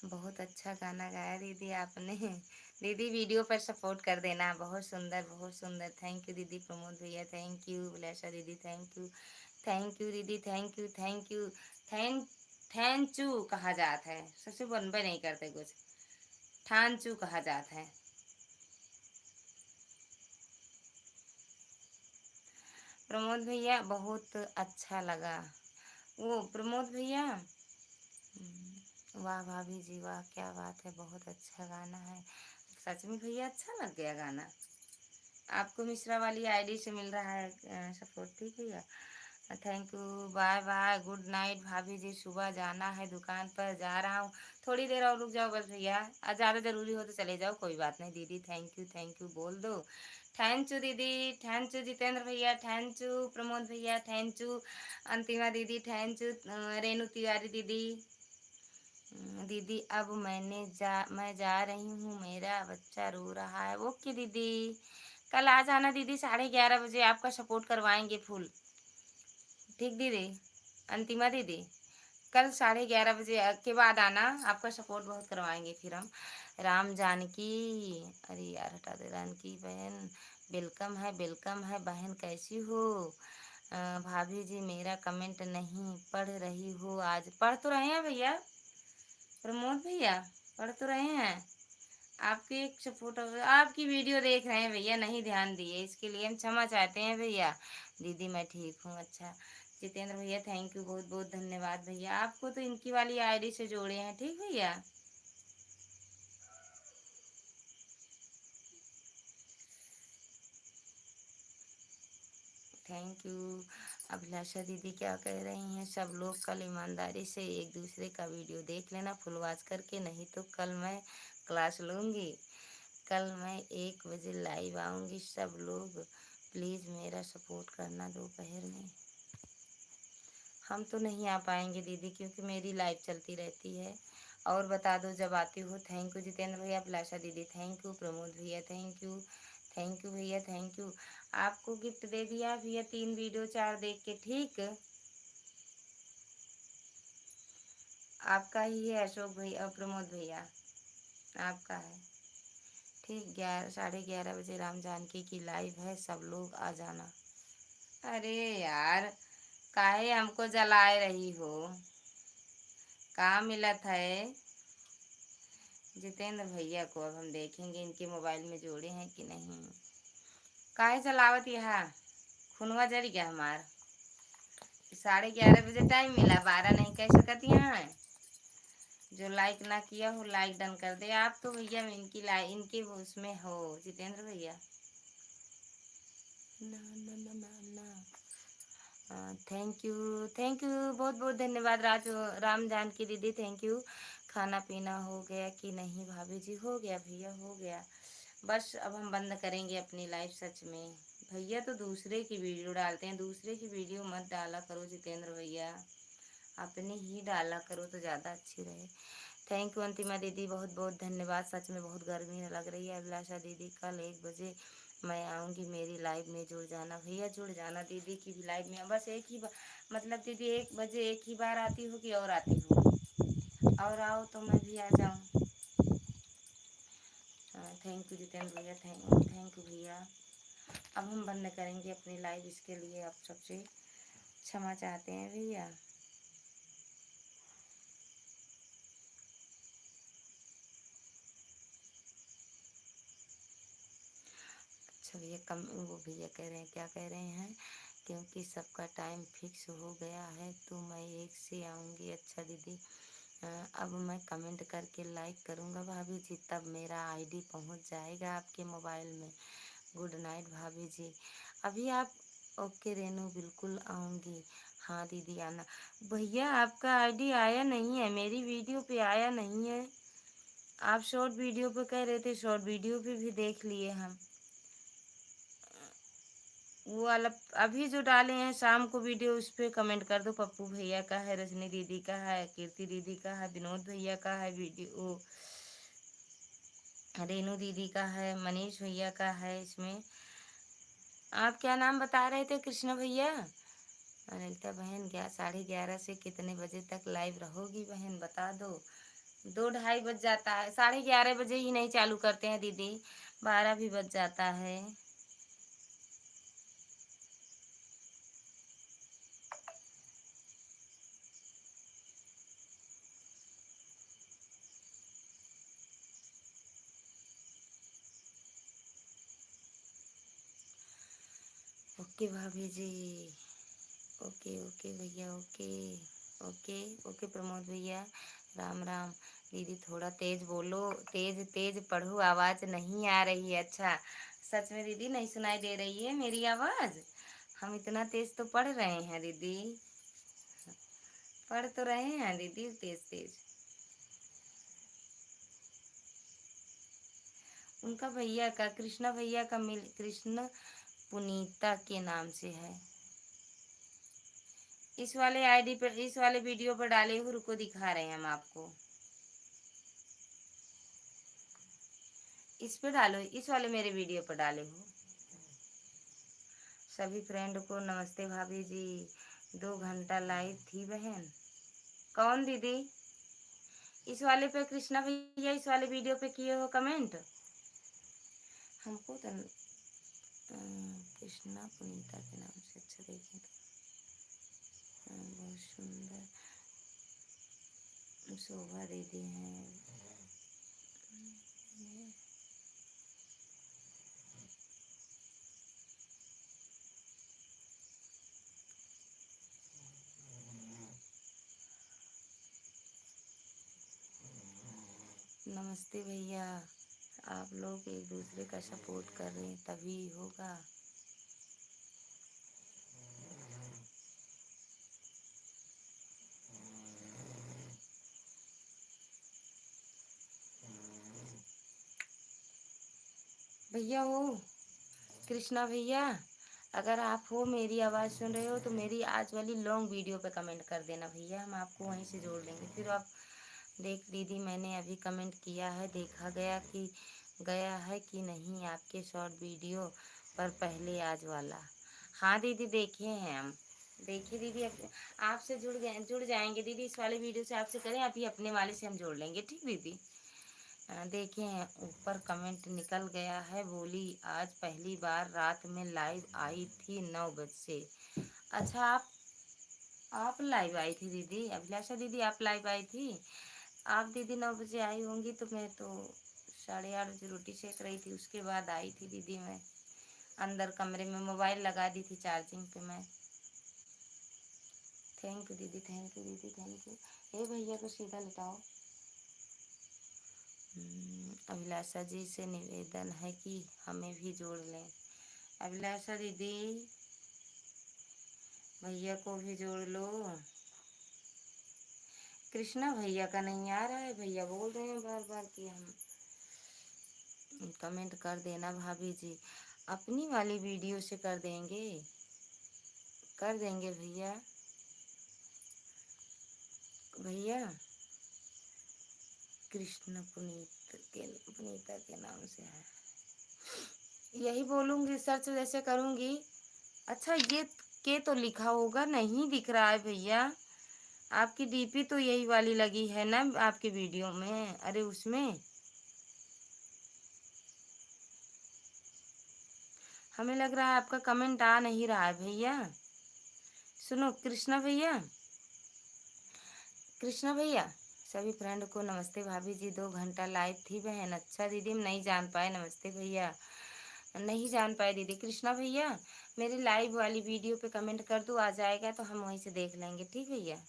बहुत अच्छा गाना गाया दीदी आपने। दीदी वीडियो पर सपोर्ट कर देना। बहुत सुंदर, बहुत सुंदर। थैंक यू दीदी। प्रमोद भैया थैंक यू। विलासा दीदी थैंक यू। थैंक यू दीदी, thank you, thank you. Thank thank you कहा जाता है, सबसे बनबे नहीं करते कुछ। ठानचू कहा जाता है। प्रमोद भैया बहुत अच्छा लगा। वो प्रमोद भैया, वाह भाभी जी वाह, क्या बात है, बहुत अच्छा गाना है। सच में भैया अच्छा लग गया गाना। आपको मिश्रा वाली आईडी से मिल रहा है सपोर्ट, ठीक भैया। Thank you, bye bye, good night भाभी जी, सुबह जाना है दुकान पर, जा रहा हूँ। थोड़ी देर और रुक जाओ बस भैया, ज़्यादा ज़रूरी हो तो चले जाओ, कोई बात नहीं दीदी। थैंक यू बोल दो। थैंक यू दीदी, थैंक यू जितेंद्र भैया, थैंक यू प्रमोद भैया, थैंक यू अंतिमा दीदी, थैंक यू रेणु तिवारी दीदी। दीदी अब मैं जा रही हूँ, मेरा बच्चा रो रहा है। ओके दीदी, कल आ जाना दीदी, 11:30 बजे आपका सपोर्ट करवाएंगे फुल, ठीक दीदी। अंतिमा दीदी, कल 11:30 बजे के बाद आना, आपका सपोर्ट बहुत करवाएंगे फिर हम। राम जानकी, अरे यार हटा दे, जानकी बहन वेलकम है बहन, कैसी हो। भाभी जी मेरा कमेंट नहीं पढ़ रही हो आज। पढ़ तो रहे हैं भैया, प्रमोद भैया पढ़ तो रहे हैं। आपकी एक फोटो, आपकी वीडियो देख रहे हैं भैया, नहीं ध्यान दिए, इसके लिए हम क्षमा चाहते हैं भैया। दीदी मैं ठीक हूँ, अच्छा। जितेंद्र भैया थैंक यू, बहुत बहुत धन्यवाद भैया, आपको तो इनकी वाली आईडी से जोड़े हैं, ठीक भैया। Thank you. अभिलाषा दीदी क्या कह रही हैं, सब लोग कल ईमानदारी से एक दूसरे का वीडियो देख लेना फुल वॉच करके, नहीं तो कल मैं क्लास लूँगी। कल मैं 1 बजे लाइव आऊँगी, सब लोग प्लीज़ मेरा सपोर्ट करना दोपहर में। हम तो नहीं आ पाएंगे दीदी, क्योंकि मेरी लाइव चलती रहती है। और बता दो जब आती हो। थैंक यू जितेंद्र भैया, अभिलाषा दीदी थैंक यू, प्रमोद भैया थैंक यू भैया, थैंक यू। आपको गिफ्ट दे दिया भैया, 3 वीडियो 4 देख के, ठीक। आपका ही है अशोक भैया और प्रमोद भैया, आपका है, ठीक। 11:30 बजे राम जानकी की लाइव है, सब लोग आ जाना। अरे यार, काहे हमको जलाए रही हो, कहाँ मिलत है। जितेंद्र भैया को अब हम देखेंगे इनके मोबाइल में जोड़े हैं कि नहीं। काहे जलावत यहाँ, खुनवा जरी गया हमार। 11:30 बजे टाइम मिला, 12 नहीं कह सकती यहाँ। जो लाइक ना किया हो लाइक डन कर दे। आप तो भैया इनकी लाइक इनके उसमें हो जितेंद्र भैया। ना ना ना ना ना। थैंक यू बहुत बहुत धन्यवाद राम जानकी दीदी, थैंक यू। खाना पीना हो गया कि नहीं भाभी जी, हो गया भैया हो गया। बस अब हम बंद करेंगे अपनी लाइफ, सच में भैया तो दूसरे की वीडियो डालते हैं, दूसरे की वीडियो मत डाला करो जितेंद्र भैया, अपनी ही डाला करो तो ज़्यादा अच्छी रहे। थैंक यू अंतिमा दीदी, बहुत बहुत धन्यवाद, सच में बहुत गर्मी लग रही है। अभिलाषा दीदी कल 1 बजे मैं आऊँगी, मेरी लाइव में जुड़ जाना भैया, जुड़ जाना दीदी की भी लाइव में। बस एक ही मतलब दीदी 1 बजे एक ही बार आती हो कि और आती हो, और आओ तो मैं भी आ जाऊँ। थैंक यू जितेंद्र भैया, थैंक यू भैया। अब हम बंद करेंगे अपनी लाइव, इसके लिए आप सबसे क्षमा चाहते हैं भैया। अच्छा भैया कम, वो भैया कह रहे हैं, क्या कह रहे हैं, क्योंकि सबका टाइम फिक्स हो गया है तो मैं 1 से आऊँगी। अच्छा दीदी, अब मैं कमेंट करके लाइक करूँगा भाभी जी, तब मेरा आईडी पहुँच जाएगा आपके मोबाइल में। गुड नाइट भाभी जी। अभी आप, ओके रेनू बिल्कुल आऊँगी। हाँ दीदी आना। भैया आपका आईडी आया नहीं है, मेरी वीडियो पे आया नहीं है। आप शॉर्ट वीडियो पे कह रहे थे, शॉर्ट वीडियो पे भी देख लिए हम। वो वाला अभी जो डाले हैं शाम को वीडियो, उस पर कमेंट कर दो। पप्पू भैया का है, रजनी दीदी का है, कीर्ति दीदी का है, विनोद भैया का है वीडियो, रेनू दीदी का है, मनीष भैया का है। इसमें आप क्या नाम बता रहे थे कृष्ण भैया। अनिता बहन, 11:30 से कितने बजे तक लाइव रहोगी बहन, बता दो। 2 ढाई बज जाता है, 11:30 बजे ही नहीं चालू करते हैं दीदी, 12 भी बज जाता है। ओके भाभी जी। ओके ओके भैया, ओके। ओके ओके प्रमोद भैया। राम राम। दीदी थोड़ा तेज बोलो, तेज तेज पढ़ो, आवाज नहीं आ रही है। अच्छा, सच में दीदी नहीं सुनाई दे रही है मेरी आवाज? हम इतना तेज तो पढ़ रहे हैं दीदी, पढ़ तो रहे हैं दीदी तेज तेज। उनका भैया का, कृष्णा भैया का मिल, कृष्ण पुनीता के नाम से है। इस वाले आईडी पर, इस वाले वीडियो पर डाले हुए, रुको दिखा रहे हैं हम आपको। इस पे डालो, इस वाले मेरे वीडियो पर डाले हो। सभी फ्रेंड को नमस्ते भाभी जी। 2 घंटा लाइव थी बहन। कौन दीदी? इस वाले पे कृष्णा भैया, इस वाले वीडियो पे किए हो कमेंट? हमको तो कृष्णा पुनीता के नाम से, अच्छा देखें तो बहुत सुंदर शोभा दीदी हैं। नमस्ते भैया। आप लोग एक दूसरे का सपोर्ट कर रहे हैं तभी होगा। भैया हो, कृष्णा भैया, अगर आप हो, मेरी आवाज़ सुन रहे हो तो मेरी आज वाली लॉन्ग वीडियो पे कमेंट कर देना भैया, हम आपको वहीं से जोड़ लेंगे। फिर आप देख दीदी, मैंने अभी कमेंट किया है, देखा गया है कि नहीं आपके शॉर्ट वीडियो पर पहले आज वाला। हाँ दीदी देखे हैं हम, देखिए दीदी आपसे जुड़ जाएंगे दीदी, इस वाले वीडियो से आपसे करें, अभी अपने वाले से हम जोड़ लेंगे, ठीक दीदी। देखे हैं ऊपर कमेंट निकल गया है, बोली आज पहली बार रात में लाइव आई थी 9 बजे। अच्छा, आप लाइव आई थी दीदी? अभिलाषा दीदी आप लाइव आई थी? आप दीदी 9 बजे आई होंगी, तो मैं तो 8:30 बजे रोटी सेक रही थी, उसके बाद आई थी दीदी। मैं अंदर कमरे में मोबाइल लगा दी थी चार्जिंग पे मैं। थैंक यू दीदी, थैंक यू दीदी, थैंक यू। हे भैया को सीधा लिटाओ। अभिलाषा जी से निवेदन है कि हमें भी जोड़ लें। अभिलाषा दीदी, भैया को भी जोड़ लो। कृष्णा भैया का नहीं आ रहा है, भैया बोल रहे हैं बार बार कि हम कमेंट कर देना भाभी जी। अपनी वाली वीडियो से कर देंगे, कर देंगे भैया। भैया कृष्ण पुनीता के नाम से है, यही बोलूंगी, सर्च जैसे करूंगी। अच्छा, ये के तो लिखा होगा, नहीं दिख रहा है भैया। आपकी डीपी तो यही वाली लगी है ना आपके वीडियो में? अरे उसमें हमें लग रहा है आपका कमेंट आ नहीं रहा है भैया। सुनो कृष्णा भैया, कृष्णा भैया, सभी फ्रेंड को नमस्ते भाभी जी। 2 घंटा लाइव थी बहन। अच्छा दीदी, हम नहीं जान पाए, नमस्ते भैया, नहीं जान पाए दीदी। कृष्णा भैया, मेरी लाइव वाली वीडियो पे कमेंट कर दो, आ जाएगा तो हम वहीं से देख लेंगे, ठीक भैया।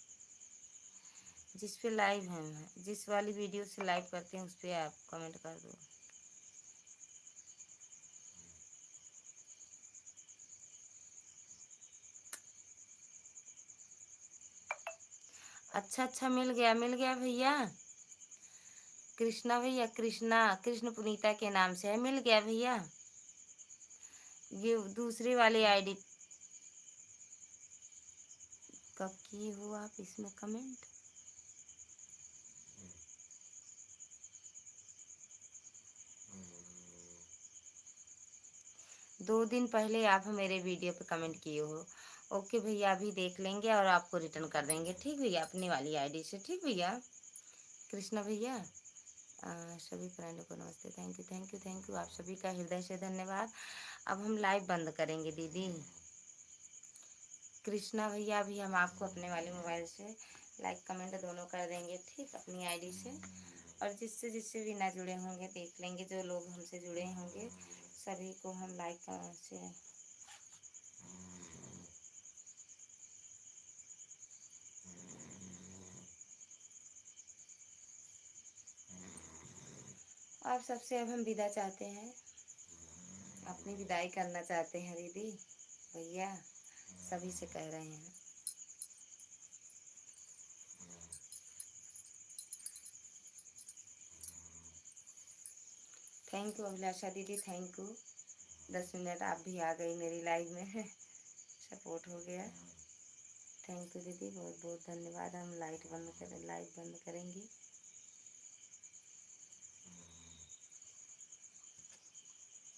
जिस पे लाइव है, जिस वाली वीडियो से लाइव करते हैं उस पर आप कमेंट कर दो। अच्छा अच्छा, मिल गया मिल गया भैया। कृष्णा भैया, कृष्णा, कृष्ण पुनीता के नाम से है, मिल गया भैया। ये दूसरी वाली आईडी कब किए हो आप इसमें कमेंट? दो दिन पहले आप मेरे वीडियो पे कमेंट किए हो। ओके भैया, अभी देख लेंगे और आपको रिटर्न कर देंगे, ठीक भैया, अपनी वाली आईडी से, ठीक भैया। कृष्णा भैया, सभी फ्रेंड को नमस्ते, thank you thank you thank you, आप सभी का हृदय से धन्यवाद। अब हम लाइव बंद करेंगे दीदी। कृष्णा भैया, अभी हम आपको अपने वाले मोबाइल से लाइक कमेंट दोनों कर देंगे, ठीक, अपनी आईडी से। और जिससे जिससे भी ना जुड़े होंगे देख लेंगे, जो लोग हमसे जुड़े होंगे सभी को हम लाइक से आप सबसे अब हम विदा चाहते हैं, अपनी विदाई करना चाहते हैं दीदी भैया, सभी से कह रहे हैं। थैंक यू अभिलाषा दीदी, थैंक यू। 10 मिनट आप भी आ गई मेरी लाइव में सपोर्ट हो गया। थैंक यू दीदी, बहुत बहुत धन्यवाद। हम लाइट बंद करेंगे।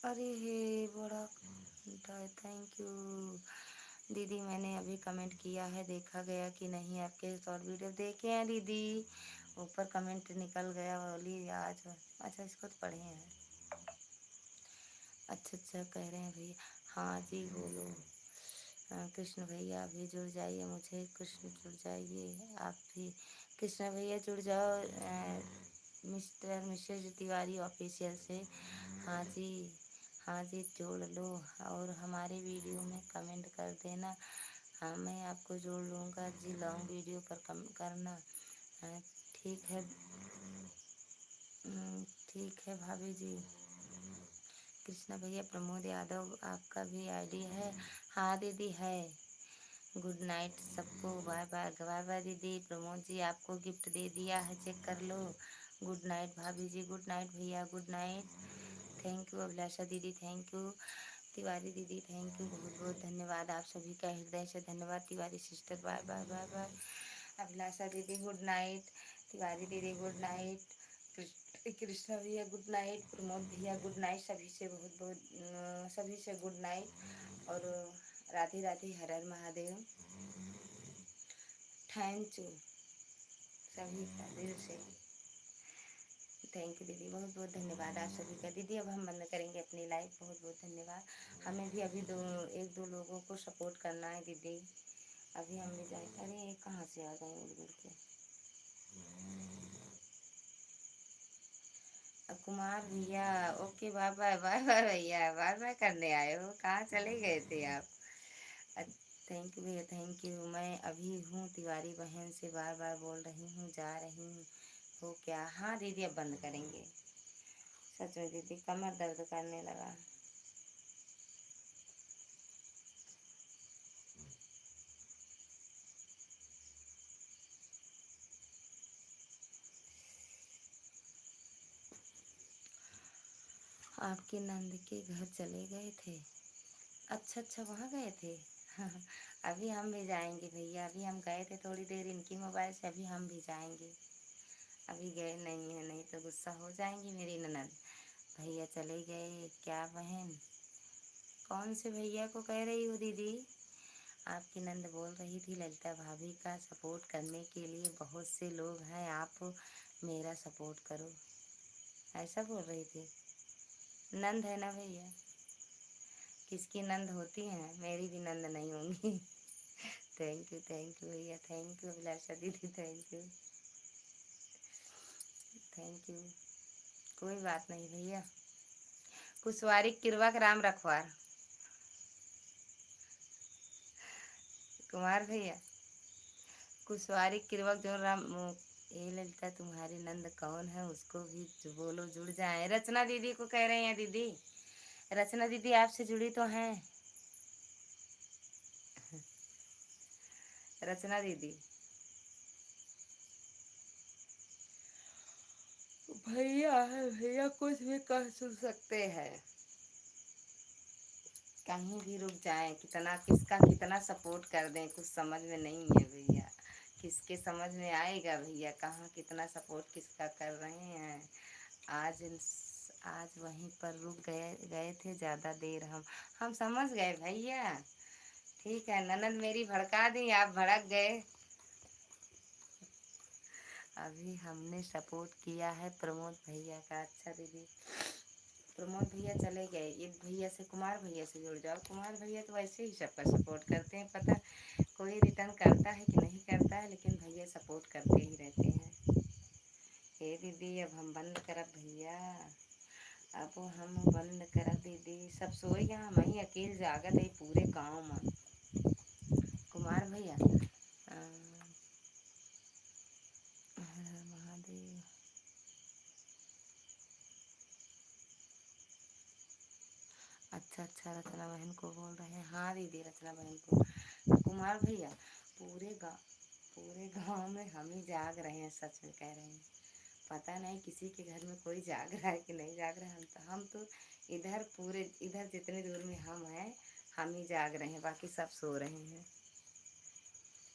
अरे हे बड़ा घंटा है, थैंक यू दीदी। मैंने अभी कमेंट किया है, देखा गया कि नहीं आपके शॉर्ट वीडियो देखे हैं दीदी। ऊपर कमेंट निकल गया बोली आज। अच्छा इसको तो पढ़े हैं। अच्छा अच्छा कह रहे हैं भैया। हाँ जी बोलो। कृष्ण भैया भी जुड़ जाइए, मुझे कृष्ण जुड़ जाइए आप भी। कृष्ण भैया जुड़ जाओ मिस्टर मिसेज तिवारी ऑफिशियल से। हाँ जी, हाँ जी जोड़ लो। और हमारे वीडियो में कमेंट कर देना, हाँ मैं आपको जोड़ लूँगा जी। लॉन्ग वीडियो पर कम करना। हाँ, ठीक है। ठीक है भाभी जी। कृष्णा भैया प्रमोद यादव आपका भी आईडी है? हाँ दीदी है। गुड नाइट सबको, बाय बाय। बाय बाय दीदी। प्रमोद जी आपको गिफ्ट दे दिया है, चेक कर लो। गुड नाइट भाभी जी, गुड नाइट भैया, गुड नाइट। थैंक यू अभिलाषा दीदी, थैंक यू तिवारी दीदी, थैंक यू, बहुत बहुत धन्यवाद। आप सभी का हृदय से धन्यवाद। Tiwari sister bye bye bye bye. Abhilasha दीदी गुड नाइट, तिवारी दीदी गुड नाइट, कृष्णा भैया गुड नाइट, प्रमोद भैया गुड नाइट। सभी से बहुत बहुत सभी से गुड नाइट। और राधे राधे, हर हर महादेव। थैंक यू सभी का दिल से। थैंक यू दीदी, बहुत बहुत धन्यवाद आप सभी का। दीदी अब हम बंद करेंगे अपनी लाइफ, बहुत बहुत धन्यवाद। हमें भी अभी एक दो लोगों को सपोर्ट करना है दीदी। अभी हम भी जाए। अरे ये कहाँ से आ गए उड़ उड़ के। कुमार भैया okay, bye bye bye bye भैया, बाय बाय करने आए हो, कहाँ चले गए थे आप। थैंक यू भैया, थैंक यू। मैं अभी हूँ तिवारी बहन से बार बार बोल रही हूँ, जा रही हूँ हो क्या। हाँ दीदी अब बंद करेंगे। सच में दीदी कमर दर्द करने लगा। आपके नंद के घर चले गए थे? अच्छा अच्छा वहाँ गए थे अभी हम भी जाएंगे भैया, अभी हम गए थे थोड़ी देर इनकी मोबाइल से, अभी हम भी जाएंगे। अभी गए नहीं है, नहीं तो गुस्सा हो जाएंगी मेरी ननद। भैया चले गए क्या बहन? कौन से भैया को कह रही हो दीदी? आपकी नंद बोल रही थी ललिता भाभी का सपोर्ट करने के लिए बहुत से लोग हैं, आप मेरा सपोर्ट करो, ऐसा बोल रही थी। नंद है ना भैया, किसकी नंद होती हैं, मेरी भी नंद नहीं होंगी थैंक यू भैया, थैंक यू अभिलाषा दीदी, थैंक यू थैंक यू। कोई बात नहीं भैया। कुशवारी किरवा के राम रखवार। कुमार भैया कुशवारी किरवक जो राम ये ललिता तुम्हारी नंद कौन है, उसको भी बोलो जुड़ जाए। रचना दीदी को कह रहे हैं दीदी, रचना दीदी आपसे जुड़ी तो हैं? रचना दीदी भैया है भैया, कुछ भी कह सुन सकते हैं, कहीं भी रुक जाएं, कितना किसका कितना सपोर्ट कर दें, कुछ समझ में नहीं है भैया। किसके समझ में आएगा भैया, कहाँ कितना सपोर्ट किसका कर रहे हैं। आज आज वहीं पर रुक गए गए थे ज़्यादा देर। हम समझ गए भैया। ठीक है ननद मेरी भड़का दी, आप भड़क गए। अभी हमने सपोर्ट किया है प्रमोद भैया का। अच्छा दीदी प्रमोद भैया चले गए, एक भैया से कुमार भैया से जुड़ जाओ। कुमार भैया तो वैसे ही सबका सपोर्ट करते हैं, पता कोई रिटर्न करता है कि नहीं करता है, लेकिन भैया सपोर्ट करते ही रहते हैं। हे दीदी अब हम बंद करब भैया, अब हम बंद करब दीदी। सब सोई गया, हम ही अकेले जागत है पूरे गाँव में। कुमार भैया हर हर महादेव। अच्छा अच्छा, रचना बहन को बोल रहे हैं। हाँ दीदी, रचना बहन को। कुमार भैया, पूरे गांव पूरे गांव में हम ही जाग रहे हैं, सच में कह रहे हैं। पता नहीं किसी के घर में कोई जाग रहा है कि नहीं जाग रहा है। हम तो इधर पूरे, इधर जितनी दूर में हम हैं, हम ही जाग रहे हैं, बाकी सब सो रहे हैं।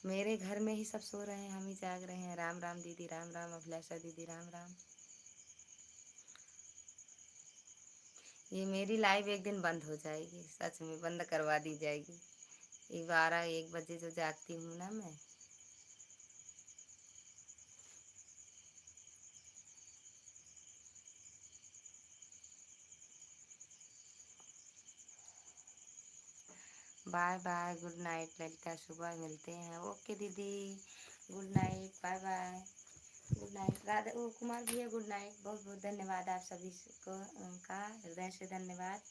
मेरे घर में ही सब सो रहे हैं, हम ही जाग रहे हैं। राम राम दीदी, राम राम अभिलाषा दीदी, राम राम। ये मेरी लाइव एक दिन बंद हो जाएगी, सच में बंद करवा दी जाएगी। ये 12-1 बजे जो जागती हूँ ना मैं। Bye bye, good night Lalita, सुबह मिलते हैं। ओके दीदी, good night, bye bye. Good night Radha, ओ कुमार भैया, गुड नाइट। बहुत बहुत धन्यवाद आप सभी को, का हृदय से धन्यवाद।